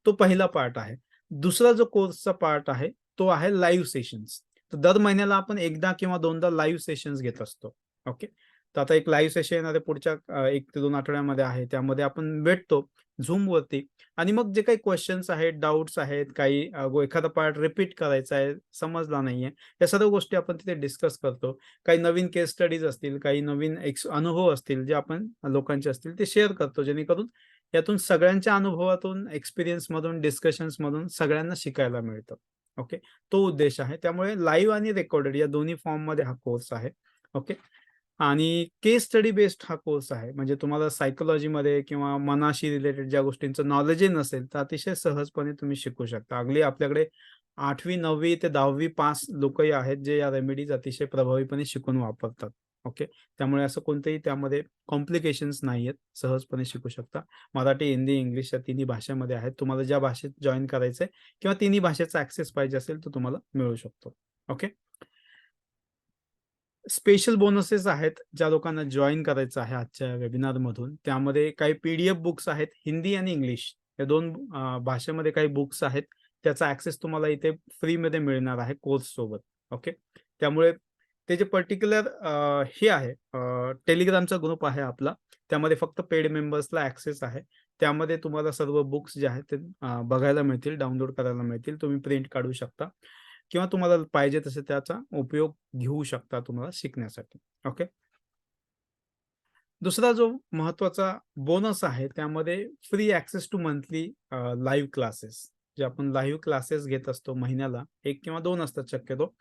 तो पहिला पार्ट आहे. दुसरा जो कोर्सचा पार्ट आहे, तो आहे लाईव्ह सेशन्स. तर दर महिन्याला आपण एकदा किंवा दोनदा लाईव्ह सेशन्स घेत असतो. ओके. तर आता एक लाईव्ह सेशन येणार आहे पुढच्या 1 ते 2 आठवड्यामध्ये आहे. त्यामध्ये आपण भेटतो Zoomवरती आणि मग जे काही क्वेशन्स आहेत, डाउट्स आहेत, काही एखादा पार्ट रिपीट करायचा आहे, समजला नाहीये, या सर्व गोष्टी आपण तिथे डिस्कस करतो. काही नवीन केस स्टडीज असतील, काही नवीन अनुभव असतील, जे आपण लोकांचे असतील ते शेअर करतो, जेणेकरून यातून सगळ्यांच्या अनुभवातून, एक्सपिरियन्समधून, डिस्कशन्समधून सगळ्यांना शिकायला मिळतं. ओके. तो उद्देश आहे. त्यामुळे लाईव्ह आणि रेकॉर्डेड या दोन्ही फॉर्ममध्ये हा कोर्स आहे. ओके. आणि केस स्टडी बेस्ड हा कोर्स आहे. म्हणजे तुम्हाला सायकॉलॉजीमध्ये किंवा मनाशी रिलेटेड ज्या गोष्टींचं नॉलेजही नसेल, तर अतिशय सहजपणे तुम्ही शिकू शकता. अगदी आपल्याकडे 8वी, 9वी ते 10वी पास लोकही आहेत, जे या रेमेडीज अतिशय प्रभावीपणे शिकून वापरतात. ओके. त्यामुळे असं कोणतंही त्यामध्ये कॉम्प्लिकेशन्स नाहीयेत. सहजपणे शिकू शकता. मराठी, हिंदी, इंग्लिश या तिन्ही भाषेमध्ये आहेत. तुम्हाला ज्या भाषेत जॉइन करायचंय किंवा तिन्ही भाषेचा ॲक्सेस पाहिजे असेल, तर तुम्हाला मिळू शकतो. ओके. स्पेशल बोनसेस आहेत, ज्या लोकांना जॉइन करायचं आहे आजच्या वेबिनारमधून. त्यामध्ये काही पी-डी-एफ बुक्स आहेत, हिंदी आणि इंग्लिश या 2 भाषेमध्ये काही बुक्स आहेत. त्याचा ॲक्सेस तुम्हाला इथे फ्रीमध्ये मिळणार आहे कोर्ससोबत. ओके. त्यामुळे ते जे पर्टिक्युलर हे आहे टेलिग्रामचा ग्रुप आहे आपला. त्यामध्ये फक्त पेड मेंबर्सला ॲक्सेस आहे. त्यामध्ये तुम्हाला सर्व बुक्स जे आहेत ते बघायला मिळतील, डाउनलोड करायला मिळतील. तुम्ही प्रिंट काढू शकता किंवा तुम्हाला पाहिजे तसे त्याचा उपयोग घेऊ शकता तुम्हाला शिकण्यासाठी. ओके. दुसरा जो महत्त्वाचा बोनस आहे त्यामध्ये free access to monthly live classes. जे आपण लाईव्ह क्लासेस घेत असतो महिन्याला 1 किंवा 2 असतात शक्यतो.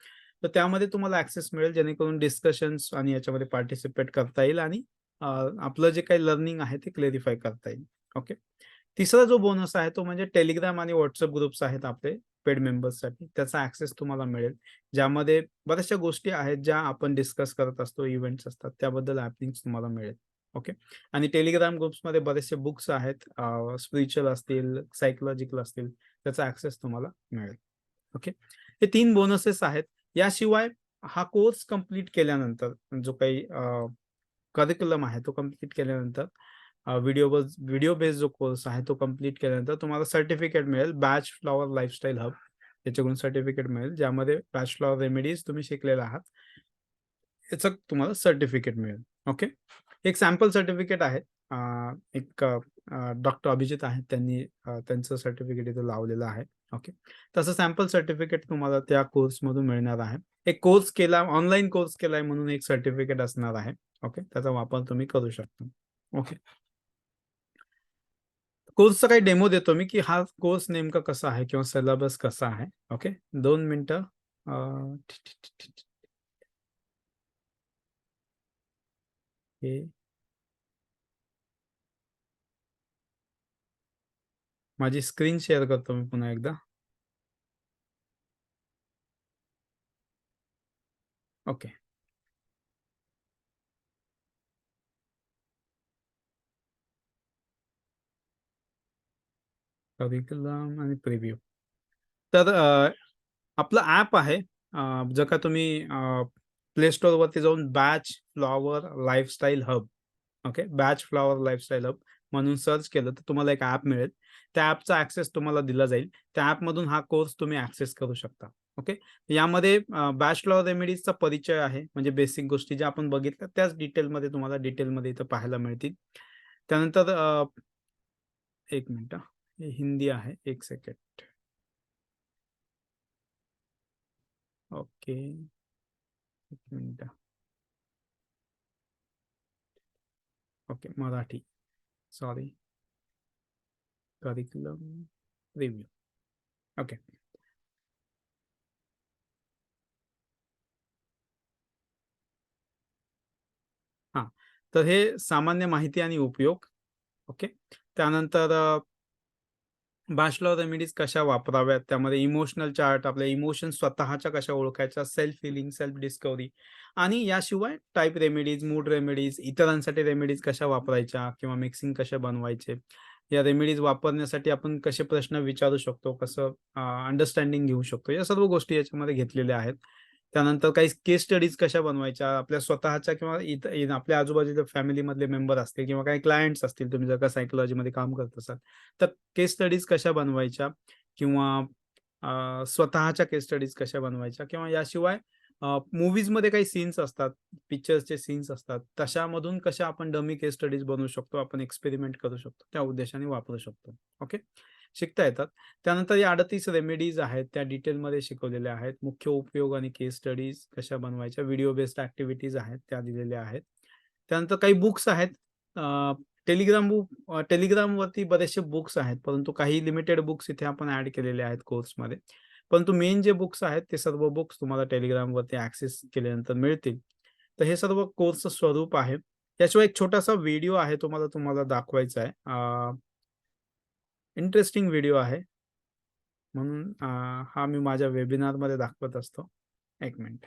तर त्यामध्ये तुम्हाला ॲक्सेस मिळेल जेणेकरून डिस्कशन्स आणि याच्यामध्ये पार्टिसिपेट करता येईल आणि आपलं जे काही लर्निंग आहे ते क्लेरिफाय करता येईल. ओके. तिसरा जो बोनस आहे तो म्हणजे टेलिग्राम आणि WhatsApp ग्रुप्स आहेत आपले पेड मेंबर्ससाठी. त्याचा ॲक्सेस तुम्हाला मिळेल. ज्यामध्ये बऱ्याचशा गोष्टी आहेत ज्या आपण डिस्कस करत असतो, इव्हेंट्स असतात त्याबद्दल लिंक्स तुम्हाला मिळेल. ओके. आणि टेलिग्राम ग्रुप्समध्ये बरेचसे बुक्स आहेत, स्पिरिच्युअल असतील, सायकॉलॉजिकल असतील, त्याचा ॲक्सेस तुम्हाला मिळेल. ओके. हे 3 बोनसेस आहेत. याशिवाय हा कोर्स कंप्लीट केल्यानंतर जो काही करिक्युलम आहे तो कंप्लीट केल्यानंतर व्हिडिओ बेस्ड जो कोर्स आहे तो कंप्लीट केल्यानंतर तुम्हाला सर्टिफिकेट मिळेल बॅच फ्लॉवर लाईफस्टाईल हब याच्याकडून सर्टिफिकेट मिळेल, ज्यामध्ये बॅच फ्लॉवर रेमेडीज तुम्ही शिकलेला आहात याचं तुम्हाला सर्टिफिकेट मिळेल. ओके. एक सॅम्पल सर्टिफिकेट आहे. एक डॉक्टर अभिजित आहेत त्यांनी त्यांचं सर्टिफिकेट इथे लावलेलं आहे. ओके. तसं सॅम्पल सर्टिफिकेट तुम्हाला त्या कोर्समधून मिळणार आहे. एक कोर्स केला, ऑनलाईन कोर्स केलाय म्हणून एक सर्टिफिकेट असणार आहे. ओके. त्याचा वापर तुम्ही करू शकता. ओके. कोर्सचा काही डेमो देतो मी, की हा कोर्स नेमका कसा आहे किंवा सिलेबस कसा आहे. ओके. 2 मिनिटं. अ, हे माझी स्क्रीन शेअर करतो मी पुन्हा एकदा. ओके. करिक्युलम आणि प्रिव्ह्यू. तर आपलं ॲप आहे. जर का तुम्ही प्ले स्टोअरवरती जाऊन batch flower lifestyle hub, okay, batch flower lifestyle hub म्हणून सर्च केलं तर तुम्हाला एक ॲप मिळेल. त्या ॲपचा ॲक्सेस तुम्हाला दिला जाईल. त्या ॲपमधून हा कोर्स तुम्ही ॲक्सेस करू शकता. ओके. यामध्ये बॅच फ्लॉवर रेमेडीजचा परिचय आहे. म्हणजे बेसिक गोष्टी ज्या आपण बघितल्या त्याच डिटेलमध्ये तुम्हाला डिटेलमध्ये इथं पाहायला मिळतील. त्यानंतर 1 मिनिट हे हिंदी आहे. 1 second. Okay. 1 minute. Okay. Marathi. Sorry. Curriculum review. Okay. हां. तर हे सामान्य माहिती आणि उपयोग. ओके. त्यानंतर बॅचलर रेमेडीज कशा वापराव्यात, त्यामध्ये इमोशनल चार्ट, आपल्या इमोशन्स स्वतःच्या कशा ओळखायच्या, सेल्फ हीलिंग, सेल्फ डिस्कव्हरी आणि याशिवाय टाइप रेमेडीज, मूड रेमेडीज, इतरांसाठी रेमेडीज कशा वापरायच्या किंवा मिक्सिंग कशा बनवायचे. या रेमेडीज वापरण्यासाठी आपण कसे प्रश्न विचारू शकतो, कसं अंडरस्टँडिंग घेऊ शकतो. या सर्व गोष्टी याच्यामध्ये घेतलेल्या आहेत. त्यानंतर काही केस स्टडीज कशा बनवायच्या, आपल्या स्वतःच्या किंवा आपल्या आजूबाजूच्या फॅमिलीमधले मेंबर असतील किंवा काही क्लायंट्स असतील, तुम्ही जर का सायकॉलॉजीमध्ये काम करत असाल, तर केस स्टडीज कशा बनवायच्या किंवा स्वतःच्या केस स्टडीज कशा बनवायच्या किंवा याशिवाय मूव्हीजमध्ये काही सीन्स असतात, पिक्चर्सचे सीन्स असतात, तशामधून कशा आपण डमी केस स्टडीज बनवू शकतो, आपण एक्सपेरिमेंट करू शकतो, त्या उद्देशाने वापरू शकतो. ओके. शिकता येतात. त्यानंतर या 38 रेमेडीज आहेत, त्या डिटेलमध्ये शिकवलेल्या आहेत. मुख्य उपयोग आणि केस स्टडीज कशा बनवायच्या, व्हिडिओ बेस्ड ॲक्टिव्हिटीज आहेत, त्या दिलेल्या आहेत. त्यानंतर काही बुक्स आहेत. टेलिग्रामवरती बरेचसे बुक्स आहेत, परंतु काही लिमिटेड बुक्स इथे आपण ॲड केलेले आहेत कोर्समध्ये. परंतु मेन जे बुक्स आहेत, ते सर्व बुक्स तुम्हाला टेलिग्रामवरती ॲक्सेस केल्यानंतर मिळतील. तर हे सर्व कोर्सचं स्वरूप आहे. त्याशिवाय एक छोटासा व्हिडिओ आहे, तो मला तुम्हाला दाखवायचा आहे. इंटरेस्टिंग व्हिडिओ आहे. म्हणून हा मी माझ्या वेबिनारमध्ये दाखवत असतो. 1 मिनिट.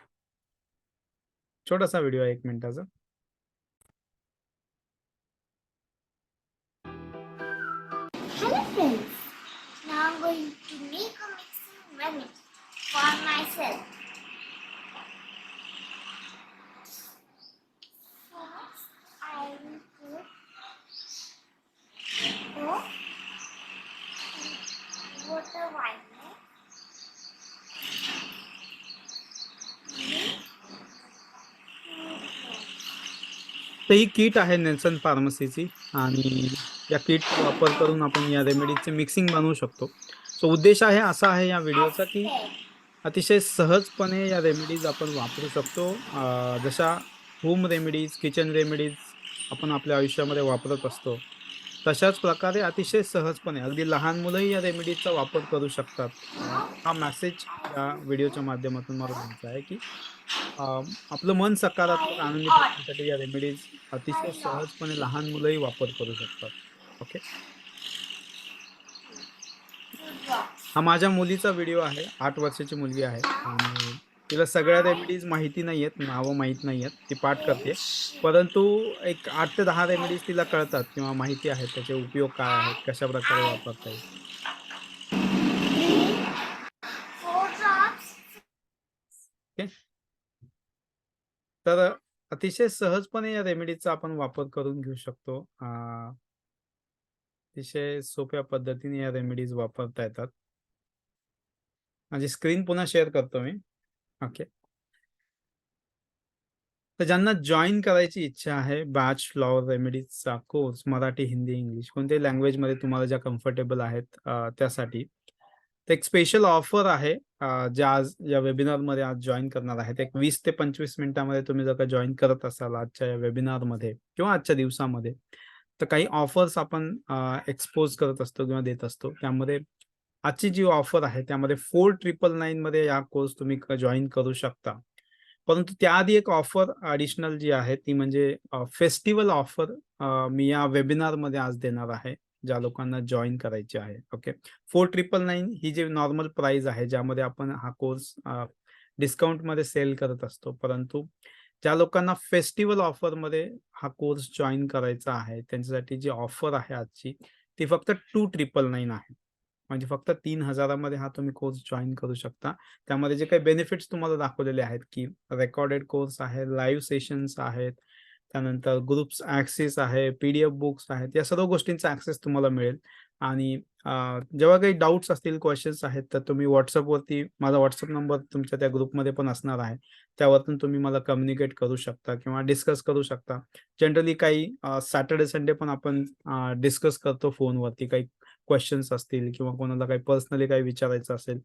छोटासा व्हिडिओ आहे 1 मिनिटाचा.
Hello friends, now I'm going to make a mixing remedy for myself. First, I will put water vinegar,
तर ही किट आहे नेल्सन फार्मसीची आणि या किट वापर करून आपण या रेमेडीचे मिक्सिंग बनवू शकतो. सो उद्देश आहे असा आहे या व्हिडिओचा की अतिशय सहजपणे या रेमेडीज आपण वापरू शकतो. जशा होम रेमेडीज, किचन रेमेडीज आपण आपल्या आयुष्यामध्ये वापरत असतो, तशाच प्रकारे अतिशय सहजपणे अगदी लहान मुलंही या रेमेडीजचा वापर करू शकतात. हा मेसेज या व्हिडिओच्या माध्यमातून मला द्यायचा आहे की आपलं मन सकारात्मक आनंदी ठेवण्यासाठी या रेमेडीज अतिशय सहजपणे लहान मुलंही वापर करू शकतात. ओके. हा माझ्या मुलीचा व्हिडिओ आहे. 8 वर्षाची मुलगी आहे आणि तिला सगळ्या रेमेडीज माहिती नाहीयेत, नावं माहीत नाहीयेत. ती पाठ करते. परंतु एक 8 ते 10 रेमेडीज तिला कळतात किंवा माहिती आहेत. त्याचे उपयोग काय आहेत, कशाप्रकारे वापरता येईल.
4 drops.
ओके. तर अतिशय सहजपणे या रेमेडीचा आपण वापर करून घेऊ शकतो. अतिशय सोप्या पद्धतीने या रेमेडीज वापरता येतात. माझी स्क्रीन पुन्हा शेअर करतो मी. ओके. तर ज्यांना जॉइन करायची इच्छा आहे बॅच फ्लॉवर रेमेडीजचा कोर्स मराठी, हिंदी, इंग्लिश कोणत्याही लँग्वेजमध्ये तुम्हाला ज्या कम्फर्टेबल आहेत त्यासाठी तर एक स्पेशल ऑफर आहे ज्या आज या वेबिनारमध्ये आज जॉइन करणार आहेत. एक 20 ते 25 मिनिटामध्ये तुम्ही जर का जॉइन करत असाल आजच्या या वेबिनारमध्ये किंवा आजच्या दिवसामध्ये, तर काही ऑफर्स आपण एक्सपोज करत असतो किंवा देत असतो. त्यामध्ये आजची जी ऑफर आहे त्यामध्ये 4999 मध्ये या कोर्स तुम्ही जॉइन करू शकता. परंतु त्याआधी एक ऑफर ॲडिशनल जी आहे ती म्हणजे फेस्टिव्हल ऑफर मी या वेबिनारमध्ये आज देणार आहे, ज्या लोकांना जॉइन करायचे आहे. ओके. 4999 ही जी नॉर्मल प्राइस आहे, ज्यामध्ये आपण हा कोर्स डिस्काउंटमध्ये सेल करत असतो. परंतु ज्या लोकांना फेस्टिव्हल ऑफरमध्ये हा कोर्स जॉइन करायचा आहे, त्यांच्यासाठी जी ऑफर आहे आजची, ती फक्त 2999 आहे. म्हणजे फक्त 3000 मध्ये हा तुम्ही कोर्स जॉइन करू शकता. त्यामध्ये जे काही बेनिफिट्स तुम्हाला दाखवलेले आहेत, की रेकॉर्डेड कोर्स आहे, लाईव्ह सेशन्स आहेत, त्यानंतर ग्रुप्स ॲक्सेस आहे, पीडीएफ बुक्स आहेत, या सर्व गोष्टींचा ॲक्सेस तुम्हाला मिळेल. आणि जेव्हा काही डाउट्स असतील, क्वेश्चन्स आहेत, तर तुम्ही WhatsAppवरती माझा WhatsApp नंबर तुमच्या त्या ग्रुपमध्ये पण असणार आहे. त्यावरतून तुम्ही मला कम्युनिकेट करू शकता किंवा डिस्कस करू शकता. जनरली काही सॅटर्डे, संडे पण आपण डिस्कस करतो फोनवरती. काही क्वेश्चन्स असतील किंवा कोणाला काही पर्सनली काही विचारायचं असेल,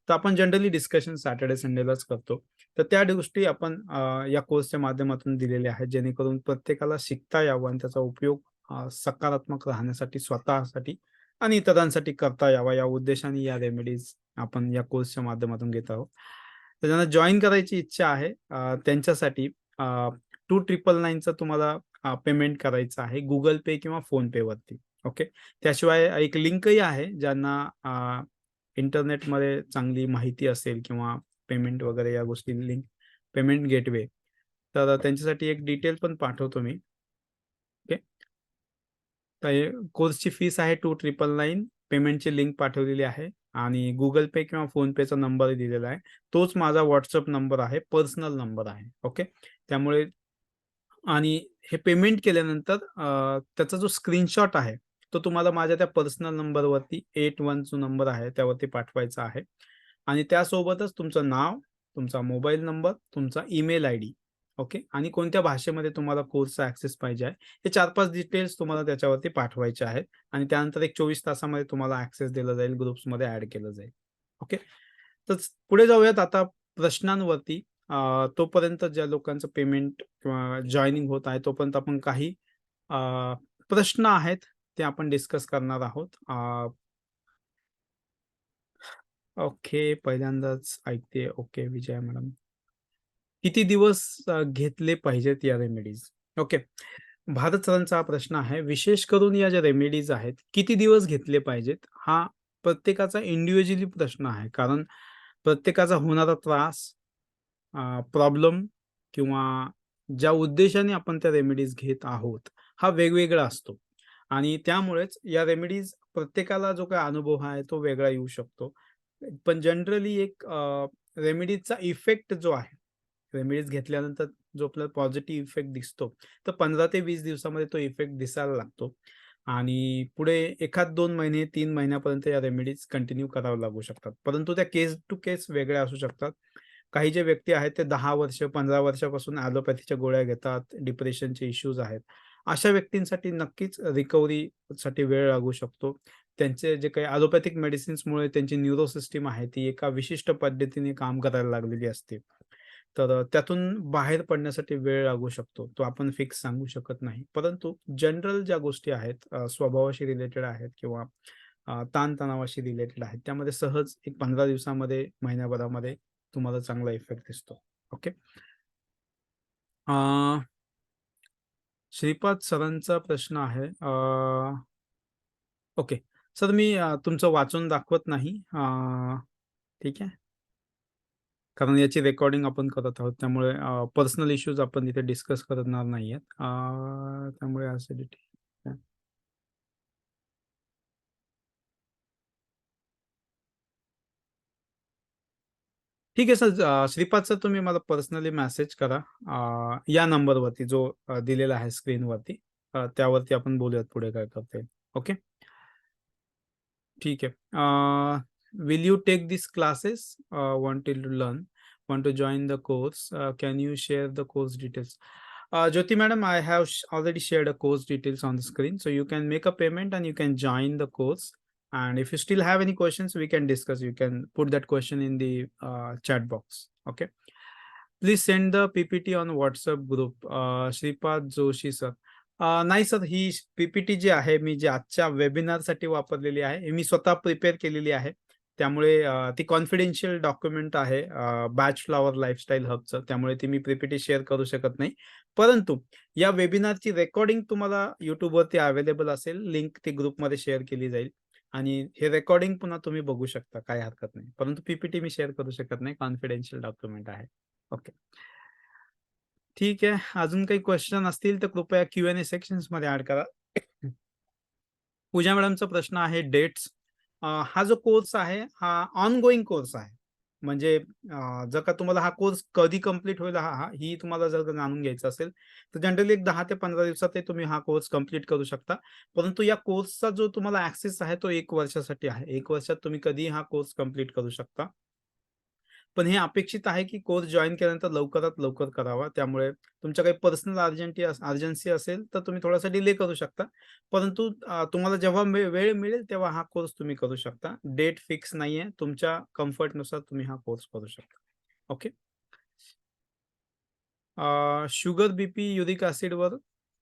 तर आपण जनरली डिस्कशन सॅटर्डे, संडेलाच करतो. तर त्या गोष्टी आपण या कोर्सच्या माध्यमातून दिलेल्या आहेत, जेणेकरून प्रत्येकाला शिकता यावं आणि त्याचा उपयोग सकारात्मक राहण्यासाठी स्वतःसाठी आणि इतरांसाठी करता यावा, या उद्देशाने या रेमेडीज आपण या कोर्सच्या माध्यमातून घेत आहोत. तर ज्यांना जॉइन करायची इच्छा आहे त्यांच्यासाठी 2999चं तुम्हाला पेमेंट करायचं आहे Google Pay किंवा PhonePe वरती. ओके. त्याशिवाय एक लिंकही आहे, ज्यांना इंटरनेटमध्ये चांगली माहिती असेल किंवा पेमेंट वगैरे या गोष्टी लिंक पेमेंट गेटवे, तर त्यांच्यासाठी एक डिटेल पण पाठवतो मी. ओके. तर कोर्सची फीस आहे 2999. पेमेंटची लिंक पाठवलेली आहे आणि Google Pay किंवा PhonePeचा नंबर दिलेला आहे. तोच माझा WhatsApp नंबर आहे, पर्सनल नंबर आहे. ओके. त्यामुळे आणि हे पेमेंट केल्यानंतर त्याचा जो स्क्रीनशॉट आहे, तो तुम्हाला माझ्या त्या पर्सनल नंबरवरती 81 जो नंबर आहे त्यावरती पाठवायचा आहे. आणि त्यासोबतच तुमचं नाव, तुमचा मोबाईल नंबर, तुमचा ईमेल आयडी, ओके, आणि कोणत्या भाषेमध्ये तुम्हाला कोर्सचा ॲक्सेस पाहिजे आहे, हे 4-5 डिटेल्स तुम्हाला त्याच्यावरती पाठवायचे आहेत. आणि त्यानंतर एक 24 तासामध्ये तुम्हाला ॲक्सेस दिला जाईल, ग्रुप्समध्ये ॲड केलं जाईल. ओके. तर पुढे जाऊयात आता प्रश्नांवरती. तोपर्यंत ज्या लोकांचं पेमेंट किंवा जॉइनिंग होत आहे, तोपर्यंत आपण काही प्रश्न आहेत ते आपण डिस्कस करणार आहोत. ओके, पहिल्यांदाच ऐकते. Okay, Vijaya madam. किती दिवस घेतले पाहिजेत या रेमेडीज? ओके. भारत सरांचा हा प्रश्न आहे. विशेष करून या ज्या रेमेडीज आहेत, किती दिवस घेतले पाहिजेत? हा प्रत्येकाचा इंडिव्हिज्युअली प्रश्न आहे. कारण प्रत्येकाचा होणारा त्रास, प्रॉब्लेम किंवा ज्या उद्देशाने आपण त्या रेमेडीज घेत आहोत, हा वेगवेगळा असतो आणि त्यामुळेच या रेमेडीज प्रत्येकाला जो काही अनुभव आहे, तो वेगळा येऊ शकतो. पण जनरली एक रेमेडीजचा इफेक्ट जो आहे, रेमेडीज घेतल्यानंतर जो आपल्याला पॉझिटिव्ह इफेक्ट दिसतो, तर 15 ते 20 दिवसामध्ये तो इफेक्ट दिसायला लागतो आणि पुढे 1-2 महिने, 3 महिन्यापर्यंत या रेमेडीज कंटिन्यू कराव्या लागू शकतात. परंतु त्या केस टू केस वेगळ्या असू शकतात. काही जे व्यक्ती आहेत ते 10 वर्ष, 15 वर्षापासून ॲलोपॅथीच्या गोळ्या घेतात, डिप्रेशनचे इश्यूज आहेत. अशा व्यक्तींसाठी नक्कीच रिकव्हरीसाठी वेळ लागू शकतो. त्यांचे जे काही ॲलोपॅथिक मेडिसिन्समुळे त्यांची न्यूरो सिस्टम आहे, ती एका विशिष्ट पद्धतीने काम करायला लागलेली असते. तर त्यातून बाहेर पडण्यासाठी वेळ लागू शकतो. तो आपण फिक्स सांगू शकत नाही. परंतु जनरल ज्या गोष्टी आहेत, स्वभावाशी रिलेटेड आहेत किंवा ताणतणावाशी रिलेटेड आहेत, त्यामध्ये सहज एक 15 दिवसामध्ये, महिन्याभरामध्ये तुम्हाला चांगला इफेक्ट दिसतो. ओके. अ, श्रीपाद सरांचा प्रश्न आहे. ओके. सर मी तुमचं वाचून दाखवत नाही. ठीक आहे. कारण याची रेकॉर्डिंग आपण करत आहोत. त्यामुळे पर्सनल इश्यूज आपण इथे डिस्कस करणार नाहीयेत. त्यामुळे ॲसिडिटी. ठीक आहे सर. श्रीपाद सर, तुम्ही मला पर्सनली मेसेज करा. या नंबरवरती जो दिलेला आहे स्क्रीनवरती. त्यावरती आपण बोलूयात पुढे काय करता येईल. ओके. ठीक आहे. Will you take this classes? Wanted to learn, want to join the course. Can you share the course details? Jyoti madam, I have already shared a course details on the screen, so you can make a payment and you can join the course. And if you still have any questions, we can discuss. You can put that question in the chat box. Okay. Please send the PPT on WhatsApp group. Shripad Joshi sir. नाही sir, ही PPT जी आहे, मी जी आजच्या वेबिनारसाठी वापरलेली आहे, ही मी स्वतः prepare केलेली आहे. त्यामुळे ती कॉन्फिडेन्शियल डॉक्युमेंट आहे बॅच फ्लॉवर लाईफस्टाईल हबचं. त्यामुळे ती मी PPT शेअर करू शकत नाही. परंतु या वेबिनारची रेकॉर्डिंग तुम्हाला YouTubeवरती अवेलेबल असेल. लिंक ती ग्रुपमध्ये शेअर केली जाईल आणि हे रेकॉर्डिंग पुन्हा तुम्ही बघू शकता. काही हरकत नाही. परंतु PPT मी शेअर करू शकत नाही. कॉन्फिडेन्शियल डॉक्युमेंट आहे. ओके. ठीक आहे. अजून काही क्वेश्चन असतील तर कृपया Q&A सेक्शन्समध्ये ॲड करा. पूजा मॅडमचा प्रश्न आहे डेट्स. हा जो कोर्स आहे, हा ऑनगोइंग कोर्स आहे. म्हणजे जर का तुम्हाला हा कोर्स कधी कंप्लीट होईल, ही तुम्हाला जर का जाणून घ्यायचं असेल, तर जनरली एक 10 ते 15 दिवसात तुम्ही हा कोर्स कंप्लीट करू शकता. परंतु या कोर्सचा जो तुम्हाला ॲक्सेस आहे, तो 1 वर्षासाठी आहे. 1 वर्षात तुम्ही कधीही हा कोर्स कंप्लीट करू शकता. पण हे अपेक्षित आहे, की कोर्स जॉइन केल्यानंतर लवकरात लवकर करावा. त्यामुळे तुमच्या काही पर्सनल अर्जन्सी असेल, तर तुम्ही थोडासा डिले करू शकता. परंतु तुम्हाला जेव्हा वेळ मिळेल, तेव्हा हा कोर्स तुम्ही करू शकता. डेट फिक्स नाहीये. तुमच्या कम्फर्टनुसार तुम्ही हा कोर्स करू शकता. ओके. शुगर, बीपी, युरिक ॲसिडवर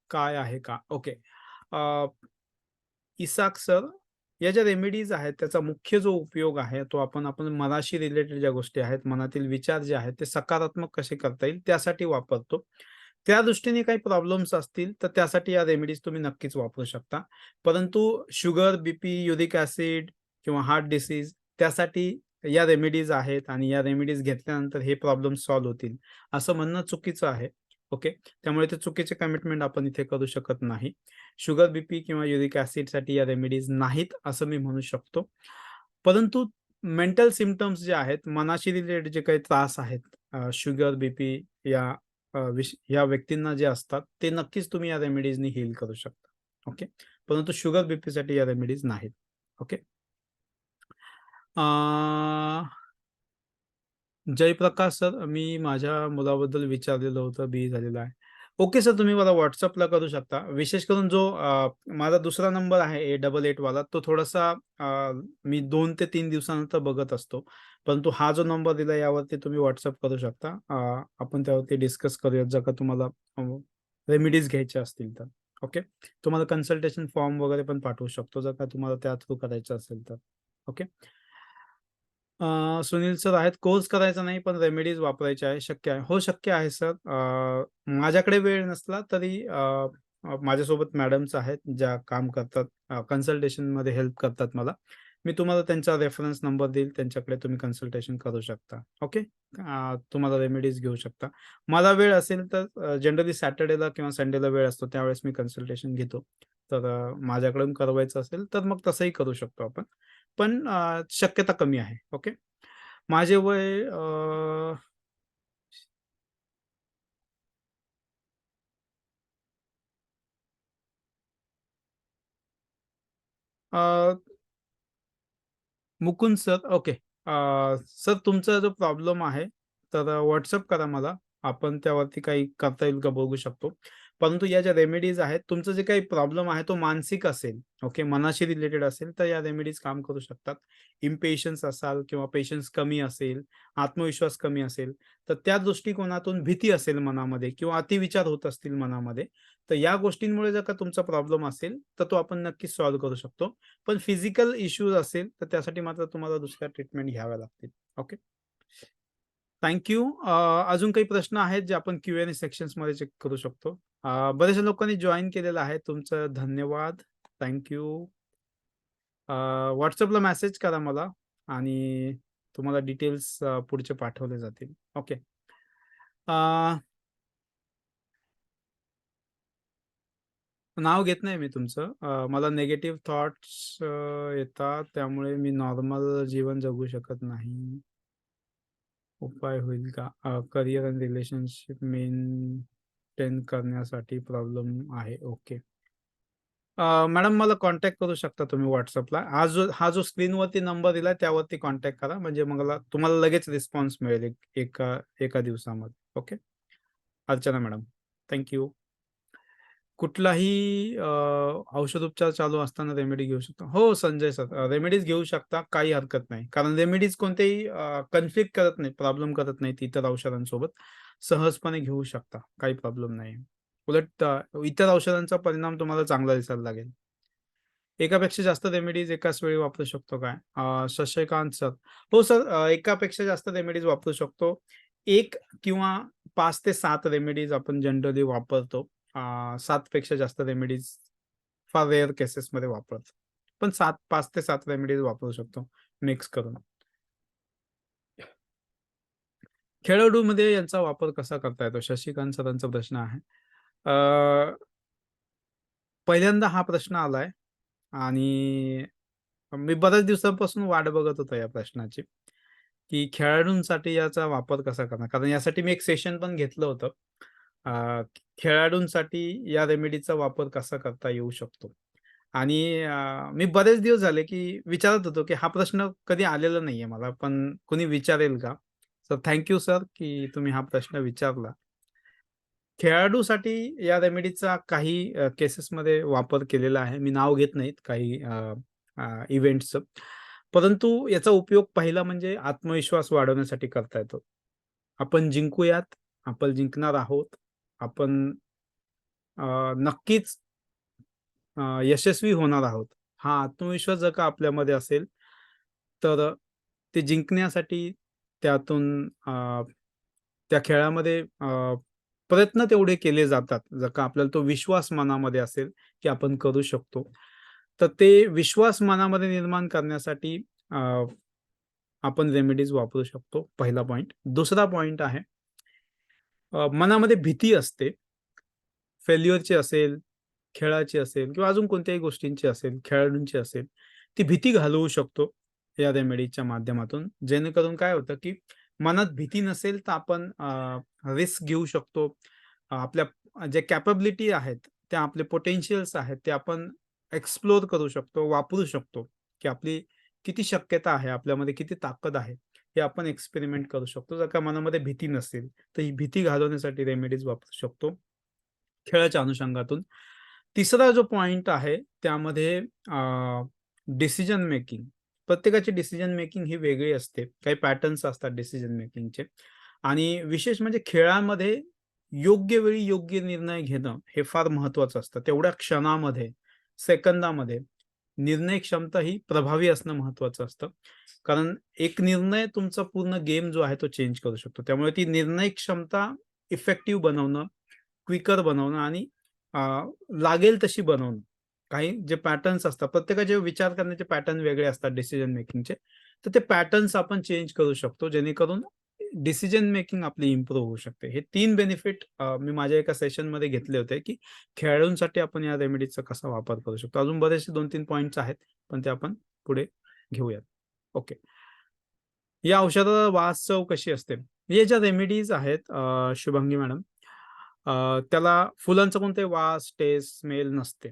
काय आहे का? ओके. इसाक सर, या ज्या रेमेडीज आहेत, त्याचा मुख्य जो उपयोग आहे, तो आपण मनाशी रिलेटेड ज्या गोष्टी आहेत, मनातील विचार जे आहेत, ते सकारात्मक कसे करता येईल, त्यासाठी वापरतो. त्या दृष्टीने काही प्रॉब्लेम्स असतील, तर त्यासाठी या रेमेडीज तुम्ही नक्कीच वापरू शकता. परंतु शुगर, बीपी, युरिक ॲसिड किंवा हार्ट डिसीज, त्यासाठी या रेमेडीज आहेत आणि या रेमेडीज घेतल्यानंतर हे प्रॉब्लेम सॉल्व्ह होतील, असं म्हणणं चुकीचं आहे. ओके. त्यामुळे ते चुकीचे कमिटमेंट आपण इथे करू शकत नाही. शुगर, बीपी किंवा युरिक ॲसिडसाठी या रेमेडीज नाहीत, असं मी म्हणू शकतो. परंतु मेंटल सिम्प्टम्स जे आहेत, मनाशी रिलेटेड जे काही त्रास आहेत, शुगर, बीपी या या व्यक्तींना जे असतात, ते नक्कीच तुम्ही या रेमेडीजनी हील करू शकता. ओके. परंतु शुगर, बीपीसाठी या रेमेडीज नाहीत. ओके. जयप्रकाश सर, मी माझ्या मुलाबद्दल विचारलेलं होतं, बी झालेलं आहे. ओके सर, तुम्ही मला WhatsAppला करू शकता. विशेष करून जो माझा दुसरा नंबर आहे 888 वाला, तो थोडासा मी 2 ते 3 दिवसानंतर बघत असतो. परंतु हा जो नंबर दिला, यावरती तुम्ही WhatsApp करू शकता. आपण त्यावरती डिस्कस करूयात, जर का तुम्हाला रेमेडीज घ्यायच्या असतील तर. ओके. तुम्हाला कन्सल्टेशन फॉर्म वगैरे पण पाठवू शकतो, जर का तुम्हाला त्या थ्रू करायचं असेल तर. ओके. सुनील सर आहेत, कोर्स करायचा नाही, पण रेमेडीज वापरायचे आहे, शक्य आहे? हो, शक्य आहे सर. माझ्याकडे वेळ नसला तरी माझ्यासोबत मॅडम्स आहेत, ज्या काम करतात, कन्सल्टेशनमध्ये हेल्प करतात मला. मी तुम्हाला त्यांचा रेफरन्स नंबर देईल, त्यांच्याकडे तुम्ही कन्सल्टेशन करू शकता. ओके. तुम्हाला रेमेडीज घेऊ शकता. मला वेळ असेल तर जनरली सॅटर्डेला किंवा संडेला वेळ असतो, त्यावेळेस मी कन्सल्टेशन घेतो. तर माझ्याकडून करवायचं असेल तर मग तसंही करू शकतो आपण. पण शक्यता कमी आहे. ओके. माझे वय अ, मुकुंद सर. ओके. सर तुमचा जो प्रॉब्लेम आहे, तर WhatsApp करा मला. आपण त्यावरती काही करता येईल का बघू शकतो. परंतु या ज्या रेमेडीज आहेत, तुमचं जे काही प्रॉब्लेम आहे तो मानसिक असेल, ओके, मनाशी रिलेटेड असेल, तर या रेमेडीज काम करू शकतात. इम्पेशन्स असाल किंवा पेशन्स कमी असेल, आत्मविश्वास कमी असेल, तर त्या दृष्टिकोनातून भीती असेल मनामध्ये किंवा अतिविचार होत असतील मनामध्ये, तर या गोष्टींमुळे जर का तुमचा प्रॉब्लेम असेल, तर तो आपण नक्कीच सॉल्व्ह करू शकतो. पण फिजिकल इश्यूज असेल, तर त्यासाठी मात्र तुम्हाला दुसऱ्या ट्रीटमेंट घ्याव्या लागतील. ओके. Thank you. अजून काही प्रश्न आहेत जे आपण Q&A सेक्शन्समध्ये चेक करू शकतो. बऱ्याचशा लोकांनी जॉइन केलेलं आहे. तुमचं धन्यवाद. Thank you. WhatsAppला मेसेज करा मला आणि तुम्हाला डिटेल्स पुढचे पाठवले जातील. ओके. नाव घेत नाही मी तुमचं. मला निगेटिव्ह थॉट्स येतात, त्यामुळे मी नॉर्मल जीवन जगू शकत नाही. उपाय होईल का? करियर आणि रिलेशनशिप मेंटेन करण्यासाठी प्रॉब्लेम आहे. ओके. मॅडम मला कॉन्टॅक्ट करू शकता तुम्ही WhatsAppला. हा जो स्क्रीनवरती नंबर दिलाय त्यावरती कॉन्टॅक्ट करा. म्हणजे मला तुम्हाला लगेच रिस्पॉन्स मिळेल एका एका दिवसामध्ये. Okay. Archana madam. Thank you. कुठलाही औषधोपचार चालू असताना रेमेडी घेऊ शकतो? हो, संजय सर. रेमेडीज घेऊ शकता, काही हरकत नाही. कारण रेमेडीज कोणतेही कन्फ्लिक्ट करत नाही, प्रॉब्लेम करत नाहीत इतर औषधांसोबत. सहजपणे घेऊ शकता, काही प्रॉब्लेम नाही. उलट इतर औषधांचा परिणाम तुम्हाला चांगला दिसायला लागेल. एकापेक्षा जास्त रेमेडीज एकाच वेळी वापरू शकतो काय? शशिकांत सर. हो सर, एकापेक्षा जास्त रेमेडीज वापरू शकतो. 1 किंवा 5 ते 7 रेमेडीज आपण जनरली वापरतो. 7 पेक्षा जास्त रेमेडीज फार रेअर केसेसमध्ये वापरतो. पण 5 ते 7 रेमेडीज वापरू शकतो मिक्स करून. खेळाडूमध्ये यांचा वापर कसा करता येतो? शशिकांत सरांचा प्रश्न आहे. अ, पहिल्यांदा हा प्रश्न आलाय आणि मी बऱ्याच दिवसांपासून वाट बघत होतो या प्रश्नाची, की खेळाडूंसाठी याचा वापर कसा करणार? कारण यासाठी मी एक सेशन पण घेतलं होतं. अ, खेळाडूंसाठी या रेमेडीचा वापर कसा करता येऊ शकतो? आणि मी बरेच दिवस झाले, की विचारत होतो, की हा प्रश्न कधी आलेला नाहीये मला, पण कोणी विचारेल का? तर थँक सर, की तुम्ही हा प्रश्न विचारला. खेळाडूसाठी या रेमेडीचा काही केसेसमध्ये वापर केलेला आहे. मी नाव घेत नाहीत काही इव्हेंट्सचं. परंतु याचा उपयोग पहिला म्हणजे आत्मविश्वास वाढवण्यासाठी करता येतो. आपण जिंकूयात, आपण जिंकणार आहोत. आपण नक्कीच यशस्वी होणार आहोत. हा आत्मविश्वास जर का आपल्यामध्ये असेल, तर ते जिंकण्यासाठी त्यातून त्या खेळामध्ये प्रयत्न तेवढे केले जातात. जर का आपल्याला तो विश्वास मनामध्ये असेल, की आपण करू शकतो. तर ते विश्वास मनामध्ये निर्माण करण्यासाठी अ, आपण रेमेडीज वापरू शकतो. पहिला पॉइंट. दुसरा पॉइंट आहे, मनामध्ये भीती असते. फेल्युअरची असेल, खेळाची असेल किंवा अजून कोणत्याही गोष्टींची असेल, खेळाडूंची असेल, ती भीती घालवू शकतो या रेमेडीच्या माध्यमातून. जेणेकरून काय होतं, की मनात भीती नसेल तर आपण रिस्क घेऊ शकतो. आपल्या ज्या कॅपॅबिलिटी आहेत, त्या आपले पोटेन्शियल्स आहेत, ते आपण एक्सप्लोर करू शकतो, वापरू शकतो, की आपली किती शक्यता आहे, आपल्यामध्ये किती ताकद आहे, हे आपण एक्सपेरिमेंट करू शकतो. जर का मनामध्ये भीती नसेल, तर ही भीती घालवण्यासाठी रेमेडीज वापरू शकतो. खेळाच्या अनुषंगातून. तिसरा जो पॉइंट आहे त्यामध्ये डिसिजन मेकिंग. प्रत्येकाची डिसिजन मेकिंग ही वेगळी असते. काही पॅटर्न्स असतात डिसिजन मेकिंगचे आणि विशेष म्हणजे खेळामध्ये योग्य वेळी योग्य निर्णय घेणं हे फार महत्वाचं असतं. तेवढ्या क्षणामध्ये, सेकंदामध्ये निर्णय क्षमता ही प्रभावी असणं महत्वाचं असतं. कारण एक निर्णय तुमचा पूर्ण गेम जो आहे तो चेंज करू शकतो. त्यामुळे ती निर्णय क्षमता इफेक्टिव्ह बनवणं, क्विकर बनवणं आणि अ, लागेल तशी बनवणं. काही जे पॅटर्न्स असतात, प्रत्येकाचे विचार करण्याचे पॅटर्न वेगळे असतात डिसिजन मेकिंगचे. तर ते पॅटर्न्स आपण चेंज करू शकतो, जेणेकरून डिसिजन मेकिंग आपली इम्प्रूव्ह होऊ शकते. हे 3 बेनिफिट मी माझ्या एका सेशनमध्ये घेतले होते, की खेळाडूंसाठी आपण या रेमेडीजचा कसा वापर करू शकतो. अजून बरेचसे 2-3 पॉइंट्स आहेत, पण ते आपण पुढे घेऊयात. ओके. या औषधाला वास चव कशी असते? हे ज्या रेमेडीज आहेत शुभांगी मॅडम, त्याला फुलांचा कोणताही वास, टेस्ट, स्मेल नसते.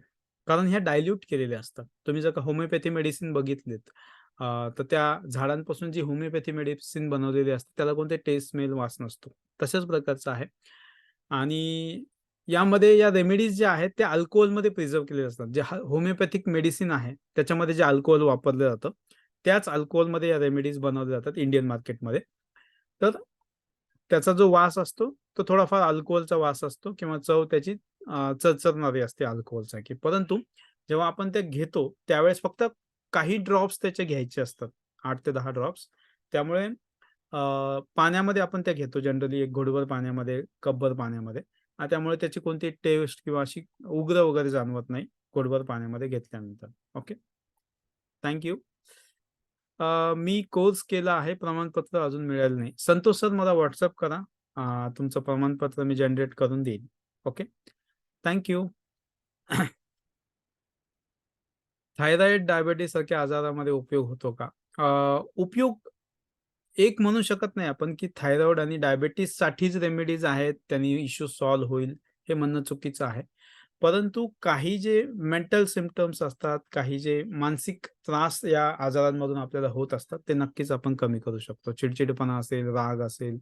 कारण ह्या डायल्यूट केलेल्या असतात. तुम्ही जर का होमिओपॅथी मेडिसिन बघितलीत, तर त्या झाडांपासून जी होमिओपॅथी मेडिसिन बनवलेली असते, त्याला कोणते टेस्ट, स्मेल, वास नसतो. तशाच प्रकारचं आहे. आणि यामध्ये या रेमेडीज ज्या आहेत, त्या अल्कोहलमध्ये प्रिझर्व्ह केलेल्या असतात. जे होमिओपॅथिक मेडिसिन आहे, त्याच्यामध्ये जे अल्कोहल वापरलं जातं, त्याच अल्कोहलमध्ये या रेमेडीज बनवल्या जातात इंडियन मार्केटमध्ये. तर त्याचा जो वास असतो, तो थोडाफार अल्कोहलचा वास असतो किंवा चव त्याची चरचरणारी असते अल्कोहलसारखी. परंतु जेव्हा आपण ते घेतो, त्यावेळेस फक्त काही ड्रॉप्स त्याचे घ्यायचे असतात. 8 ते 10 ड्रॉप्स. त्यामुळे पाण्यामध्ये आपण त्या घेतो जनरली एक घोटभर पाण्यामध्ये, कपभर पाण्यामध्ये. त्यामुळे त्याची कोणती टेस्ट किंवा अशी उग्र वगैरे जाणवत नाही, घोटभर पाण्यामध्ये घेतल्यानंतर. ओके. थँक मी कोर्स केला आहे, प्रमाणपत्र अजून मिळालं नाही. संतोष सर मला WhatsApp करा. तुमचं प्रमाणपत्र मी जनरेट करून देईन. ओके. थँक थायरॉईड, डायबिटीज सारख्या आजारामध्ये उपयोग होतो का? उपयोग एक म्हणू शकत नाही आपण, की थायरॉईड आणि डायबिटीजसाठीच रेमेडीज आहेत, त्यांनी इश्यू सॉल्व्ह होईल, हे म्हणणं चुकीचं आहे. परंतु काही जे मेंटल सिम्प्टम्स असतात, काही जे मानसिक त्रास या आजारांमधून आपल्याला होत असतात, ते नक्कीच आपण कमी करू शकतो. चिडचिडेपणा असेल, राग असेल,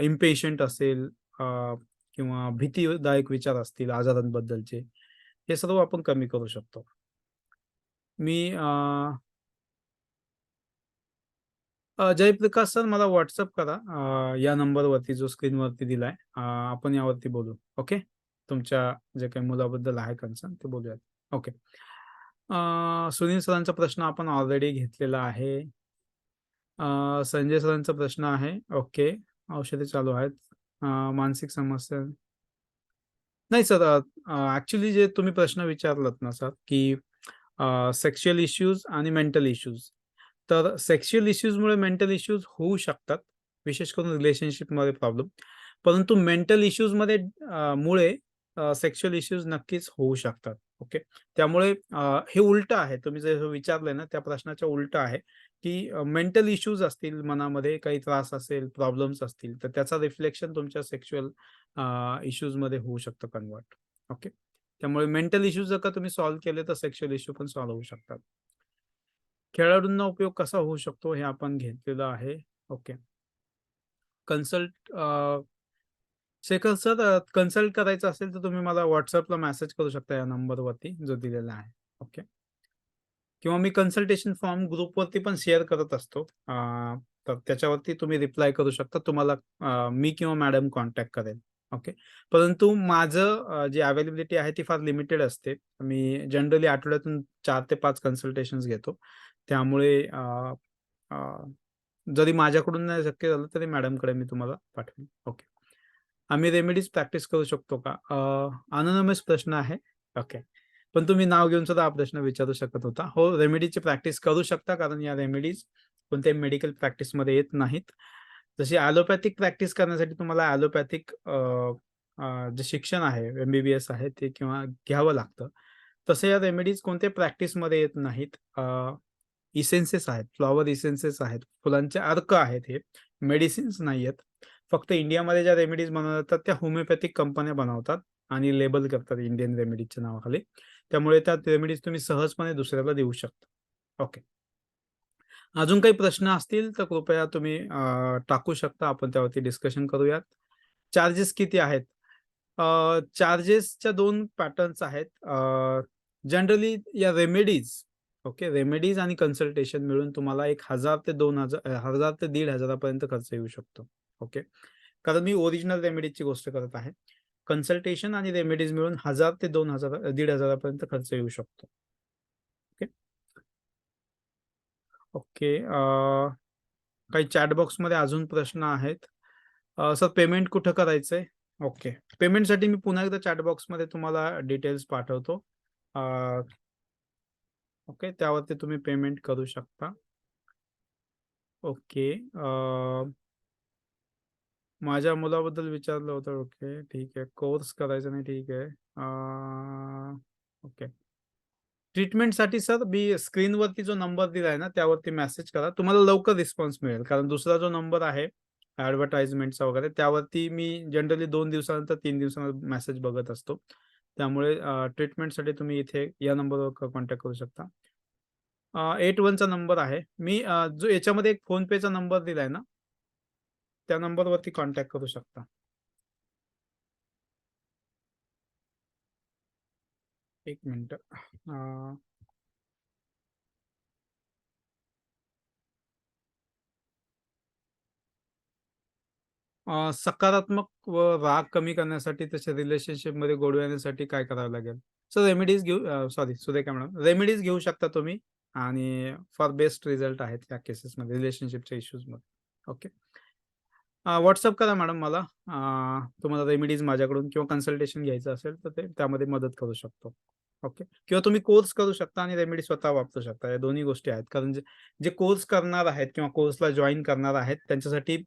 इम्पेशंट असेल, अ, किंवा भीतीदायक विचार असतील आजारांबद्दलचे, हे सर्व आपण कमी करू शकतो. मी जयप्रकाश सर मला WhatsApp करा या नंबरवरती जो स्क्रीनवरती दिलाय. आपण यावरती बोलू. ओके. तुमच्या जे काही मुलाबद्दल आहे कन्सर्न ते बोलूयात. ओके. सुनील सरांचा प्रश्न आपण ऑलरेडी घेतलेला आहे. संजय सरांचा प्रश्न आहे. ओके. औषधे चालू आहेत. मानसिक समस्या नाही सर, ॲक्चुअली जे तुम्ही प्रश्न विचारलात ना सर, की सेक्शुअल इश्यूज आणि मेंटल इश्यूज. तर सेक्शुअल इश्यूजमुळे मेंटल इश्यूज होऊ शकतात, विशेष करून रिलेशनशिपमध्ये प्रॉब्लेम. परंतु मेंटल इश्यूजमध्ये मुळे सेक्शुअल इश्यूज नक्कीच होऊ शकतात. ओके. त्यामुळे हे उलटं आहे. तुम्ही जे विचारलंय ना, त्या प्रश्नाच्या उलटं आहे, की मेंटल इश्यूज असतील, मनामध्ये काही त्रास असेल, प्रॉब्लेम्स असतील, तर त्याचा रिफ्लेक्शन तुमच्या सेक्शुअल इश्यूजमध्ये होऊ शकतं कन्व्हर्ट. ओके. त्यामुळे मेंटल इश्यूज जर का तुम्ही सॉल्व्ह केले, तर सेक्शुअल इश्यू पण सॉल्व्ह होऊ शकतात. खेळाडूंना उपयोग कसा होऊ शकतो हे आपण घेतलेलं आहे. Okay. Consult Shekhar sir, consult करायचं असेल तर तुम्ही मला WhatsAppला मेसेज करू शकता या नंबरवरती जो दिलेला आहे. ओके. किंवा मी कन्सल्टेशन फॉर्म ग्रुपवरती पण शेअर करत असतो. तर त्याच्यावरती तुम्ही रिप्लाय करू शकता. तुम्हाला मी किंवा मॅडम कॉन्टॅक्ट करेल. ओके. परंतु माझं जी अवेलेबिलिटी आहे ती फार लिमिटेड असते. मी जनरली आठवड्यातून 4 ते 5 कन्सल्टेशन्स घेतो. त्यामुळे अ, जरी माझ्याकडून नाही शक्य झालं तरी मॅडमकडे मी तुम्हाला पाठवेन. ओके. आम्ही रेमेडीज प्रॅक्टिस करू शकतो का? अनोनमस प्रश्न आहे. ओके. पण तुम्ही नाव घेऊन सुद्धा हा प्रश्न विचारू शकत होता. हो, रेमेडीची प्रॅक्टिस करू शकता, कारण या रेमेडीज कोणत्याही मेडिकल प्रॅक्टिसमध्ये येत नाहीत. जशी ॲलोपॅथिक प्रॅक्टिस करण्यासाठी तुम्हाला ॲलोपॅथिक जे शिक्षण आहे, एम-बी-बी-एस आहे ते किंवा घ्यावं लागतं. तसे या रेमेडीज कोणत्याही प्रॅक्टिसमध्ये येत नाहीत. इसेन्सेस आहेत, फ्लॉवर इसेन्सेस आहेत, फुलांचे अर्क आहेत हे, मेडिसिन्स नाहीयेत. फक्त इंडियामध्ये ज्या रेमेडीज बनवल्या जातात त्या होमिओपॅथिक कंपन्या बनवतात आणि लेबल करतात इंडियन रेमेडीजच्या नावाखाली. त्यामुळे त्या रेमेडीज तुम्ही सहजपणे दुसऱ्याला देऊ शकता. ओके. अजून काही प्रश्न असतील तर कृपया तुम्ही टाकू शकता. आपण त्यावरती डिस्कशन करूयात. चार्जेस किती आहेत? चार्जेसच्या 2 पॅटर्न्स आहेत. जनरली या रेमेडीज, ओके, रेमेडीज आणि कन्सल्टेशन मिळून तुम्हाला 1000 ते 2000 1000 ते 1500 पर्यंत खर्च येऊ शकतो. ओके. कारण मी ओरिजिनल रेमेडीजची गोष्ट करत आहे. कन्सल्टेशन आणि रेमेडीज मिळून 1000 ते 2000 1500 पर्यंत खर्च येऊ शकतो. ओके. ओके. काही चॅट बॉक्समध्ये अजून प्रश्न आहेत. सर पेमेंट कुठं करायचंय? ओके. पेमेंटसाठी मी पुन्हा एकदा चॅट बॉक्समध्ये तुम्हाला डिटेल्स पाठवतो. ओके. त्यावरती तुम्ही पेमेंट करू शकता. ओके. माझ्या मुलाबद्दल विचारलं होतं. ओके. ठीक आहे. कोर्स करायचा नाही. ठीक आहे. ओके. ट्रीटमेंटसाठी सर मी स्क्रीनवरती जो नंबर दिलाय ना, त्यावरती मेसेज करा. तुम्हाला लवकर रिस्पॉन्स मिळेल. कारण दुसरा जो नंबर आहे ॲडव्हर्टाइजमेंटचा वगैरे, त्यावरती मी जनरली 2 दिवसानंतर 3 दिवसानंतर मेसेज बघत असतो. त्यामुळे ट्रीटमेंटसाठी तुम्ही इथे या नंबरवर कॉन्टॅक्ट करू शकता. 81 चा नंबर आहे. मी जो याच्यामध्ये एक फोनपेचा नंबर दिलाय ना, त्या नंबरवरती कॉन्टॅक्ट करू शकता. एक मिनिट. सकारात्मक व राग कमी करण्यासाठी तसे रिलेशनशिपमध्ये गोडवा येण्यासाठी काय करावं लागेल? सो रेमेडीज घेऊ सॉरी सुरेखा मॅडम, रेमेडीज घेऊ शकता तुम्ही आणि फॉर बेस्ट रिझल्ट आहेत या केसेसमध्ये रिलेशनशिपच्या इश्यूजमध्ये. ओके. WhatsApp करा मॅडम मला. तुम्हाला रेमेडीज माझ्याकडून किंवा कन्सल्टेशन घ्यायचं असेल तर ते त्यामध्ये मदत करू शकतो. ओके. किंवा तुम्ही कोर्स करू शकता आणि रेमेडी स्वतः वापरू शकता. या दोन्ही गोष्टी आहेत. कारण जे जे कोर्स करणार आहेत किंवा कोर्सला जॉइन करणार आहेत त्यांच्यासाठी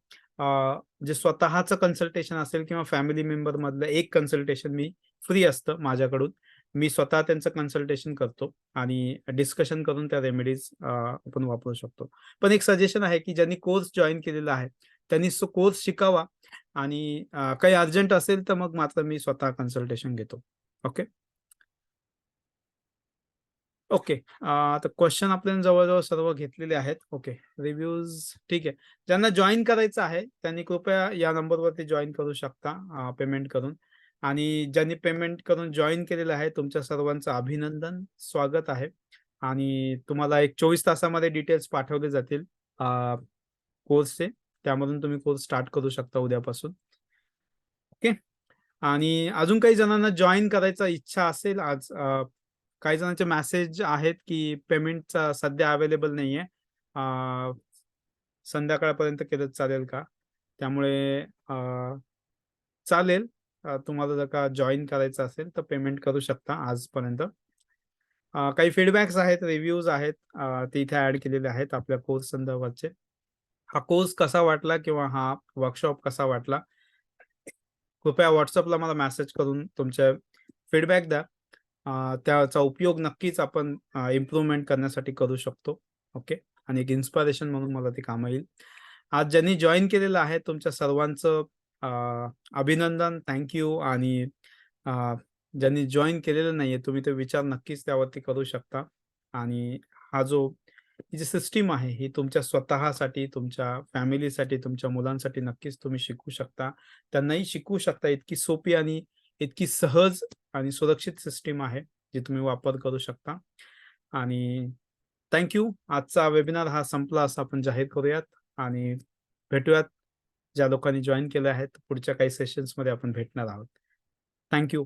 जे स्वतःचं कन्सल्टेशन असेल किंवा फॅमिली मेंबरमधलं एक कन्सल्टेशन मी फ्री असतं माझ्याकडून. मी स्वतः त्यांचं कन्सल्टेशन करतो आणि डिस्कशन करून त्या रेमेडीज आपण वापरू शकतो. पण एक सजेशन आहे, की ज्यांनी कोर्स जॉइन केलेला आहे, त्यांनी तो कोर्स शिकावा आणि काही अर्जंट असेल तर मग मात्र मी स्वतः कन्सल्टेशन घेतो. ओके. ओके. तर क्वेश्चन आपल्याला जवळ-जवळ सर्व घेतलेले आहेत. ओके. रिव्ह्यूज ठीक आहे. ज्यांना जॉइन करायचं आहे, त्यांनी कृपया या नंबरवरती जॉइन करू शकता पेमेंट करून आणि ज्यांनी पेमेंट करून जॉइन केलेलं आहे, तुमच्या सर्वांचं अभिनंदन, स्वागत आहे आणि तुम्हाला एक 24 तासामध्ये डिटेल्स पाठवले जातील कोर्सचे. त्यामधून तुम्ही कोर्स स्टार्ट करू शकता उद्यापासून. ओके. आणि अजून काही जणांना जॉइन करायचा इच्छा असेल आज काही जणांचे मेसेज आहेत, की पेमेंटचा सध्या अवेलेबल नाहीये. संध्याकाळपर्यंत केलं चालेल का? त्यामुळे चालेल. तुम्हाला जर का जॉइन करायचं असेल, तर पेमेंट करू शकता आजपर्यंत. काही फीडबॅक्स आहेत, रिव्ह्यूज आहेत. ते इथे ॲड केलेले आहेत आपल्या कोर्स संदर्भातचे. हा कोर्स कसा वाटला किंवा हा वर्कशॉप कसा वाटला? कृपया WhatsAppला मला मेसेज करून तुमचे फीडबॅक द्या. त्याचा उपयोग नक्कीच आपण इम्प्रूव्हमेंट करण्यासाठी करू शकतो. ओके. आणि एक इन्स्पिरेशन म्हणून मला ते कामं येईल. आज ज्यांनी जॉइन केलेलं आहे तुमच्या सर्वांचं अभिनंदन, थँक यू आणि ज्यांनी जॉइन केलेलं नाहीये तुम्ही ते विचार नक्कीच त्यावरती करू शकता. आणि हा जो ही जी सिस्टम आहे ही तुमच्या स्वतःसाठी, तुमच्या फॅमिलीसाठी, तुमच्या मुलांसाठी नक्कीच तुम्ही शिकू शकता. त्यांनाही शिकवू शकता. इतकी सोपी आणि इतकी सहज आणि सुरक्षित सिस्टम आहे, जी तुम्ही वापर करू शकता. आणि थँक यू. आजचा वेबिनार हा संपला असं आपण जाहीर करूयात आणि भेटूयात. ज्या लोकांनी जॉइन केलं आहे, पुढच्या काही सेशन्समध्ये आपण भेटणार आहोत. Thank you.